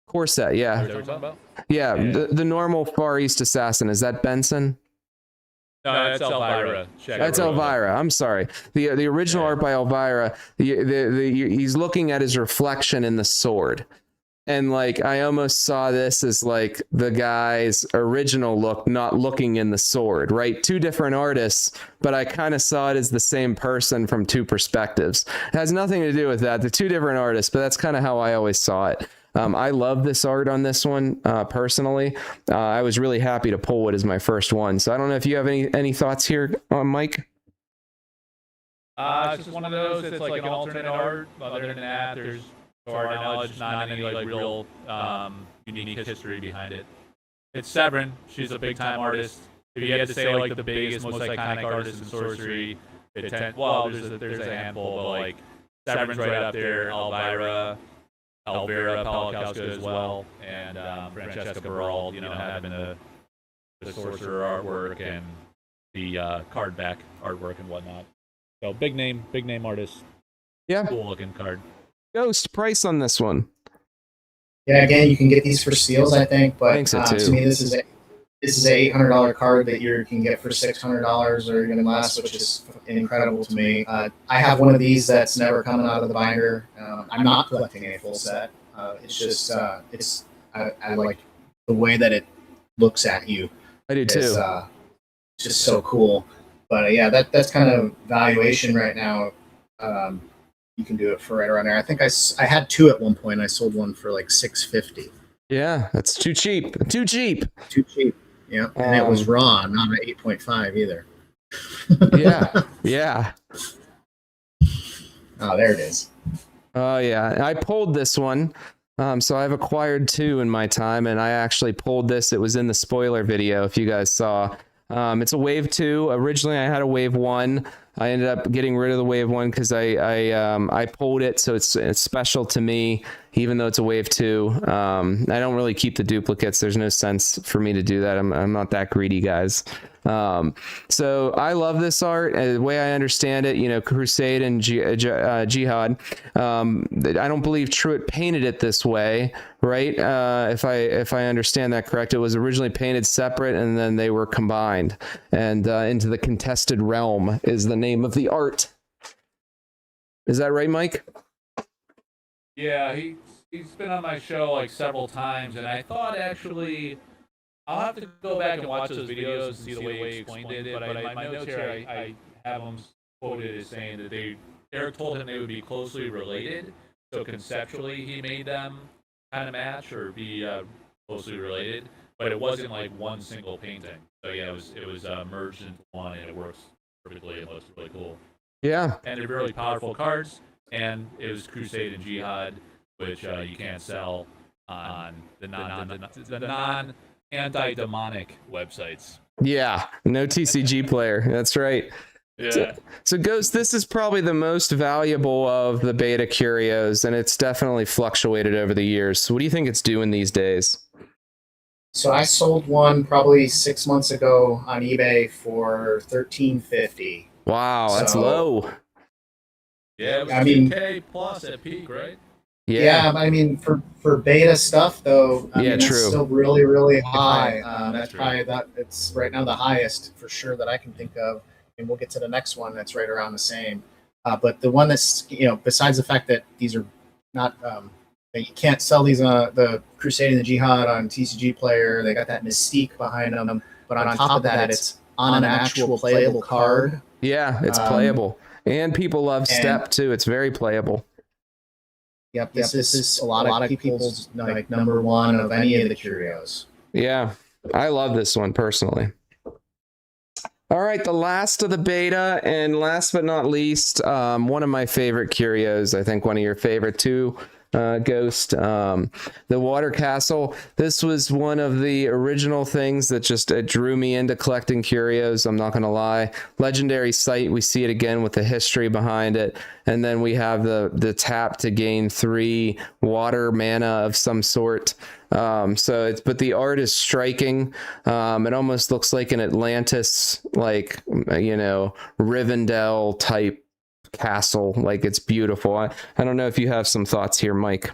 Corset, yeah. Is that what you're talking about? Yeah, the normal Far East Assassin, is that Benson? No, that's Elvira. That's Elvira. I'm sorry. The original art by Elvira, he's looking at his reflection in the sword. And like, I almost saw this as like the guy's original look, not looking in the sword, right? 2 different artists, but I kind of saw it as the same person from 2 perspectives. It has nothing to do with that. The 2 different artists, but that's kind of how I always saw it. I love this art on this one, personally. I was really happy to pull it as my first one. So I don't know if you have any thoughts here, Mike? It's just one of those. It's like an alternate art. Other than that, there's, to our knowledge, not any like real unique history behind it. It's Severin. She's a big-time artist. If you had to say like the biggest, most iconic artist in sorcery, there's a handful, but like Severin's right up there. Elvira Palakowska as well, and Francesca Berald, having the sorcerer artwork and the card back artwork and whatnot. So big name artist. Yeah. Cool looking card. Ghost, price on this one. Yeah, again, you can get these for steals, I think, but I think so too. To me, this is a $800 card that you can get for $600 or even less, which is incredible to me. I have one of these that's never coming out of the binder. I'm not collecting a full set. It's just I like the way that it looks at you. I do too. It's just so cool. But yeah, that's kind of valuation right now. You can do it for right around there. I think I had 2 at one point. I sold one for like $650. Yeah, that's too cheap. Too cheap. Too cheap. Yeah, and it was raw, not an 8.5 either. Yeah. Oh, there it is. Oh yeah, I pulled this one. So I've acquired 2 in my time, and I actually pulled this. It was in the spoiler video, if you guys saw. It's a wave 2. Originally, I had a wave 1. I ended up getting rid of the wave 1 because I pulled it, so it's special to me, even though it's a wave 2. I don't really keep the duplicates. There's no sense for me to do that. I'm not that greedy, guys. So I love this art. The way I understand it, Crusade and Jihad. I don't believe Truitt painted it this way, right? If I understand that correct, it was originally painted separate and then they were combined. And Into the Contested Realm is the name of the art. Is that right, Mike? Yeah, he's been on my show like several times, and I thought actually I'll have to go back and watch those videos and see the way he explained it. But in my notes here, I have him quoted as saying that Eric told him they would be closely related. So conceptually, he made them kind of match or be closely related, but it wasn't like one single painting. So yeah, it was merged into one, and it works perfectly. It looks really cool. Yeah, and they're really powerful cards. And it was Crusade and Jihad, which you can't sell on the non-anti-demonic websites. Yeah, no TCG player. That's right. Yeah. So Ghost, this is probably the most valuable of the beta curios, and it's definitely fluctuated over the years. So what do you think it's doing these days? So I sold one probably 6 months ago on eBay for $13.50. Wow, that's low. Yeah, it was I mean- 2K plus at peak, right? Yeah, I mean, for beta stuff though, I Yeah, mean, that's true. still really, really high. That's True. probably it's right now the highest for sure that I can think of, and we'll get to the next one that's right around the same. But the one that's besides the fact that these are not that you can't sell these the Crusade and the Jihad on TCG Player, they got that mystique behind them. But on top of that, it's on an actual playable card. Yeah, it's playable, and people love Step too. It's very playable. Yep, this is a lot of people's like number one of any of the Curios. Yeah, I love this one personally. All right, the last of the beta, and last but not least, one of my favorite Curios. I think one of your favorite too, Ghost. The Water Castle. This was one of the original things that just drew me into collecting Curios. I'm not gonna lie. Legendary site. We see it again with the history behind it, and then we have the tap to gain 3 water mana of some sort. But the art is striking. It almost looks like an Atlantis, like Rivendell type castle. Like, it's beautiful. I don't know if you have some thoughts here, Mike.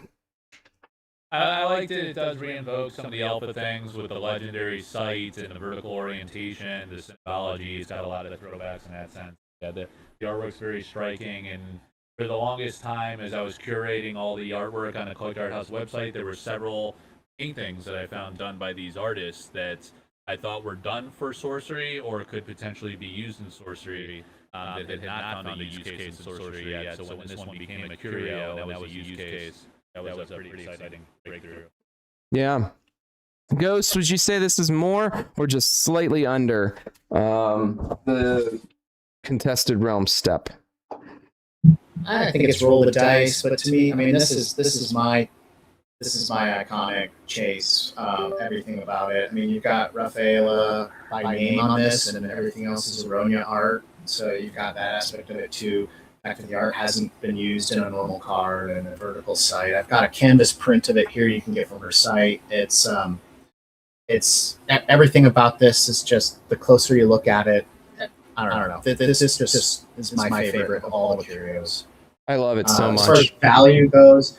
I liked it. It does reinvoke some of the alpha things with the legendary sight and the vertical orientation, the symbology. It's got a lot of throwbacks in that sense. Yeah, the artwork's very striking, and for the longest time, as I was curating all the artwork on the Collect Art House website, there were several paintings that I found done by these artists that I thought were done for Sorcery or could potentially be used in Sorcery that had not found a use case in Sorcery yet. So when this one became a curio and that was a use case, that was a pretty exciting breakthrough. Yeah. Ghost, would you say this is more or just slightly under the Contested Realm Step? I think it's roll the dice, but to me, I mean, this is my iconic chase. Everything about it. I mean, you've got Rafaela by name on this, and then everything else is Aronia art. So you've got that aspect of it too. The fact that the art hasn't been used in a normal card and a vertical site. I've got a canvas print of it here. You can get from her site. It's everything about this is just the closer you look at it. I don't know. This is just my favorite of all the Curios. I love it so much. As far as value goes,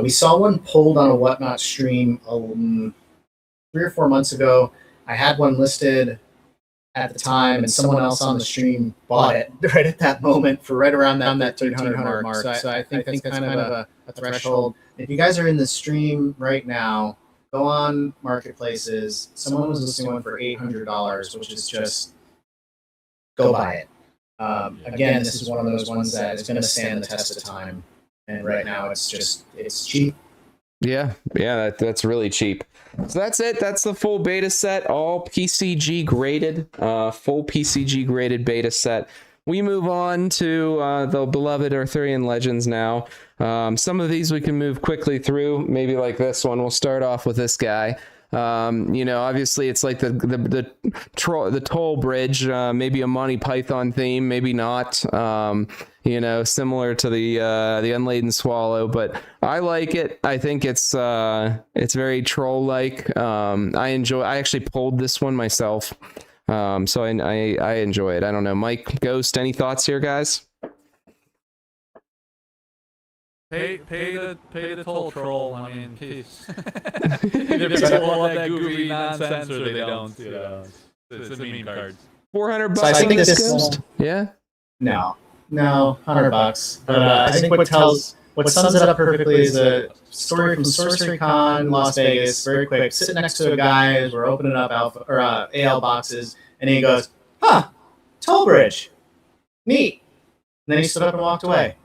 we saw one pulled on a Whatnot stream 3 or 4 months ago. I had one listed at the time, and someone else on the stream bought it right at that moment for right around that 1,300 mark. So I think that's kind of a threshold. If you guys are in the stream right now, go on marketplaces. Someone was listing one for $800, which is just go buy it. Again, this is one of those ones that is going to stand the test of time. And right now, it's cheap. Yeah, that's really cheap. So that's it. That's the full beta set, all PCG graded, full PCG graded beta set. We move on to the beloved Arthurian Legends now. Some of these we can move quickly through, maybe like this one. We'll start off with this guy. Obviously it's like the toll bridge, maybe a Monty Python theme, maybe not, similar to the Unladen Swallow, but I like it. I think it's very troll-like. I actually pulled this one myself. So I enjoy it. I don't know. Mike, Ghost, any thoughts here, guys? Pay the toll, troll. I mean, peace. Either people love that goofy nonsense or they don't. It's the meme cards. $400. So I think this Ghost? Yeah. No, $100. But I think what sums it up perfectly is a story from Sorcery Con, Las Vegas. Very quick. Sitting next to a guy as we're opening up AL boxes, and he goes, "Huh, toll bridge, neat." And then he stood up and walked away.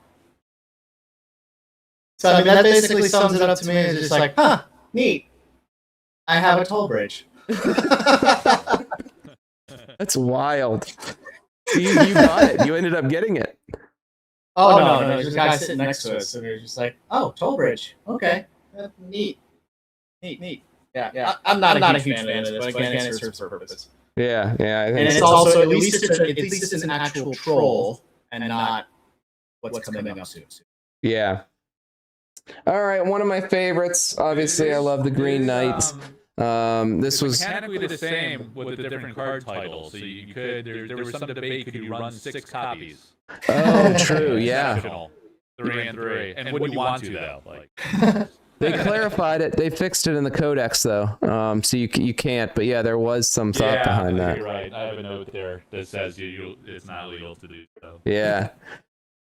So I mean, that basically sums it up to me. It's just like, "Huh, neat. I have a toll bridge." That's wild. You got it. You ended up getting it. Oh, no, there's a guy sitting next to us, so they're just like, "Oh, toll bridge. Okay, neat. Yeah. I'm not a huge fan of this, but again, it serves a purpose. Yeah. I think And it's also at least it's an actual troll and not what's coming up soon. Yeah. All right, one of my favorites. Obviously, I love the Green Knight. This was mechanically the same with the different card titles. So you could there was some debate: could you run 6 copies Oh, true. Yeah. Exceptional. 3 and 3. And when you want to, though. Like, They clarified it. They fixed it in the codex, though. So you can't. But yeah, there was some thought behind that. You're right. I have a note there that says it's not legal to do so. Yeah.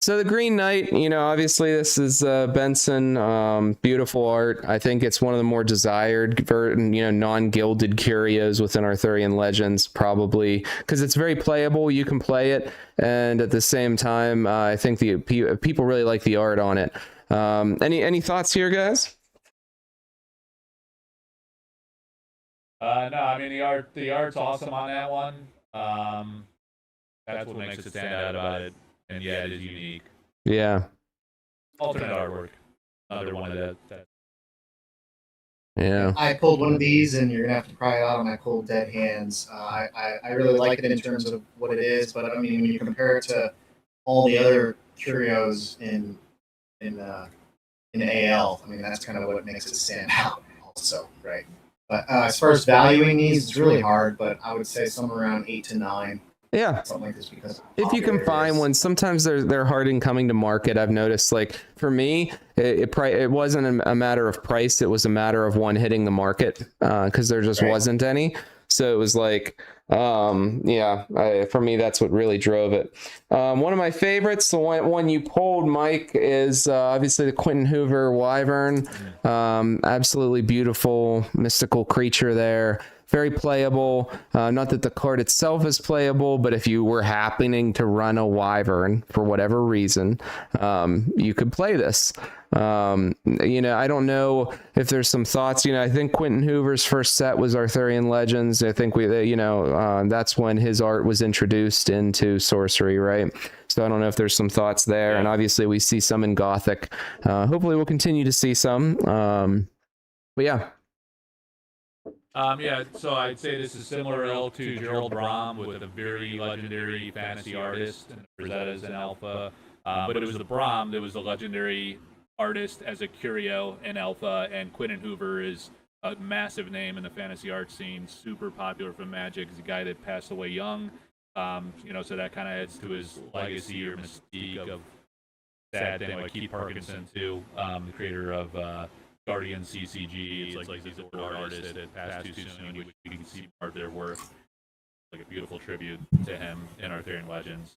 So the Green Knight, obviously this is Benson, beautiful art. I think it's one of the more desired, non-gilded curios within Arthurian Legends, probably because it's very playable. You can play it, and at the same time, I think the people really like the art on it. Any thoughts here, guys? No, I mean the art's awesome on that one. That's what makes it stand out about it. And yeah, it is unique. Yeah. Alternate artwork. Another one of that. Yeah. I pulled one of these, and you're gonna have to pry it out on my cold dead hands. I really like it in terms of what it is, but I mean, when you compare it to all the other curios in AL, I mean, that's kind of what makes it stand out, also, right? But as far as valuing these, it's really hard, but I would say somewhere around 8 to 9. Yeah. Something like this, because if you can find one, sometimes they're hard in coming to market. I've noticed, like for me, it wasn't a matter of price. It was a matter of one hitting the market, because there just wasn't any. So it was like, for me, that's what really drove it. One of my favorites, the one you pulled, Mike, is obviously the Quentin Hoover Wyvern. Absolutely beautiful, mystical creature there. Very playable. Not that the card itself is playable, but if you were happening to run a Wyvern for whatever reason, you could play this. I don't know if there's some thoughts. I think Quentin Hoover's first set was Arthurian Legends. I think that's when his art was introduced into Sorcery, right? So I don't know if there's some thoughts there. And obviously we see some in Gothic. Hopefully we'll continue to see some. But yeah. So I'd say this is similar to Gerald Brom with a very legendary fantasy artist, and Rosetta's an alpha. But it was the Brom that was the legendary artist as a curio in alpha, and Quentin Hoover is a massive name in the fantasy art scene, super popular for Magic. He's a guy that passed away young, so that kind of adds to his legacy or mystique of sad thing like Keith Parkinson too, the creator of Guardian CCG. It's like these older artists that passed too soon, which you can see part of their work. Like a beautiful tribute to him in Arthurian Legends.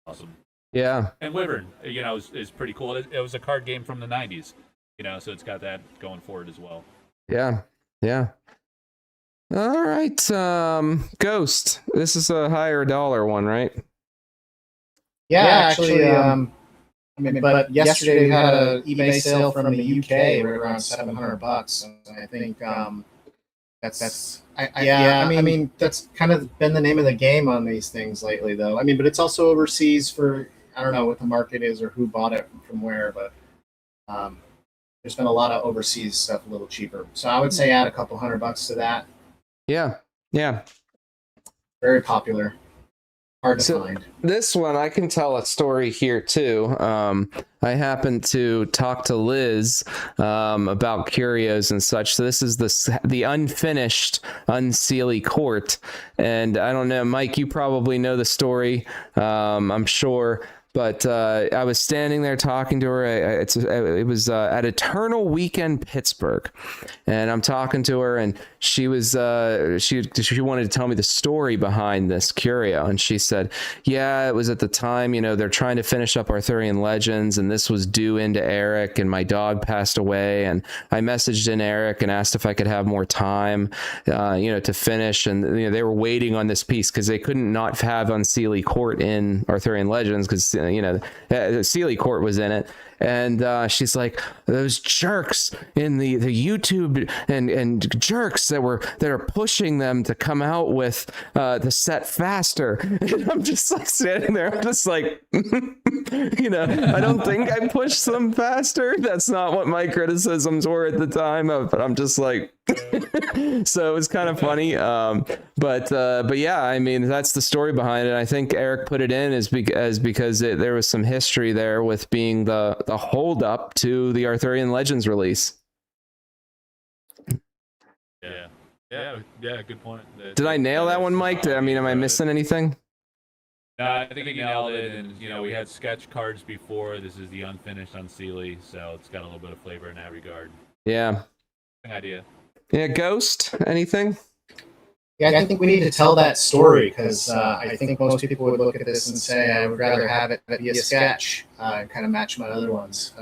Awesome. Yeah. And Wyvern, is pretty cool. It was a card game from the 90s, so it's got that going forward as well. Yeah. Yeah. All right. Ghost. This is a higher dollar one, right? Yeah, actually, but yesterday we had an eBay sale from the UK right around $700, and I think I mean that's kind of been the name of the game on these things lately, though. I mean, but it's also overseas for, I don't know what the market is or who bought it from where, but there's been a lot of overseas stuff a little cheaper. So I would say add a couple $100 to that. Yeah. Yeah. Very popular. Hard to find. This one, I can tell a story here too. I happened to talk to Liz about Curios and such. So this is the unfinished Unseelie Court, and I don't know, Mike, you probably know the story. I'm sure. But I was standing there talking to her. It was at Eternal Weekend Pittsburgh, and I'm talking to her, and she was she wanted to tell me the story behind this curio, and she said, "Yeah, it was at the time, they're trying to finish up Arthurian Legends, and this was due into Eric, and my dog passed away, and I messaged in Eric and asked if I could have more time, to finish, and they were waiting on this piece because they couldn't not have Unseelie Court in Arthurian Legends because." Sealy Court was in it, and she's like, those jerks in the YouTube and jerks that are pushing them to come out with the set faster. And I'm just like standing there, I'm just like, I don't think I pushed them faster. That's not what my criticisms were at the time, but I'm just like, so it was kind of funny. But yeah, I mean, that's the story behind it. I think Eric put it in because there was some history there with being the hold up to the Arthurian Legends release. Yeah, good point. Did I nail that one, Mike? Am I missing anything? No, I think he nailed it, and we had sketch cards before. This is the unfinished Unseelie, so it's got a little bit of flavor in that regard. Yeah. Idea. Yeah, Ghost, anything? Yeah, I think we need to tell that story because I think most people would look at this and say, I would rather have it be a sketch and kind of match my other ones.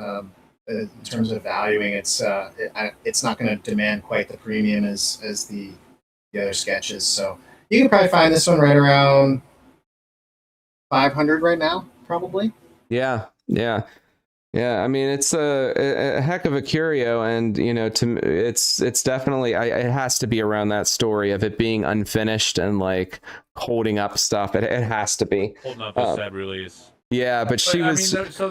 In terms of valuing, it's not going to demand quite the premium as the other sketches. So you can probably find this one right around 500 right now, probably. Yeah. I mean, it's a heck of a curio, and it's definitely it has to be around that story of it being unfinished and like holding up stuff. It has to be holding up a set release. Yeah, but she was. I mean, so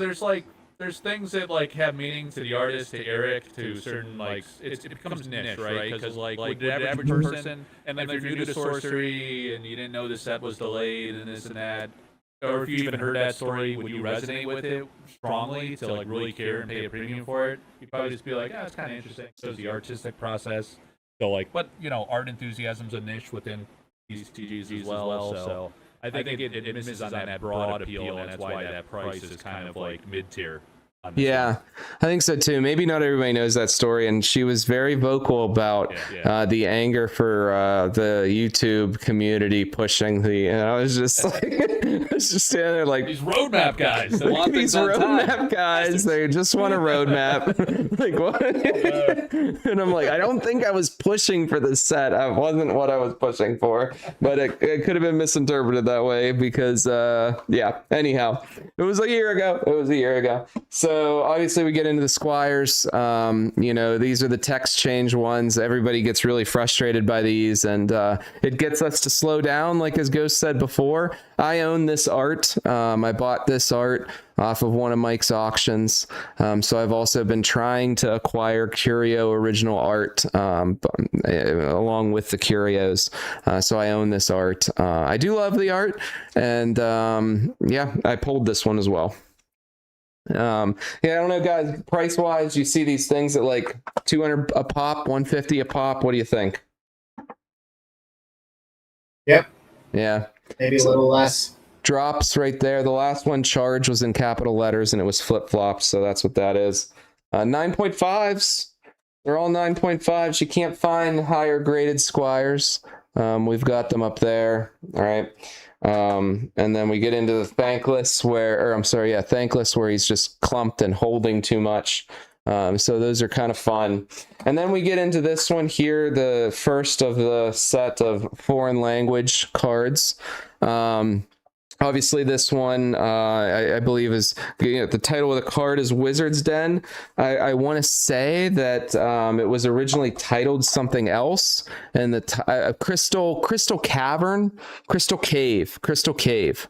there's things that like have meaning to the artist, to Eric, to certain like it becomes niche, right? Because like with the average person, and like if you're new to Sorcery and you didn't know the set was delayed and this and that. Or if you even heard that story, would you resonate with it strongly to like really care and pay a premium for it? You'd probably just be like, it's kind of interesting. So the artistic process. So like, but art enthusiasm's a niche within these TGs as well. So I think it misses on that broad appeal, and that's why that price is kind of like mid-tier. Yeah, I think so too. Maybe not everybody knows that story, and she was very vocal about the anger for the YouTube community pushing the. And I was just like, I was just standing there like these roadmap guys. These roadmap guys, they just want a roadmap. Like what? And I'm like, I don't think I was pushing for the set. I wasn't what I was pushing for, but it could have been misinterpreted that way because Anyhow, it was a year ago. So obviously we get into the Squires. These are the text change ones. Everybody gets really frustrated by these, and it gets us to slow down. Like as Ghost said before, I own this art. I bought this art off of one of Mike's auctions. So I've also been trying to acquire Curio original art along with the Curios. So I own this art. I do love the art, and I pulled this one as well. I don't know, guys. Price wise, you see these things at like 200 a pop, 150 a pop. What do you think? Yep. Yeah. Maybe a little less. Drops right there. The last one, charge, was in capital letters and it was flip flops. So that's what that is. 9.5s. They're all 9.5s. You can't find higher graded Squires. We've got them up there. All right. And then we get into the thankless thankless where he's just clumped and holding too much. So those are kind of fun. And then we get into this one here, the first of the set of foreign language cards. Obviously, this one, I believe, is the title of the card is Wizard's Den. I want to say that it was originally titled something else, and the Crystal Cave.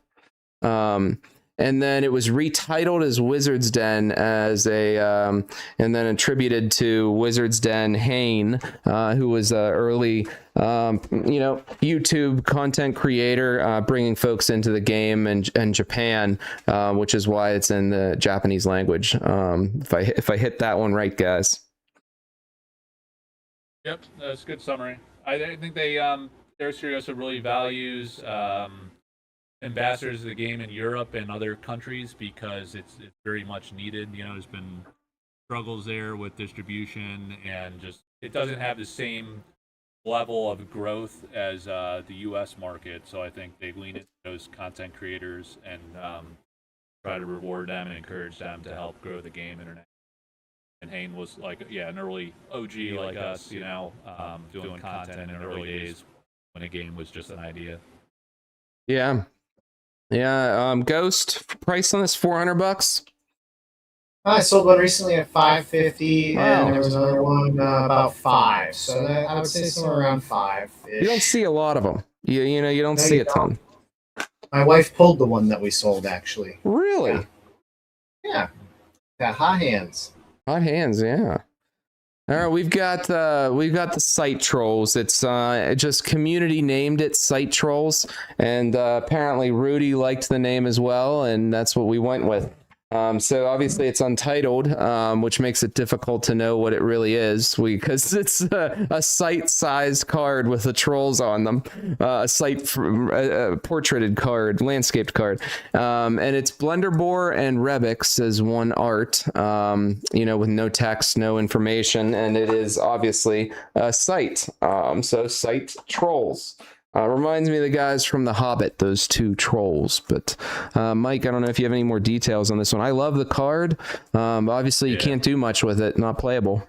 And then it was retitled as Wizard's Den and then attributed to Wizard's Den Hane, who was an early, YouTube content creator, bringing folks into the game and Japan, which is why it's in the Japanese language. If I hit that one right, guys. Yep, that's a good summary. I think their Curios really values ambassadors of the game in Europe and other countries because it's very much needed. There's been struggles there with distribution, and just it doesn't have the same level of growth as the U.S. market. So I think they lean into those content creators and try to reward them and encourage them to help grow the game internationally. And Hane was an early OG like us, doing content in the early days when a game was just an idea. Yeah. Ghost, price on this $400. I sold one recently at $550, and there was another one about $5. So I would say somewhere around $5. You don't see a lot of them. You don't see a ton. My wife pulled the one that we sold, actually. Really? Yeah. Got hot hands. Hot hands, yeah. All right, we've got the Site Trolls. It's just community named it Site Trolls, and apparently Rudy liked the name as well, and that's what we went with. So obviously it's untitled, which makes it difficult to know what it really is because it's a site-sized card with the trolls on them, a portraited card, landscaped card, and it's Blenderbore and Rebix as one art, with no text, no information, and it is obviously a site. So site trolls. Reminds me of the guys from The Hobbit, those two trolls. But Mike, I don't know if you have any more details on this one. I love the card. Obviously, you can't do much with it. Not playable.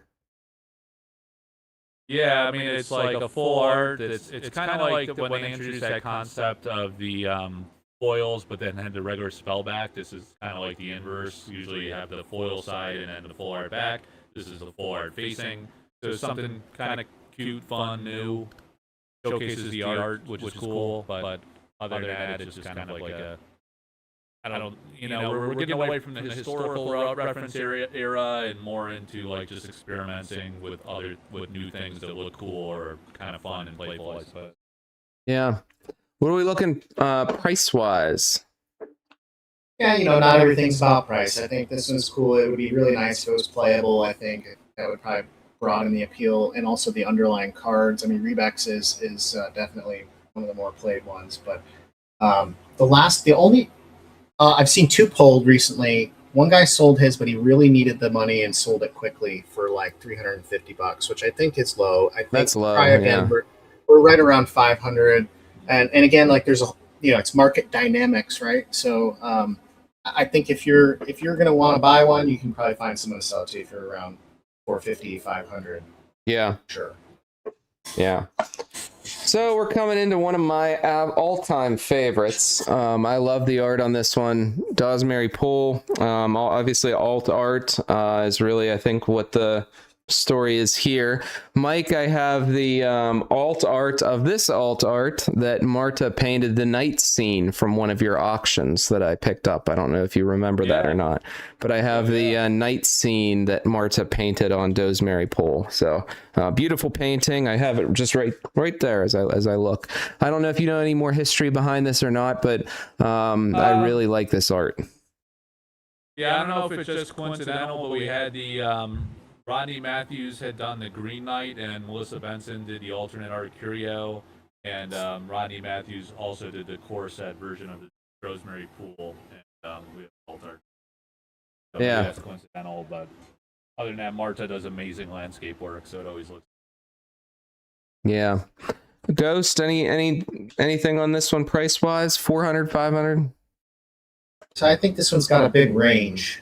Yeah, I mean, it's like a full art. It's kind of like when they introduced that concept of the foils, but then had the regular spell back. This is kind of like the inverse. Usually you have the foil side and then the full art back. This is the full art facing. So it's something kind of cute, fun, new. Showcases the art, which is cool, but other than that, it's just kind of like a, I don't, we're getting away from the historical reference era and more into like just experimenting with new things that look cool or kind of fun and playful, I suppose. Yeah. What are we looking price-wise? Yeah, not everything's about price. I think this one's cool. It would be really nice if it was playable. I think that would probably broaden the appeal, and also the underlying cards. I mean, Rebex is definitely one of the more played ones, but I've seen two pulled recently. One guy sold his, but he really needed the money and sold it quickly for like $350, which I think is low. I think that's low. Again, we're right around 500, and again, like there's it's market dynamics, right? So I think if you're gonna want to buy one, you can probably find someone to sell it to if you're around 450, 500. Yeah. Sure. Yeah. So we're coming into one of my all-time favorites. I love the art on this one. Dosmary Pool. Obviously, alt art is really, I think, what the story is here. Mike, I have the alt art of this alt art that Marta painted the night scene from one of your auctions that I picked up. I don't know if you remember that or not, but I have the night scene that Marta painted on Dosmary Pool. So beautiful painting. I have it just right there as I look. I don't know if you know any more history behind this or not, but I really like this art. Yeah, I don't know if it's just coincidental, but we had the Rodney Matthews had done the Green Knight, and Melissa Benson did the alternate art Curio, and Rodney Matthews also did the core set version of the Rosemary Pool, and we have alt art. So yeah, that's coincidental, but other than that, Marta does amazing landscape work, so it always looks. Yeah, Ghost. Anything on this one price wise? 400, 500. So I think this one's got a big range.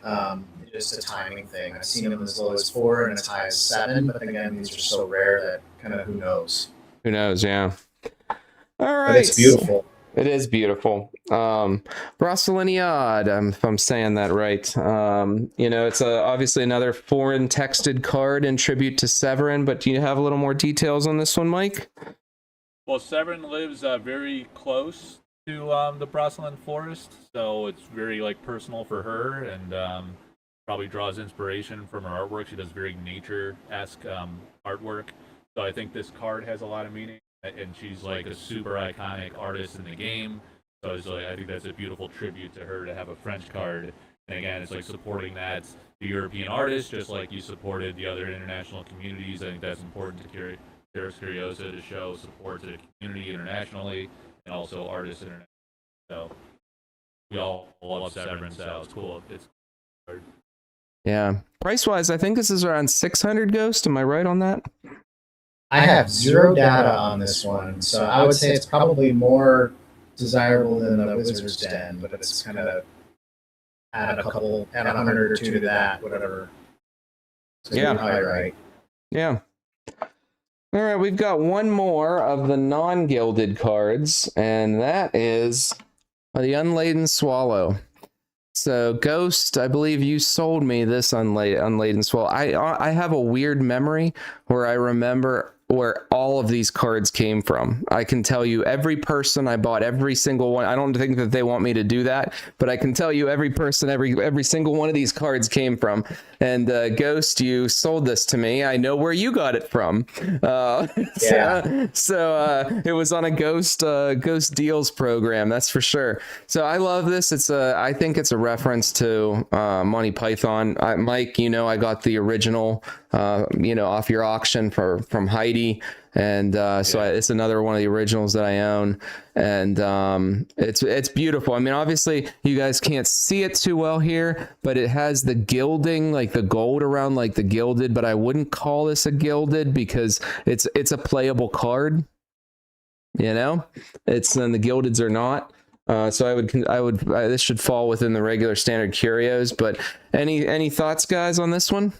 Just a timing thing. I've seen them as low as 4 and as high as 7, but then again, these are so rare that kind of who knows. Who knows? Yeah. All right. But it's beautiful. It is beautiful. Brasilianiad, if I'm saying that right. It's obviously another foreign texted card in tribute to Severin, but do you have a little more details on this one, Mike? Well, Severin lives very close to the Brasilan forest, so it's very personal for her, and probably draws inspiration from her artwork. She does very nature-esque artwork, so I think this card has a lot of meaning, and she's like a super iconic artist in the game, so I think that's a beautiful tribute to her to have a French card, and again, it's supporting the European artists, just like you supported the other international communities. I think that's important to Curios to show support to the community internationally, and also artists internationally, so we all love Severin, so it's cool. It's hard. Yeah. Price-wise, I think this is around 600, Ghost. Am I right on that? I have zero data on this one, so I would say it's probably more desirable than the Wizard's Den, but it's kind of add 100 or 2 to that, whatever. So yeah. Probably right. Yeah. All right, we've got one more of the non-gilded cards, and that is the Unladen Swallow. So, Ghost, I believe you sold me this Unladen Swallow. I have a weird memory where I remember where all of these cards came from. I can tell you every person I bought, every single one. I don't think that they want me to do that, but I can tell you every person, every single one of these cards came from. And Ghost, you sold this to me. I know where you got it from. So it was on a Ghost Deals program, that's for sure. So I love this. I think it's a reference to Monty Python. Mike, you know, I got the original, off your auction from Heidi, and it's another one of the originals that I own, and it's beautiful. I mean, obviously you guys can't see it too well here, but it has the gilding, like the gold around like the gilded, but I wouldn't call this a gilded because it's a playable card, and the gildeds are not. So this should fall within the regular standard Curios. But any thoughts, guys, on this one?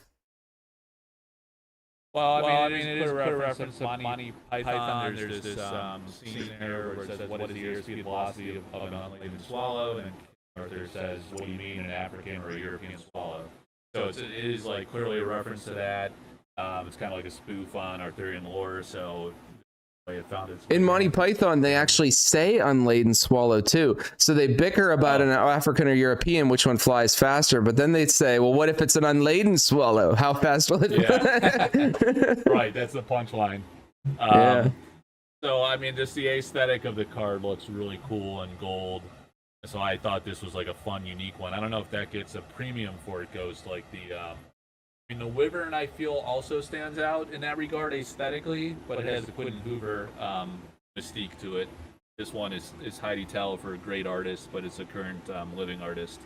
Well, I mean, it is a clear reference to Monty Python. There's this scene there where it says, "What is the airspeed velocity of an unladen swallow?" And Arthur says, "What do you mean, an African or a European swallow?" So it is like clearly a reference to that. It's kind of like a spoof on Arthurian lore. So in Monty Python, they actually say unladen swallow too. So they bicker about an African or European, which one flies faster. But then they'd say, well, what if it's an unladen swallow? How fast will it fly? Right, that's the punchline. So, I mean, just the aesthetic of the card looks really cool and gold. So I thought this was like a fun, unique one. I don't know if that gets a premium for it, Ghost, like the Wyvern, I feel, also stands out in that regard aesthetically, but it has the Quentin Hoover mystique to it. This one is Heidi Tell for a great artist, but it's a current living artist.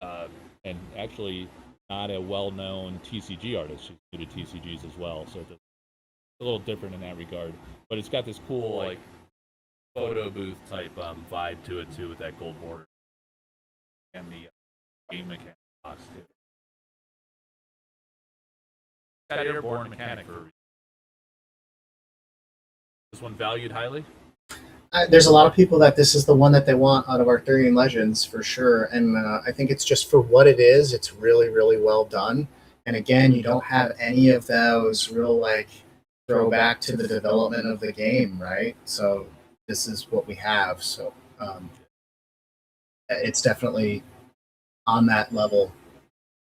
And actually not a well-known TCG artist. She's new to TCGs as well, so it's a little different in that regard. But it's got this cool, like, photo booth type vibe to it, too, with that gold border. And the game mechanic box, too. That airborne mechanic for a reason. This one valued highly? There's a lot of people that this is the one that they want out of Arthurian Legends for sure, and I think it's just for what it is. It's really, really well done. And again, you don't have any of those real like throwback to the development of the game, right? So this is what we have. So it's definitely on that level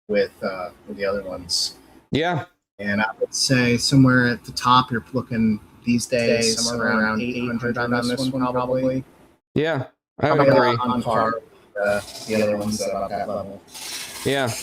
with the other ones. Yeah. And I would say somewhere at the top, you're looking these days somewhere around 800 on this one, probably. Yeah, I would agree. On par with the other ones at that level. Yeah.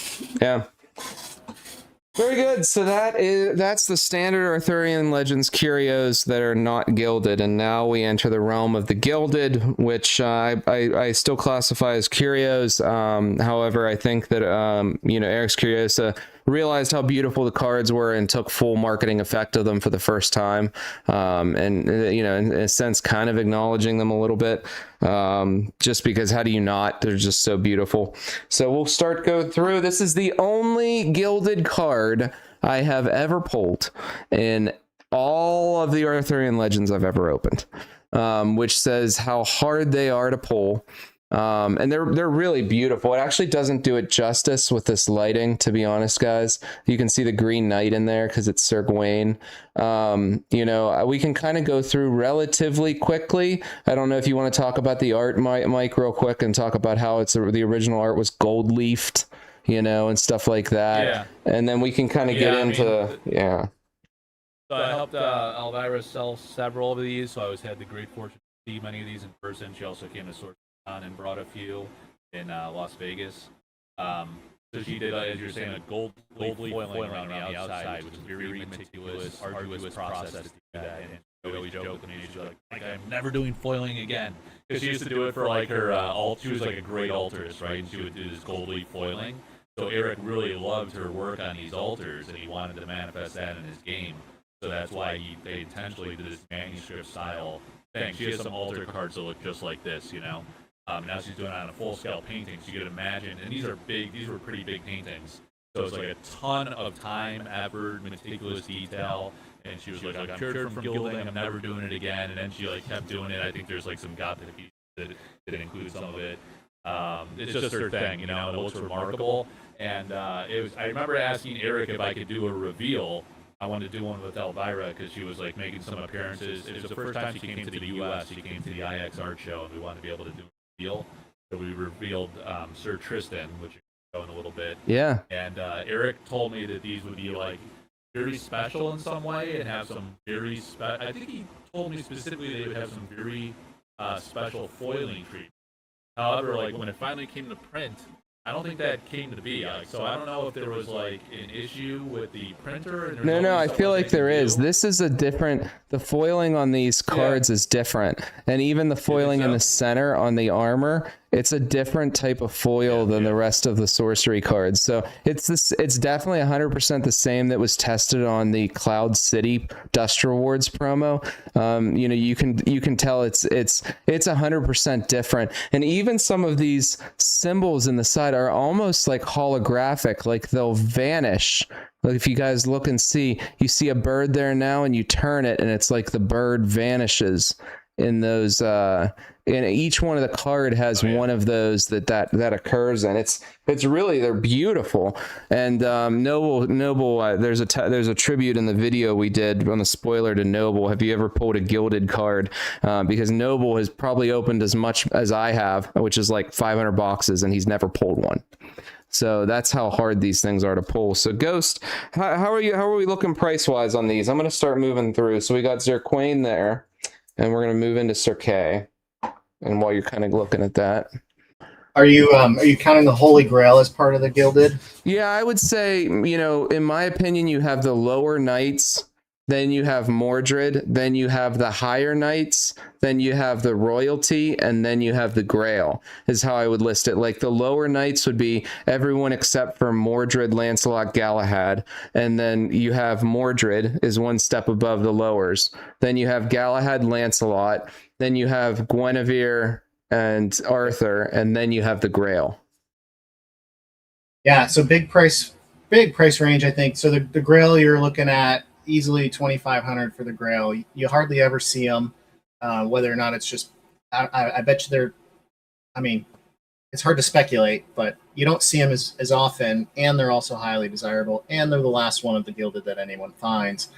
Very good. So that's the standard Arthurian Legends Curios that are not gilded, and now we enter the realm of the gilded, which I still classify as Curios. However, I think that Eric's Curiosa realized how beautiful the cards were and took full marketing effect of them for the first time, and in a sense kind of acknowledging them a little bit, just because how do you not? They're just so beautiful. So we'll go through. This is the only gilded card I have ever pulled in all of the Arthurian Legends I've ever opened, which says how hard they are to pull. And they're really beautiful. It actually doesn't do it justice with this lighting, to be honest, guys. You can see the Green Knight in there because it's Sir Gawain. We can kind of go through relatively quickly. I don't know if you want to talk about the art, Mike, real quick, and talk about how the original art was gold leafed, and stuff like that. Yeah. And then we can kind of get into. So I helped Elvira sell several of these, so I always had the great fortune to see many of these in person. She also came to Sorcery and brought a few in Las Vegas. So she did, as you're saying, a gold leaf foiling around the outside, which is a very meticulous, arduous process to do that. And she always joked with me, she's like, I'm never doing foiling again. Because she used to do it for like her she was like a great altarist, right? And she would do this gold leaf foiling. So Eric really loved her work on these altars, and he wanted to manifest that in his game. So that's why they intentionally did this manuscript style thing. She has some altar cards that look just like this, now she's doing it on a full-scale painting, so you could imagine, and these were pretty big paintings, so it's like a ton of time, effort, meticulous detail, and she was like, I'm cured from gilding, I'm never doing it again, and then she kept doing it. I think there's some gothic pieces that include some of it. It's just her thing, and it looks remarkable, and I remember asking Eric if I could do a reveal I wanted to do one with Elvira because she was like making some appearances. It was the first time she came to the U.S. She came to the IX art show, and we wanted to be able to do a deal. So we revealed Sir Tristan, which you can go in a little bit. Yeah. And Eric told me that these would be like very special in some way and have some very I think he told me specifically they would have some very special foiling treatment. However, like when it finally came to print, I don't think that came to be. Like, so I don't know if there was like an issue with the printer. And No, I feel like there is. This is a different. The foiling on these cards is different, and even the foiling in the center on the armor, it's a different type of foil than the rest of the sorcery cards. So it's this. It's definitely 100% the same that was tested on the Cloud City Dust Rewards promo. You know, you can tell it's 100% different, and even some of these symbols in the side are almost like holographic, like they'll vanish. Like if you guys look and see, you see a bird there now, and you turn it, and it's like the bird vanishes in those. And each one of the card has one of those that occurs, and it's really, they're beautiful. And Noble, there's a tribute in the video we did on the spoiler to Noble. Have you ever pulled a gilded card? Because Noble has probably opened as much as I have, which is like 500 boxes, and he's never pulled one. So that's how hard these things are to pull. So Ghost, how are we looking price wise on these? I'm going to start moving through. So we got Zirquain there, and we're going to move into Sir Kay. And while you're kind of looking at that, are you counting the Holy Grail as part of the gilded? Yeah, I would say, you know, in my opinion, you have the lower knights, then you have Mordred, then you have the higher knights, then you have the royalty, and then you have the Grail, is how I would list it. Like the lower knights would be everyone except for Mordred, Lancelot, Galahad, and then you have Mordred is one step above the lowers. Then you have Galahad, Lancelot, then you have Guinevere and Arthur, and then you have the Grail. Yeah, so big price range, I think. So the Grail, you're looking at easily 2,500 for the Grail. You hardly ever see them, whether or not it's just. I bet you they're. I mean, it's hard to speculate, but you don't see them as often, and they're also highly desirable, and they're the last one of the gilded that anyone finds.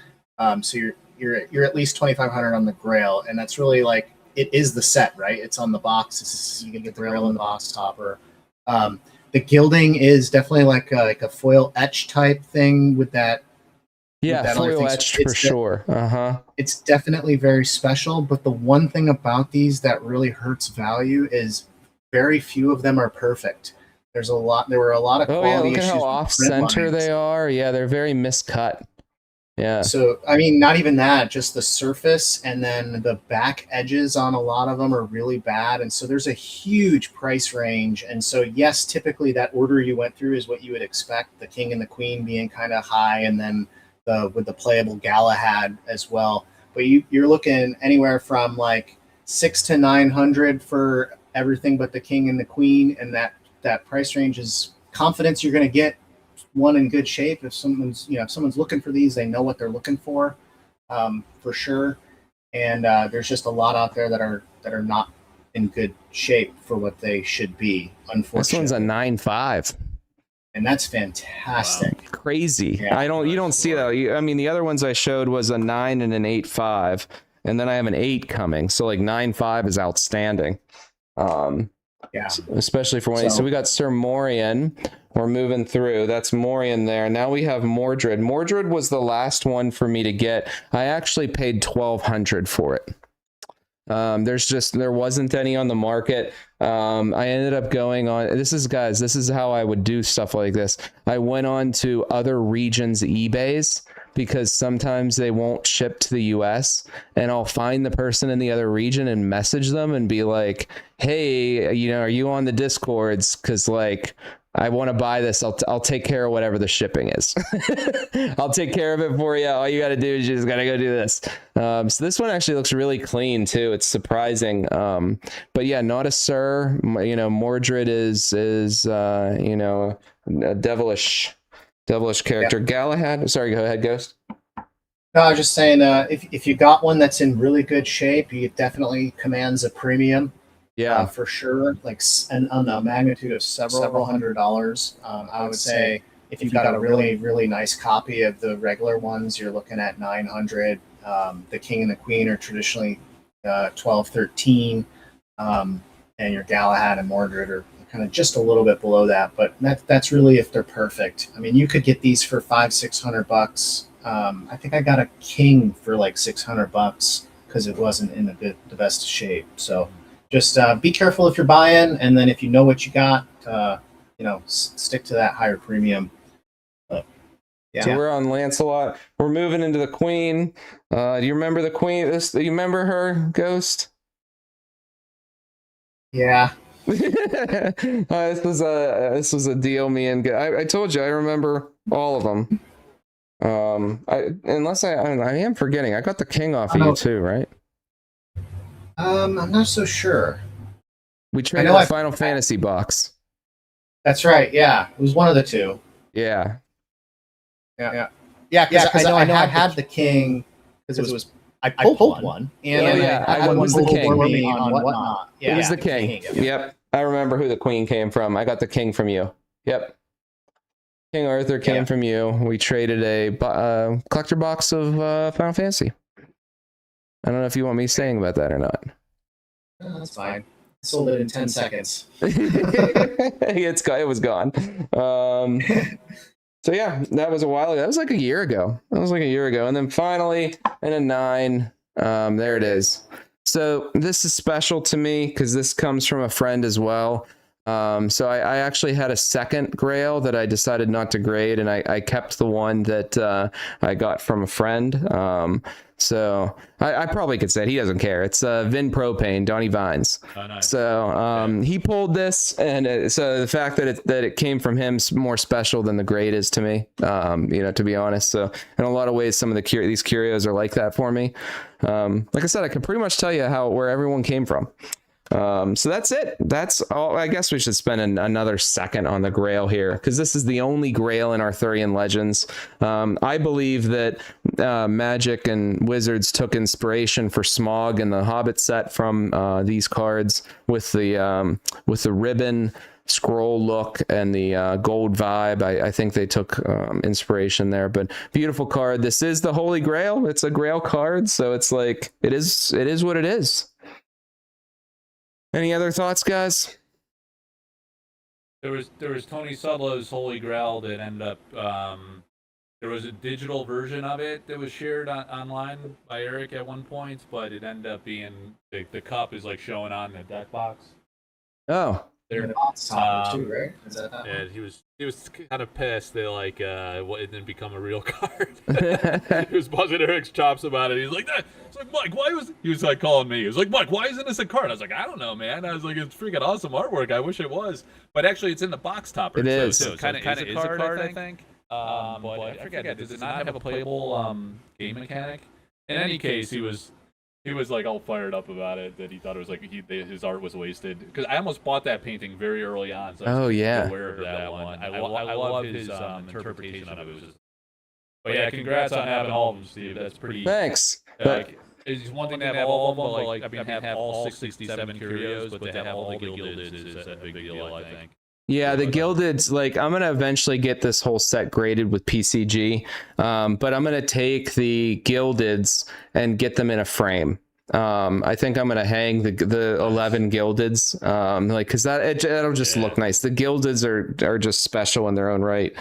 So you're at least 2,500 on the Grail, and that's really like it is the set, right? It's on the box. You can get the Grail in the box topper. The gilding is definitely like a foil etch type thing with that. Yeah, with that foil etched for sure. It's definitely very special, but the one thing about these that really hurts value is very few of them are perfect. There were a lot of quality issues. Look at how off center they are. Yeah, they're very miscut. Yeah. So, I mean, not even that, just the surface and then the back edges on a lot of them are really bad. And so there's a huge price range. And so, yes, typically that order you went through is what you would expect, the king and the queen being kind of high, and then with the playable Galahad as well. But you're looking anywhere from like 600 to 900 for everything but the king and the queen. And that price range is confidence you're going to get one in good shape. If someone's looking for these, they know what they're looking for sure. And there's just a lot out there that are not in good shape for what they should be, unfortunately. This one's a 9.5. And that's fantastic. Wow. Crazy. Yeah. You don't see that. I mean, the other ones I showed was a 9 and an 8.5, and then I have an 8 coming. So like 9.5 is outstanding. Yeah. Especially for when. So we got Sir Morian. We're moving through. That's Morian there. Now we have Mordred. Mordred was the last one for me to get. I actually paid $1,200 for it. There wasn't any on the market. I ended up going on, this is how I would do stuff like this. I went on to other regions' eBays, because sometimes they won't ship to the US, and I'll find the person in the other region and message them and be like, hey, are you on the Discords? Cause like, I want to buy this. I'll take care of whatever the shipping is. I'll take care of it for you. All you got to do is you just got to go do this. So this one actually looks really clean too. It's surprising. But yeah, not a Sir. Mordred is a devilish character. Yeah. Galahad. Sorry, go ahead, Ghost. No, I was just saying, if you got one that's in really good shape, it definitely commands a premium. Yeah, for sure. Like, and on the magnitude of several $100. I would say if you've got a really nice copy of the regular ones, you're looking at 900. The king and the queen are traditionally 12, 13, and your Galahad and Mordred are kind of just a little bit below that. But that's really if they're perfect. I mean, you could get these for $500-600. I think I got a king for like $600 because it wasn't in the best shape. So just be careful if you're buying, and then if you know what you got, stick to that higher premium. But, yeah. So we're on Lancelot. We're moving into the Queen. Do you remember the Queen? You remember her, Ghost? Yeah. This was a deal. Me and I told you I remember all of them. I am forgetting. I got the king off of you too, right? I'm not so sure. We traded a Final Fantasy box. That's right. Yeah, it was one of the two. Yeah. Because I know I had the king because it was I pulled one, and I was the king on whatnot. Yeah, it was the king. Yep, I remember who the queen came from. I got the king from you. Yep. King Arthur came from you. We traded a collector box of Final Fantasy. I don't know if you want me saying about that or not. No, that's fine. I sold it in 10 seconds. It was gone. So yeah, that was a while ago. That was like a year ago. And then finally, in a 9, there it is. So this is special to me because this comes from a friend as well. So I actually had a second grail that I decided not to grade, and I kept the one that I got from a friend. So I probably could say it. He doesn't care. It's Vin Propane, Donnie Vines. Oh, nice. So he pulled this, and so the fact that it came from him is more special than the grade is to me. To be honest. So in a lot of ways, some of these curios are like that for me. Like I said, I can pretty much tell you where everyone came from. So that's it. That's all. I guess we should spend another second on the Grail here, because this is the only Grail in Arthurian legends. I believe that Magic and Wizards took inspiration for Smaug and the Hobbit set from these cards with the ribbon scroll look and the gold vibe. I think they took inspiration there, but beautiful card. This is the Holy Grail. It's a Grail card, so it's like it is what it is. Any other thoughts, guys? There was Tony Sudlow's Holy Grail that ended up. There was a digital version of it that was shared online by Eric at one point, but it ended up being the cup is like showing on the deck box. Oh. They're top too, right? Is that and he was kind of pissed that it didn't become a real card. He was buzzing Eric's chops about it. He's like, it's like, Mike, why was he was like calling me? He was like, Mike, why isn't this a card? I was like, I don't know, man. I was like, it's freaking awesome artwork. I wish it was, but actually, it's in the box topper. It is. So kind of is a card, I think. But I forget. Does it not have a playable game mechanic? In any case, he was like all fired up about it, that he thought it was like his art was wasted. Because I almost bought that painting very early on. So I was aware of that one. I love his interpretation of it. But yeah, congrats on having all of them, Steve. That's pretty. Thanks. It's one thing to have all of them, but have all 67 Curios, but to have all the Gilded is a big deal, I think. Yeah, the Gilded's I'm gonna eventually get this whole set graded with PCG, but I'm gonna take the Gildeds and get them in a frame. I think I'm gonna hang the 11 Gildeds, because that'll just look nice. The Gildeds are just special in their own right.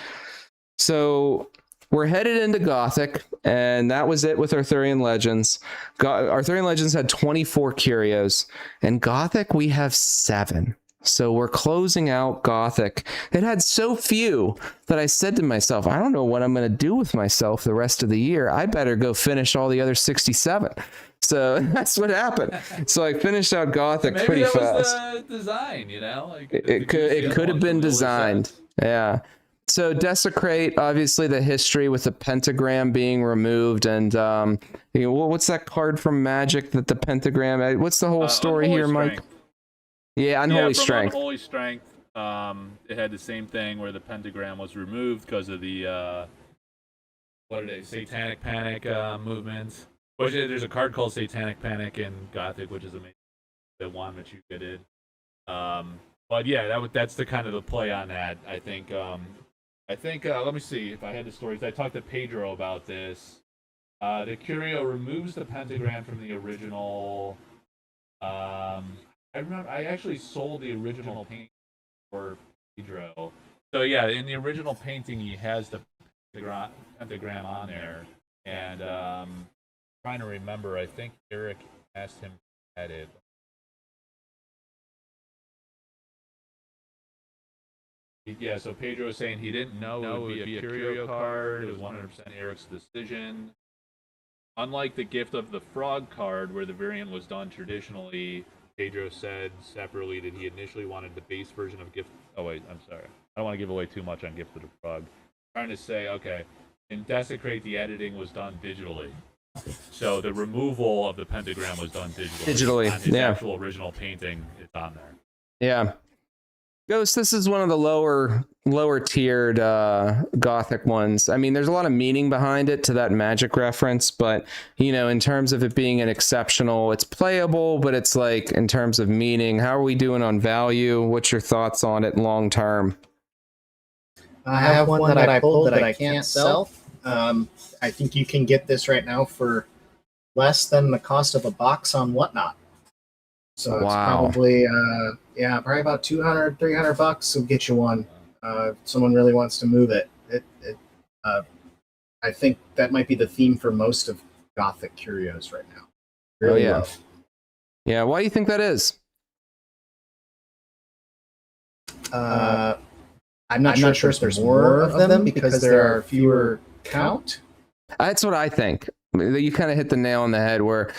So we're headed into Gothic, and that was it with Arthurian Legends. Arthurian Legends had 24 Curios, and Gothic we have 7. So we're closing out Gothic. It had so few that I said to myself, I don't know what I'm going to do with myself the rest of the year. I better go finish all the other 67. So that's what happened. So I finished out Gothic pretty fast. Maybe that was the design, it could have been designed. Yeah. So Desecrate, obviously the history with the pentagram being removed, and what's that card from Magic that the pentagram? What's the whole story here, Mike? Yeah, Unholy Strength. Unholy Strength. It had the same thing where the pentagram was removed because of the Satanic Panic movements. Which there's a card called Satanic Panic in Gothic, which is amazing. The one that you did. But yeah, that's the kind of the play on that. I think I think, let me see if I had the stories. I talked to Pedro about this. The Curio removes the pentagram from the original. I remember I actually sold the original painting for Pedro. So yeah, in the original painting, he has the pentagram on there, and trying to remember. I think Eric asked him to add it. Yeah, so Pedro was saying he didn't know it would be a Curio card. It was 100% Eric's decision. Unlike the Gift of the Frog card, where the variant was done traditionally, Pedro said separately that he initially wanted the base version of Gift. Oh wait, I'm sorry. I don't want to give away too much on Gift of the Frog. I'm trying to say, okay, in Desecrate, the editing was done digitally. So the removal of the pentagram was done digitally. On his actual original painting, it's on there. Yeah. Ghost, this is one of the lower tiered Gothic ones. I mean, there's a lot of meaning behind it to that magic reference, but you know, in terms of it being an exceptional, it's playable, but it's like in terms of meaning, how are we doing on value? What's your thoughts on it long term? I have one that I pulled that I can't sell. I think you can get this right now for less than the cost of a box on Whatnot. So it's probably probably about $200-$300 will get you one. If someone really wants to move it. I think that might be the theme for most of Gothic Curios right now. Really low. Yeah, why do you think that is? I'm not sure if there's more of them because there are fewer count. That's what I think. You kind of hit the nail on the head where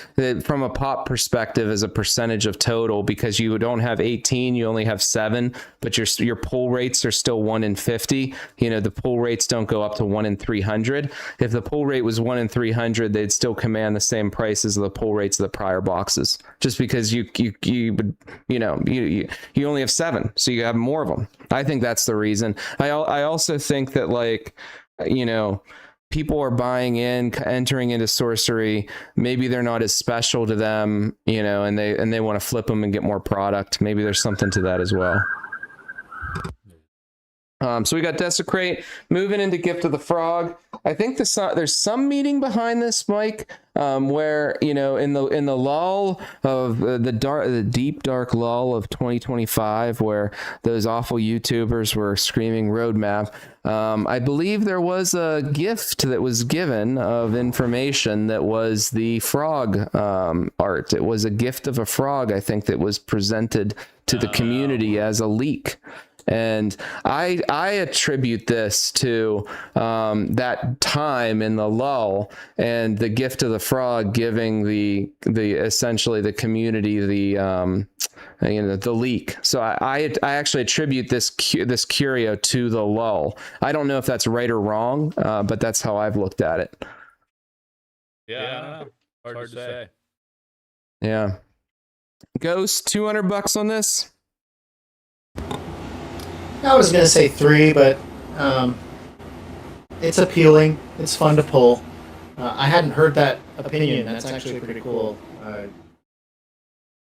from a pop perspective as a percentage of total, because you don't have 18, you only have 7, but your pull rates are still 1 in 50. You know, the pull rates don't go up to 1 in 300. If the pull rate was 1 in 300, they'd still command the same price as the pull rates of the prior boxes, just because you only have 7, so you have more of them. I think that's the reason. I also think that, like, you know, people are entering into sorcery. Maybe they're not as special to them, you know, and they want to flip them and get more product. Maybe there's something to that as well. So we got Desecrate, moving into Gift of the Frog. I think there's some meaning behind this, Mike, where, you know, in the lull of the deep dark lull of 2025, where those awful YouTubers were screaming roadmap. I believe there was a gift that was given of information that was the frog art. It was a gift of a frog, I think, that was presented to the community as a leak. And I attribute this to that time in the lull and the Gift of the Frog giving the essentially the community the leak. So I actually attribute this curio to the lull. I don't know if that's right or wrong, but that's how I've looked at it. Yeah, hard to say. Yeah, Ghost, $200 on this. I was going to say 3, but it's appealing. It's fun to pull. I hadn't heard that opinion. That's actually pretty cool.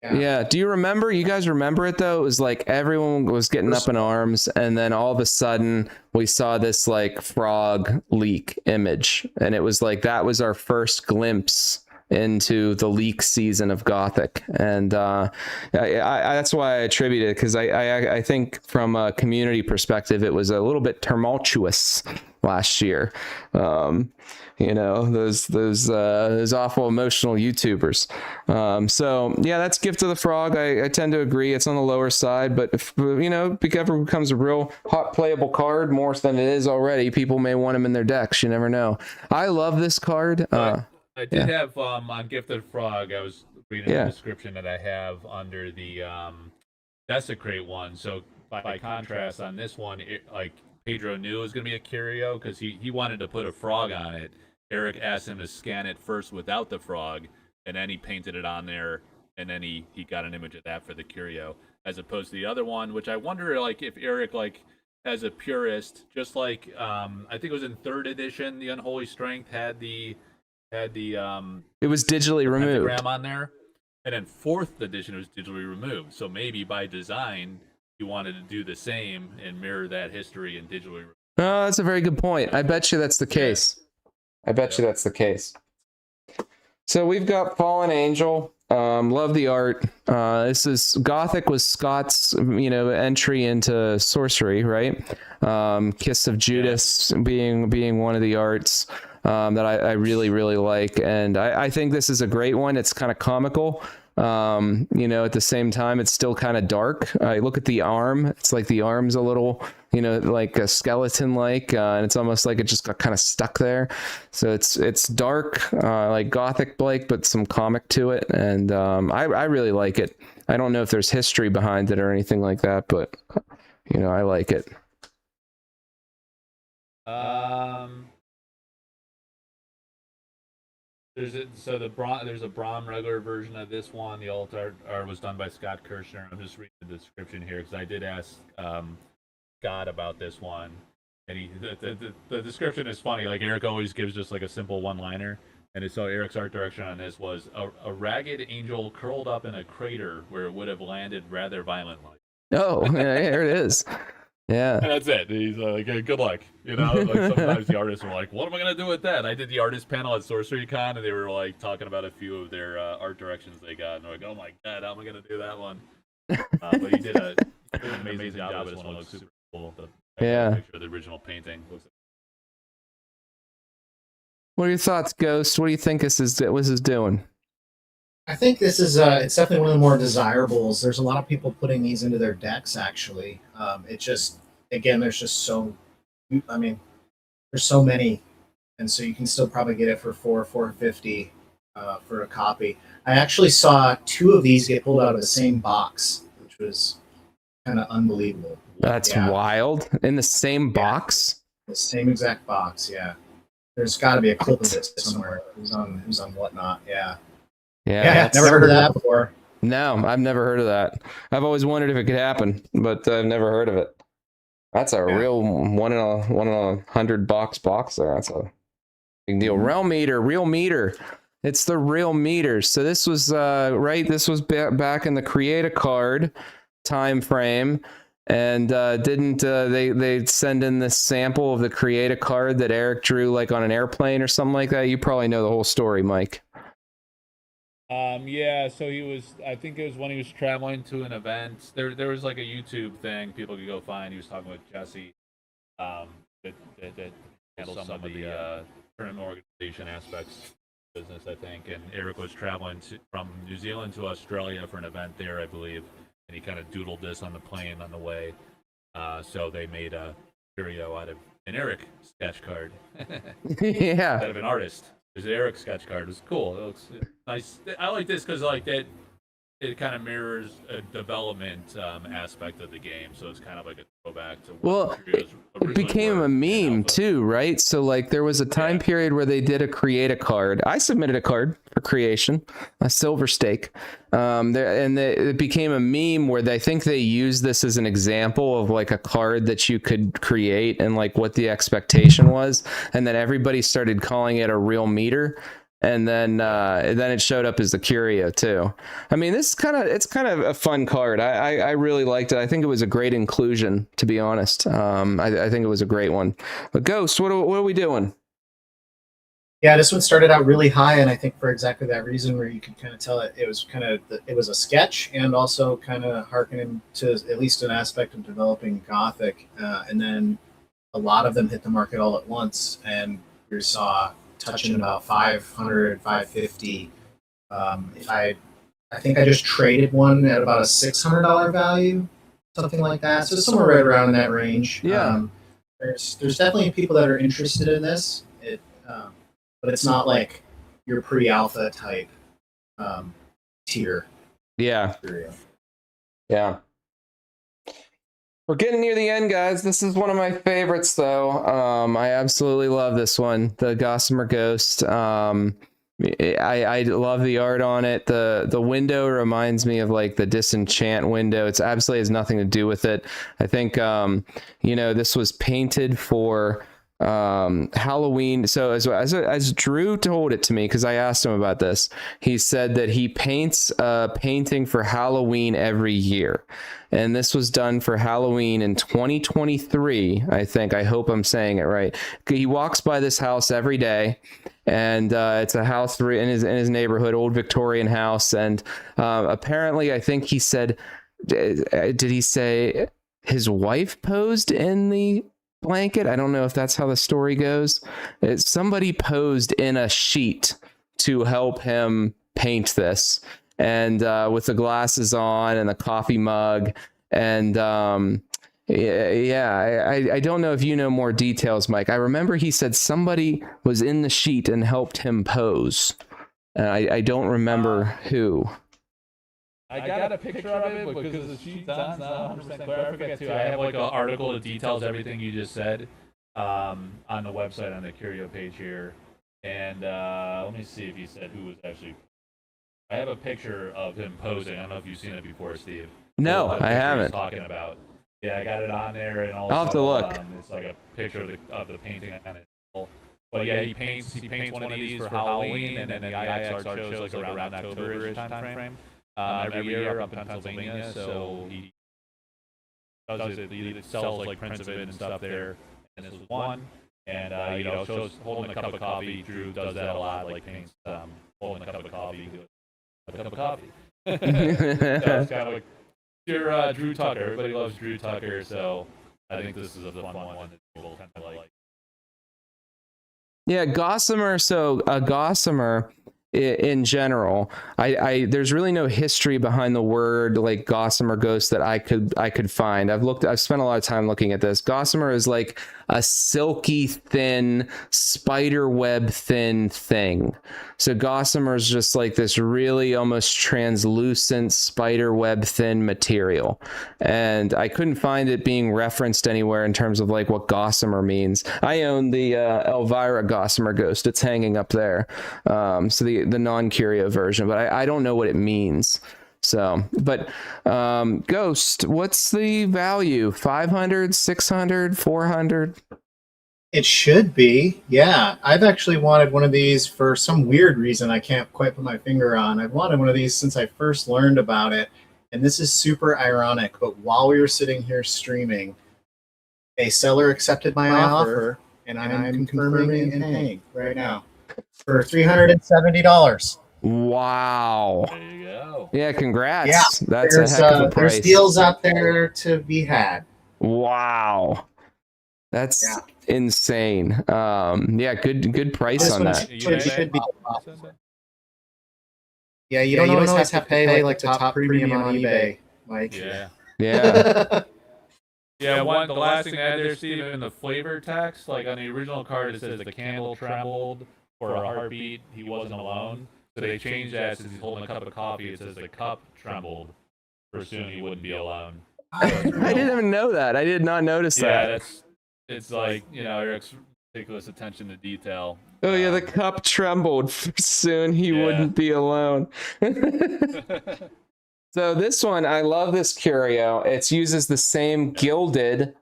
Yeah. Do you remember? You guys remember it though? It was like everyone was getting up in arms, and then all of a sudden we saw this like frog leak image, and it was like that was our first glimpse into the leak season of Gothic, and I that's why I attribute it, because I think from a community perspective it was a little bit tumultuous last year. You know, those awful emotional YouTubers. So yeah, that's Gift of the Frog. I tend to agree. It's on the lower side, but if, you know, it ever becomes a real hot playable card, more than it is already, people may want them in their decks. You never know. I love this card. I did have on Gift of the Frog, I was reading the description that I have under the Desecrate one. So by contrast, on this one, like Pedro knew it was going to be a curio because he wanted to put a frog on it. Eric asked him to scan it first without the frog, and then he painted it on there, and then he got an image of that for the curio, as opposed to the other one, which I wonder, like, if Eric, like, as a purist, just like I think it was in 3rd edition, the Unholy Strength had the it was digitally removed pentagram on there, and then 4th edition it was digitally removed. So maybe by design you wanted to do the same and mirror that history and digitally remove Oh, that's a very good point. I bet you that's the case. I bet you that's the case. So we've got Fallen Angel. Love the art. This is Gothic was Scott's, entry into sorcery, right? Kiss of Judas being one of the arts that I really, really like. And I think this is a great one. It's kind of comical. At the same time, it's still kind of dark. Look at the arm. It's like the arm's a little, like a skeleton-like, and it's almost like it just got kind of stuck there. So it's dark, like Gothic-like, but some comic to it, and I really like it. I don't know if there's history behind it or anything like that, but I like it. There's a Brahm regular version of this one. The alt art was done by Scott Kirshner. I'm just reading the description here because I did ask Scott about this one, and the description is funny. Like Eric always gives just like a simple one-liner, and so Eric's art direction on this was a ragged angel curled up in a crater where it would have landed rather violently. Oh, yeah, here it is. Yeah. And that's it. He's like, hey, good luck. Like sometimes the artists were like, what am I going to do with that? I did the artist panel at Sorcery Con, and they were like talking about a few of their art directions they got. And they're like, oh my God, how am I going to do that one? But he did an amazing job. This one looks super cool. Picture of the original painting. What are your thoughts, Ghost? What do you think this is doing? I think this is it's definitely one of the more desirables. There's a lot of people putting these into their decks, actually. It just, again, there's so many, and so you can still probably get it for $450 for a copy. I actually saw 2 of these get pulled out of the same box, which was kind of unbelievable. That's wild. In the same box? The same exact box, yeah. There's got to be a clip of this somewhere. Who's on Whatnot, yeah. Yeah, never heard of that before. No, I've never heard of that. I've always wondered if it could happen, but I've never heard of it. That's a real one in a 100 box there. That's a big deal. Real meter. It's the real meter. So this was This was back in the create a card time frame, and didn't they send in this sample of the create a card that Eric drew like on an airplane or something like that? You probably know the whole story, Mike. So I think it was when he was traveling to an event. There was like a YouTube thing people could go find. He was talking with Jesse, that handles some of the tournament organization aspects of business, I think. And Eric was traveling from New Zealand to Australia for an event there, I believe. And he kind of doodled this on the plane on the way. So they made a curio out of an Eric sketch card. Yeah. Instead of an artist. There's an Eric sketch card. It's cool. It looks nice. I like this because like that, it kind of mirrors a development aspect of the game. So it's kind of like a throwback to it became a meme too, right? So like there was a time period where they did a create a card. I submitted a card for creation, a silver stake. It became a meme where I think they used this as an example of like a card that you could create and like what the expectation was, and then everybody started calling it a real meter. And then it showed up as the Curio too. I mean, it's kind of a fun card. I really liked it. I think it was a great inclusion, to be honest. I think it was a great one. But Ghost, what are we doing? Yeah, this one started out really high, and I think for exactly that reason, where you could kind of tell it was a sketch, and also kind of harkening to at least an aspect of developing Gothic. And then a lot of them hit the market all at once, and we saw touching about 500, 550. I think I just traded one at about a $600 value, something like that. So somewhere right around in that range. Yeah. There's definitely people that are interested in this. But it's not like your pre-alpha type tier. Yeah. Yeah. We're getting near the end, guys. This is one of my favorites, though. I absolutely love this one, the Gossamer Ghost. I love the art on it. The window reminds me of like the Disenchant window. It absolutely has nothing to do with it. I think this was painted for Halloween. So as Drew told it to me, because I asked him about this, he said that he paints a painting for Halloween every year, and this was done for Halloween in 2023. I think. I hope I'm saying it right. He walks by this house every day, and it's a house in his neighborhood, old Victorian house, and apparently, I think he said, did he say his wife posed in the blanket? I don't know if that's how the story goes. Somebody posed in a sheet to help him paint this, and with the glasses on and the coffee mug, and I don't know if you know more details, Mike. I remember he said somebody was in the sheet and helped him pose. I don't remember who. I got a picture of it because the sheet's not 100% clear. I forget too. I have like an article that details everything you just said on the website on the Curio page here. And let me see if he said who was actually. I have a picture of him posing. I don't know if you've seen it before, Steve. No, I haven't. Talking about. Yeah, I got it on there, and also I'll have to look. It's like a picture of the painting on it. But yeah, he paints one of these for Halloween, and then the IX art shows like around October-ish time frame. Every year up in Pennsylvania, so he does it. He sells like prints of it and stuff there. And this was one, and shows holding a cup of coffee. Drew does that a lot, like paints holding a cup of coffee. A cup of coffee. So it's kind of like you're Drew Tucker. Everybody loves Drew Tucker, so I think this is a fun one that people kind of like. Yeah, gossamer. So a gossamer, in general, I there's really no history behind the word like gossamer ghost that I could find. I've spent a lot of time looking at this. Gossamer is like a silky thin, spider web thin thing. So gossamer is just like this really almost translucent spider web thin material, and I couldn't find it being referenced anywhere in terms of like what gossamer means. I own the Elvira gossamer ghost. It's hanging up there. So the non-curio version, but I don't know what it means. So, but Ghost, what's the value? 500, 600, 400? It should be. Yeah. I've actually wanted one of these for some weird reason I can't quite put my finger on. I've wanted one of these since I first learned about it. And this is super ironic, but while we were sitting here streaming, a seller accepted my offer, and I'm confirming and paying right now for $370. Wow. There you go. Yeah, congrats. Yeah, that's a heck of a price. There's deals out there to be had. Wow. That's insane. Yeah, good price on that. Yeah, you don't always have to pay like the top premium on eBay, Mike. Yeah. Yeah. Yeah, the last thing I had there, Steve, in the flavor text, like on the original card, it says the candle trembled for a heartbeat. He wasn't alone. So they changed that since he's holding a cup of coffee. It says the cup trembled for soon he wouldn't be alone. I didn't even know that. I did not notice that. Yeah, it's like, ridiculous attention to detail. Oh yeah, the cup trembled for soon he wouldn't be alone. So this one, I love this curio. It uses the same gilded,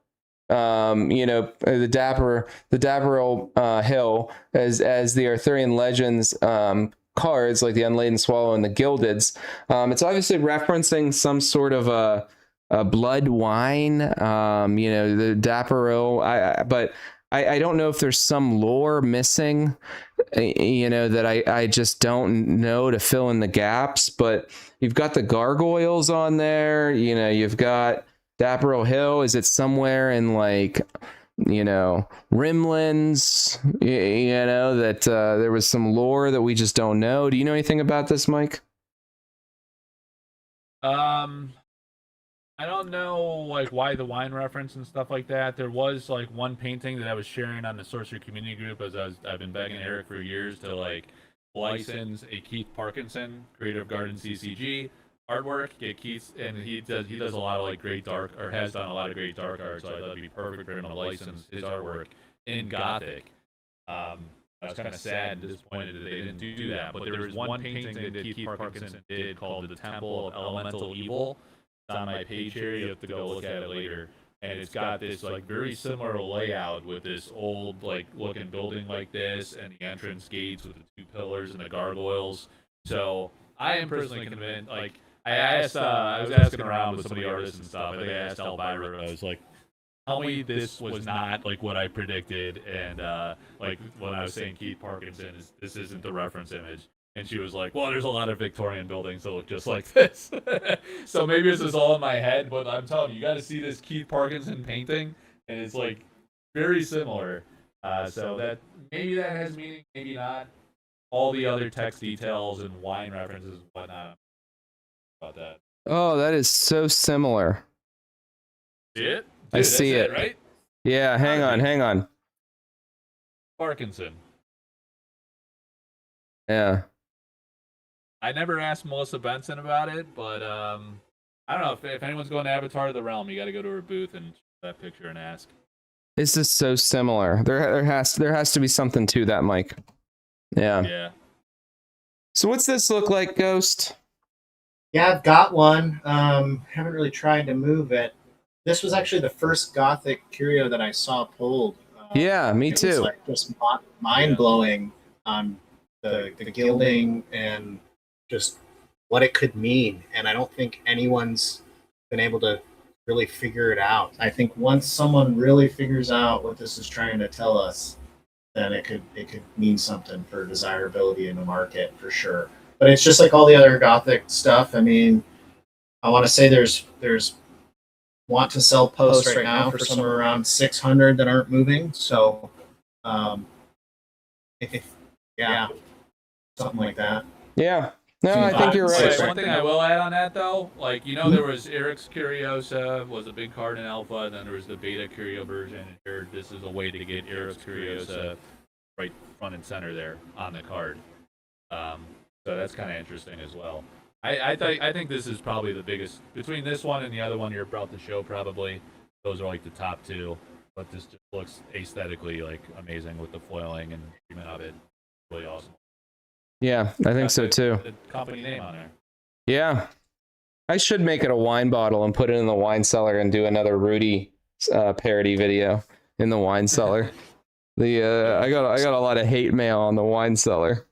the dapper hill as the Arthurian Legends cards, like the Unladen Swallow and the Gildeds. It's obviously referencing some sort of a blood wine, the dapper hill. But I don't know if there's some lore missing, that I just don't know to fill in the gaps. But you've got the gargoyles on there. You've got Dapper Hill. Is it somewhere in like, Rimlands? That there was some lore that we just don't know. Do you know anything about this, Mike? I don't know like why the wine reference and stuff like that. There was like one painting that I was sharing on the Sorcery community group as I've been begging Eric for years to like license a Keith Parkinson, creator of Garden CCG artwork. Get Keith, and he does a lot of like great dark, or has done a lot of great dark art. So I thought it'd be perfect for him to license his artwork in Gothic. I was kind of sad and disappointed that they didn't do that. But there was one painting that Keith Parkinson did called the Temple of Elemental Evil. It's on my page here. You have to go look at it later. and it's got this like very similar layout with this old like looking building like this, and the entrance gates with the 2 pillars and the gargoyles. So I am personally convinced. Like I was asking around with some of the artists and stuff. I think I asked Elvira. I was like, tell me this was not like what I predicted, and like when I was saying Keith Parkinson, this isn't the reference image. And she was like, well, there's a lot of Victorian buildings that look just like this. So maybe this is all in my head, but I'm telling you, you got to see this Keith Parkinson painting, and it's like very similar. So that maybe that has meaning, maybe not. All the other text details and wine references and whatnot about that. Oh, that is so similar. See it? I see it. Right? Yeah, hang on. Parkinson. Yeah. I never asked Melissa Benson about it, but I don't know if anyone's going to Avatar of the Realm, you got to go to her booth and show that picture and ask. This is so similar. There has to be something to that, Mike. Yeah. Yeah. So what's this look like, Ghost? Yeah, I've got one. Haven't really tried to move it. This was actually the first Gothic curio that I saw pulled. Yeah, me it too. was like just mind blowing on the gilding and just what it could mean. And I don't think anyone's been able to really figure it out. I think once someone really figures out what this is trying to tell us, then it could mean something for desirability in the market for sure. But it's just like all the other Gothic stuff. I mean, I want to say there's want to sell posts right now for somewhere around 600 that aren't moving. So, yeah, something like that. Yeah. No, I think you're right. One thing I will add on that though, like there was Eric's Curiosa was a big card in Alpha, and then there was the Beta Curio version. And here, this is a way to get Eric's Curiosa right front and center there on the card. So that's kind of interesting as well. I think this is probably the biggest between this one and the other one you're about to show. Probably those are like the top 2, but this just looks aesthetically like amazing with the foiling and treatment of it. Really awesome. Yeah, I think so too. The company name on there. Yeah, I should make it a wine bottle and put it in the wine cellar and do another Rudy parody video in the wine cellar. I got a lot of hate mail on the wine cellar.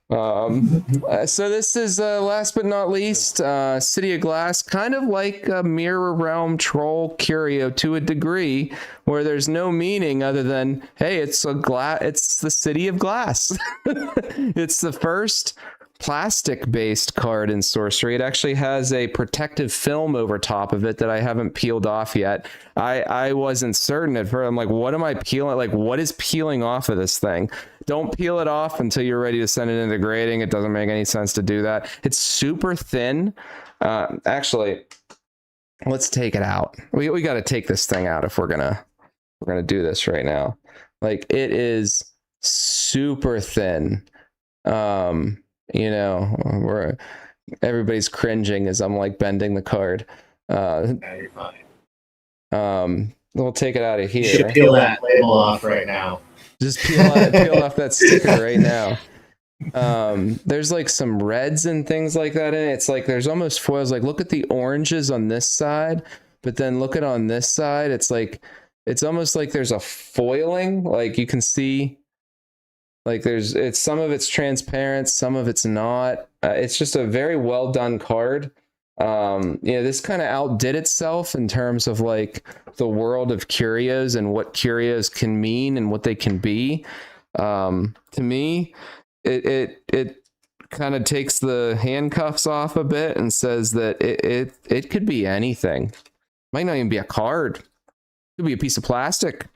So this is last but not least, City of Glass, kind of like a Mirror Realm Troll Curio to a degree, where there's no meaning other than, hey, it's the City of Glass. It's the first plastic-based card in Sorcery. It actually has a protective film over top of it that I haven't peeled off yet. I wasn't certain at first. I'm like, what am I peeling? Like, what is peeling off of this thing? Don't peel it off until you're ready to send it into grading. It doesn't make any sense to do that. It's super thin. Actually, let's take it out. We got to take this thing out if we're gonna do this right now. Like, it is super thin. Everybody's cringing as I'm like bending the card. You're fine. We'll take it out of here. You should peel that label off right now. Just peel off that sticker right now. There's like some reds and things like that in it. It's like there's almost foils. Like, look at the oranges on this side, but then look at on this side. It's almost like there's a foiling. Like, you can see, like it's some of it's transparent, some of it's not. It's just a very well done card. This kind of outdid itself in terms of like the world of curios and what curios can mean and what they can be. To me, it kind of takes the handcuffs off a bit and says that it could be anything. Might not even be a card. It could be a piece of plastic,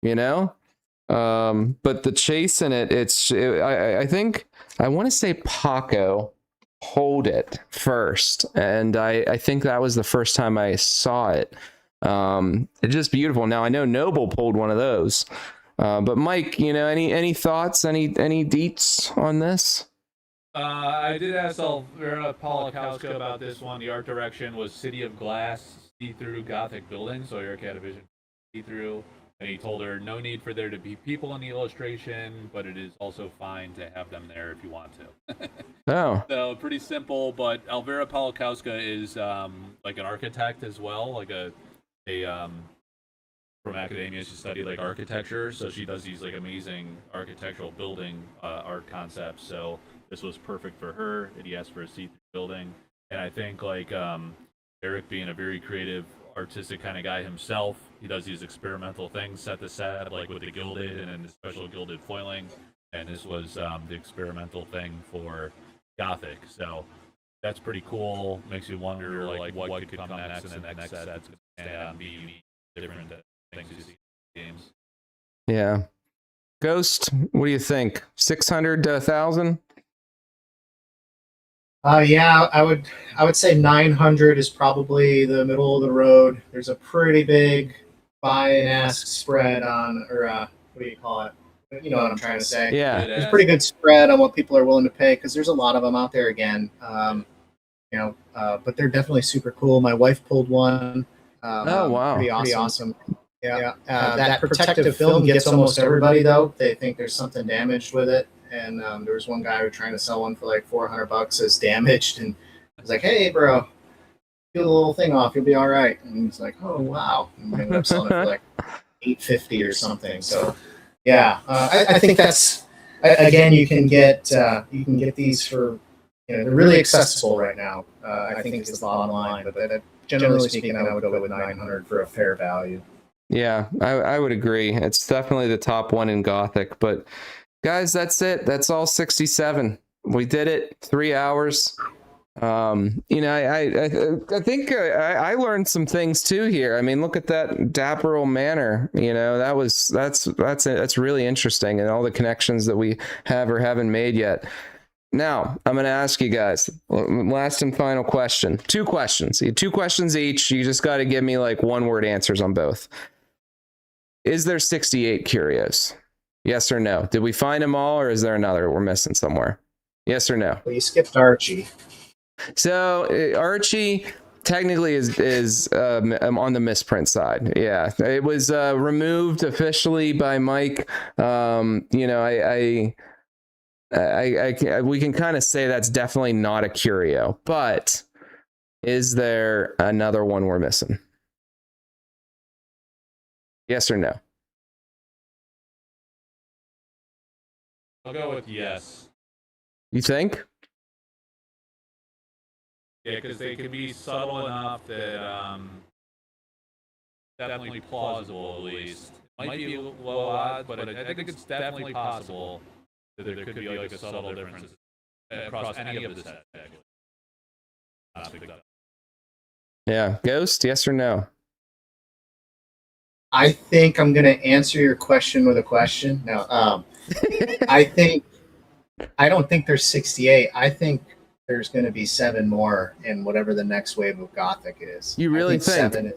but the chase in it, I think I want to say Paco hold it first, and I think that was the first time I saw it. It's just beautiful. Now I know Noble pulled one of those, but Mike, any thoughts, any deets on this? I did ask Elvira Polakowska about this one. The art direction was City of Glass, see-through Gothic building, so Eric had a vision see-through. And he told her no need for there to be people in the illustration, but it is also fine to have them there if you want to. Oh. So pretty simple, but Elvira Polakowska is like an architect as well, like a from academia. She studied like architecture, so she does these like amazing architectural building art concepts. So this was perfect for her. And he asked for a see-through building, and I think like Eric being a very creative, artistic kind of guy himself, he does these experimental things, set the set like with the gilded and then the special gilded foiling, and this was the experimental thing for Gothic. So that's pretty cool. Makes you wonder like what could come next in the next set. That's gonna be different things you see in games. Yeah. Ghost, what do you think? 600 to 1,000? Yeah, I would say 900 is probably the middle of the road. There's a pretty big buy and ask spread on, or what do you call it? You know what I'm trying to say. Yeah. There's a pretty good spread on what people are willing to pay because there's a lot of them out there again. But they're definitely super cool. My wife pulled one. Oh, wow. Pretty awesome. Yeah. That protective film gets almost everybody though. They think there's something damaged with it. And there was one guy who was trying to sell one for like $400 as damaged, and I was like, "Hey, bro, peel the little thing off, you'll be all right." And he's like, "Oh, wow!" And we ended up selling it for like $850 or something. So, yeah, I think that's again, you can get these for they're really accessible right now. I think is the bottom line, but generally speaking, I would go with 900 for a fair value. Yeah, I would agree. It's definitely the top one in Gothic, but. Guys, that's it. That's all 67. We did it. 3 hours. I think I learned some things too here. I mean, look at that dapper old manor. That's really interesting, and all the connections that we have or haven't made yet. Now, I'm going to ask you guys last and final question. 2 questions. 2 questions each. You just got to give me like one-word answers on both. Is there 68 Curios? Yes or no? Did we find them all, or is there another we're missing somewhere? Yes or no? Well, you skipped Archie. So Archie technically is on the misprint side. Yeah, it was removed officially by Mike. We can kind of say that's definitely not a curio. But is there another one we're missing? Yes or no? I'll go with yes. You think? Yeah, because they can be subtle enough that definitely plausible at least. Might be a little odd, but I think it's definitely possible that there could be like a subtle difference across any of the sets. Yeah, Ghost, yes or no? I think I'm going to answer your question with a question. No, I don't think there's 68. I think there's going to be 7 more in whatever the next wave of Gothic is. You really think?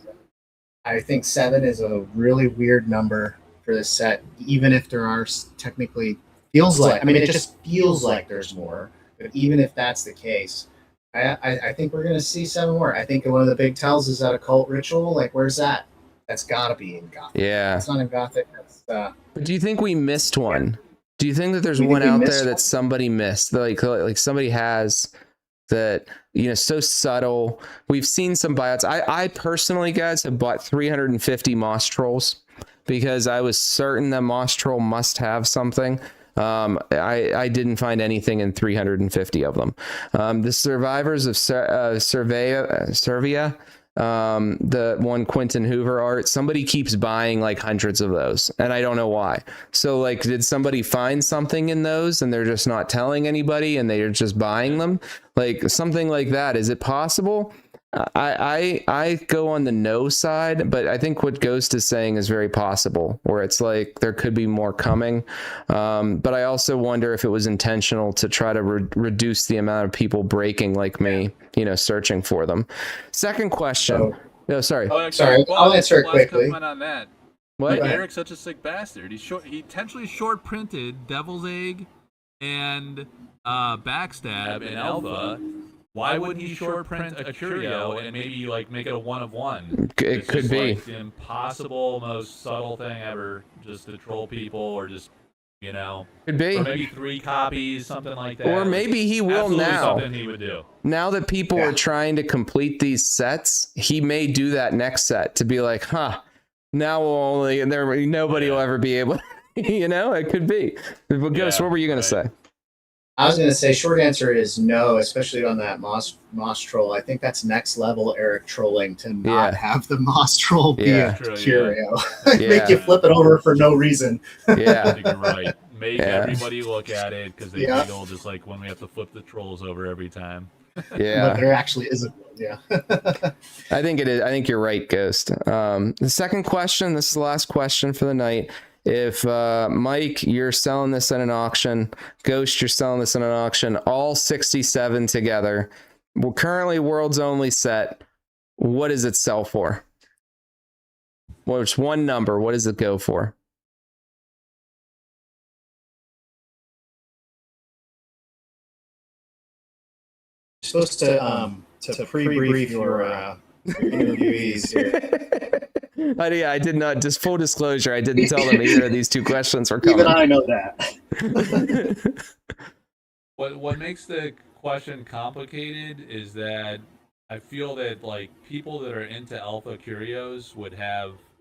I think 7 is a really weird number for this set, even if there are technically it just feels like there's more. But even if that's the case, I think we're going to see 7 more. I think one of the big tells is that occult ritual. Like, where's that? That's got to be in Gothic. Yeah. It's not in Gothic. But do you think we missed one? Do you think that there's one out there that somebody missed? Like somebody has that, so subtle. We've seen some buyouts. I personally, guys, have bought 350 Moss Trolls because I was certain that Moss Troll must have something. I didn't find anything in 350 of them. The Survivors of Servia, the one Quentin Hoover art, somebody keeps buying like hundreds of those, and I don't know why. So like, did somebody find something in those and they're just not telling anybody and they're just buying them? Like something like that. Is it possible? I go on the no side, but I think what Ghost is saying is very possible, where it's like there could be more coming. But I also wonder if it was intentional to try to reduce the amount of people breaking like me, searching for them. Second question. Sorry. Sorry. I'll answer it quickly. Comment on that. What? Eric's such a sick bastard. He intentionally short printed Devil's Egg and Backstab in Alpha. Why would he short print a Curio and maybe like make it a 1 of 1? It could be like the impossible, most subtle thing ever, just to troll people or just You know, Could be. or maybe 3 copies, something like that. Or maybe he will Absolutely now. Something he would do. Now that people are trying to complete these sets, he may do that next set to be like, huh, now we'll only, and there nobody will ever be able. You know, it could be. But Ghost, what were you gonna say? I was going to say, short answer is no, especially on that Moss troll. I think that's next level Eric trolling to not have the Moss troll be a curio. Make you flip it over for no reason. Yeah, I think you're right. Make everybody look at it because they feel just like when we have to flip the trolls over every time. Yeah, but there actually is a I think it is. I think you're right, Ghost. The second question. This is the last question for the night. If Mike, you're selling this at an auction, Ghost, you're selling this at an auction, all 67 together, well, currently world's only set, what does it sell for? Well, it's one number. What does it go for? You're supposed to pre-brief your interviewees here. I did not. Just full disclosure, I didn't tell them either of these two questions were coming. Even I know that. What makes the question complicated is that I feel that like people that are into alpha curios would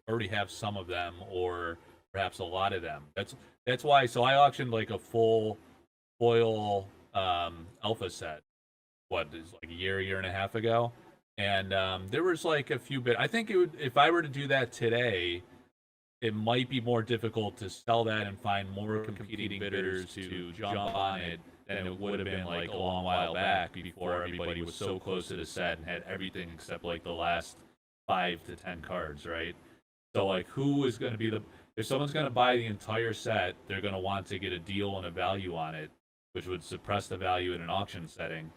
already have some of them, or perhaps a lot of them. That's why. So I auctioned like a full foil alpha set. What is like a year and a half ago. And there was like a few bit. I think it would, if I were to do that today, it might be more difficult to sell that and find more competing bidders to jump on it than it would have been like a long while back before everybody was so close to the set and had everything except like the last 5 to 10 cards, right? So like, who is going to be if someone's going to buy the entire set, they're going to want to get a deal and a value on it, which would suppress the value in an auction setting.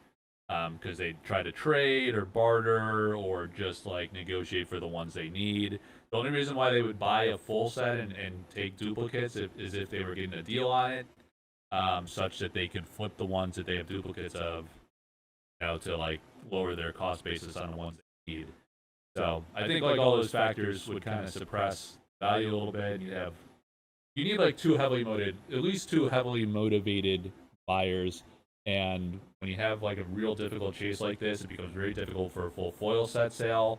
Because they try to trade or barter or just like negotiate for the ones they need. The only reason why they would buy a full set and take duplicates is if they were getting a deal on it, such that they can flip the ones that they have duplicates of, you know, to like lower their cost basis on the ones they need. So I think like all those factors would kind of suppress value a little bit. You need like at least two heavily motivated buyers. And when you have like a real difficult chase like this, it becomes very difficult for a full foil set sale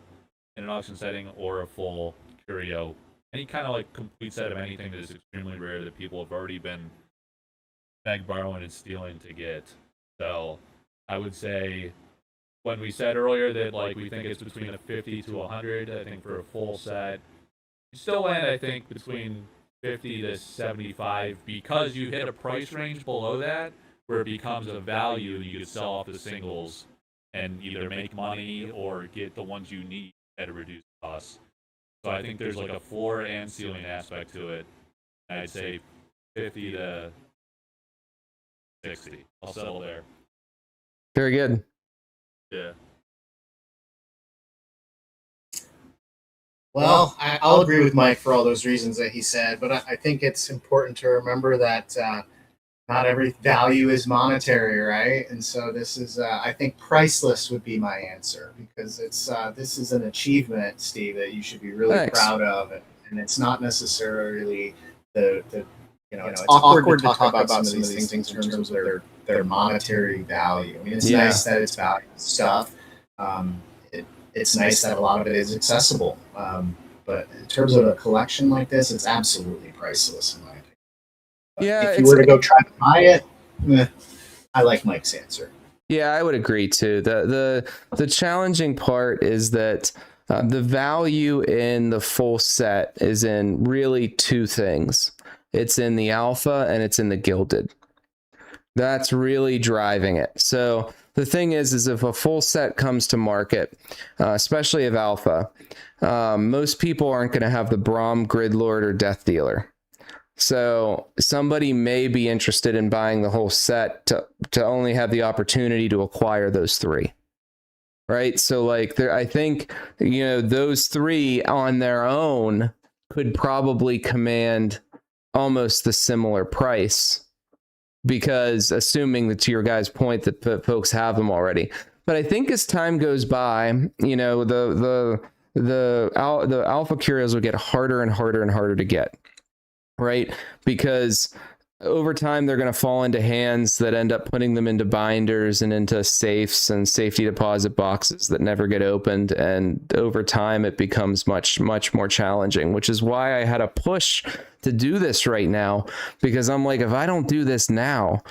in an auction setting or a full curio. Any kind of like complete set of anything that is extremely rare that people have already been borrowing and stealing to get. So I would say when we said earlier that like we think it's between a 50 to 100, I think for a full set, you still land I think between 50 to 75 because you hit a price range below that where it becomes a value you could sell off the singles and either make money or get the ones you need at a reduced cost. So I think there's like a floor and ceiling aspect to it. I'd say 50 to 60. I'll settle there. Very good. Yeah. Well, I'll agree with Mike for all those reasons that he said, but I think it's important to remember that not every value is monetary, right? And so this is, I think, priceless would be my answer because this is an achievement, Steve, that you should be really proud of, and it's not necessarily it's awkward to talk about some of these things in terms of their monetary value. I mean, it's nice that it's valuable stuff. It's nice that a lot of it is accessible, but in terms of a collection like this, it's absolutely priceless in my opinion. Yeah, if you were to go try to buy it, I like Mike's answer. Yeah, I would agree too. The challenging part is that the value in the full set is in really two things. It's in the alpha and it's in the gilded. That's really driving it. So the thing is if a full set comes to market, especially of alpha, most people aren't going to have the Brahm, Gridlord, or Death Dealer. So somebody may be interested in buying the whole set to only have the opportunity to acquire those three. Right? So like I think, those three on their own could probably command almost the similar price because assuming that to your guys' point that folks have them already. But I think as time goes by, the alpha curios will get harder and harder and harder to get. Right? Because over time they're going to fall into hands that end up putting them into binders and into safes and safety deposit boxes that never get opened, and over time it becomes much more challenging, which is why I had a push to do this right now, because I'm like, if I don't do this now,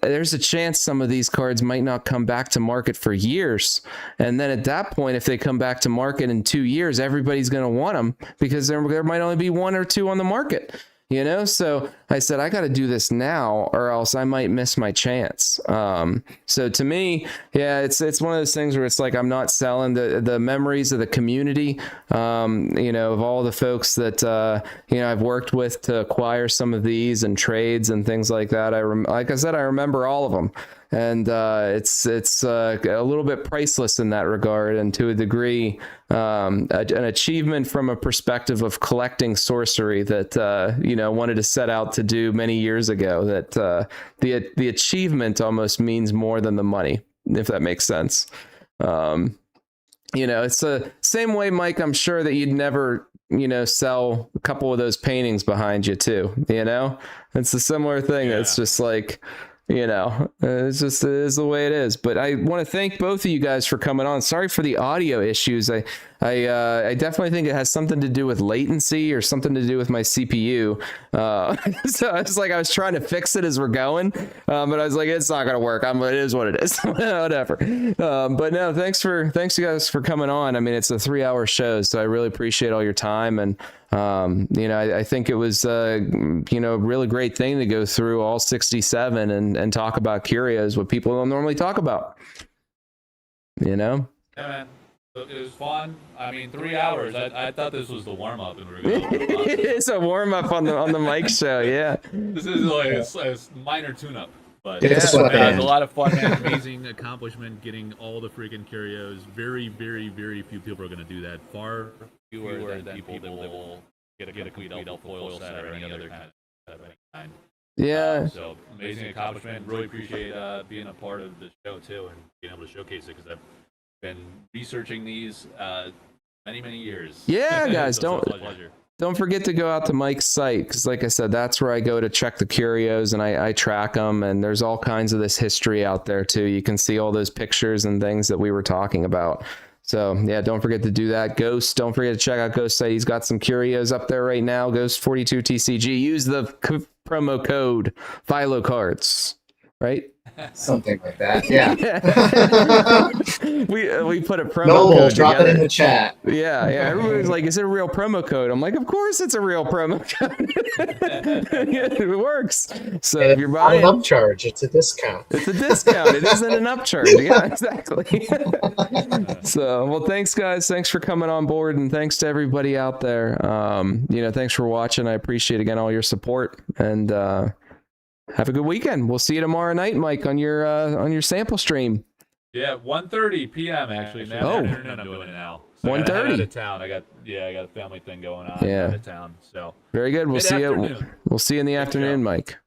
there's a chance some of these cards might not come back to market for years. And then at that point, if they come back to market in 2 years, everybody's going to want them because there might only be 1 or 2 on the market. You know, so I said, I got to do this now or else I might miss my chance. So to me, yeah, it's one of those things where it's like, I'm not selling the memories of the community, you know, of all the folks that, you know, I've worked with to acquire some of these and trades and things like that. Like I said, I remember all of them. And it's a little bit priceless in that regard, and to a degree, an achievement from a perspective of collecting sorcery that you know, wanted to set out to do many years ago. That the achievement almost means more than the money, if that makes sense. You know, it's the same way, Mike. I'm sure that you'd never, you know, sell a couple of those paintings behind you too. You know, it's a similar thing. Yeah. It's just like, you know, it is the way it is. But I want to thank both of you guys for coming on. Sorry for the audio issues. I definitely think it has something to do with latency or something to do with my CPU. So I was like, I was trying to fix it as we're going, but I was like, it's not gonna work. It is what it is. Whatever. But no, thanks you guys for coming on. I mean, it's a 3-hour show, so I really appreciate all your time. And you know, I think it was you know, a really great thing to go through all 67 and talk about Curios, what people don't normally talk about. You know? Yeah, man. It was fun. I mean, 3 hours. I thought this was the warm up, and we were going. It's a warm up on the Mike show. Yeah. This is like a minor tune up, but Yeah. it was a lot of fun. Man. Amazing accomplishment getting all the freaking Curios. Very, very, very few people are going to do that. Far fewer than people that will get a complete elf foil set or any other kind. Yeah. So amazing accomplishment. Really appreciate being a part of the show too, and being able to showcase it, because I've been researching these many years. Yeah, guys, so don't forget to go out to Mike's site, because like I said, that's where I go to check the Curios, and I track them, and there's all kinds of this history out there too. You can see all those pictures and things that we were talking about. So yeah, don't forget to do that. Ghost, don't forget to check out Ghost's site. He's got some Curios up there right now. Ghost42TCG. Use the promo code Philosophercards, right? Something like that. Yeah. we put a promo Noble, code drop together. it in the chat. Yeah. Everybody's like, is it a real promo code? I'm like, of course it's a real promo code. Yeah, it works. So if you're Not buying an upcharge, it's a discount. it's a discount. It isn't an upcharge. Yeah, exactly. So, well, thanks, guys. Thanks for coming on board, and thanks to everybody out there. You know, thanks for watching. I appreciate again all your support, and have a good weekend. We'll see you tomorrow night, Mike, on your sample stream. Yeah, 1:30 p.m. actually. Now Oh. I'm doing it now. So 1:30. Out of town. I got a family thing going on. Yeah. Out of town. So Very good. We'll see you. Mid-afternoon. We'll see you in the afternoon, Mike.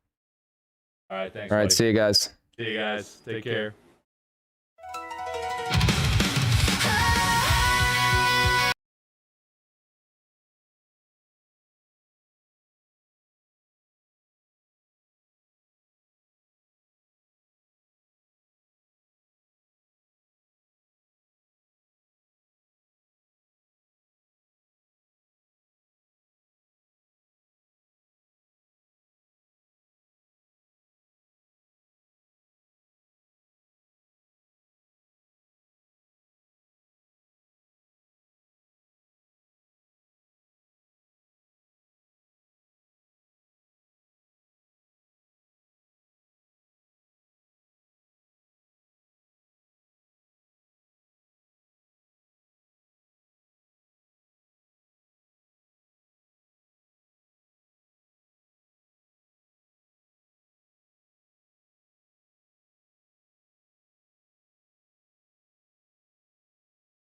All right, thanks. All right. buddy. See you guys. See you guys. Take care.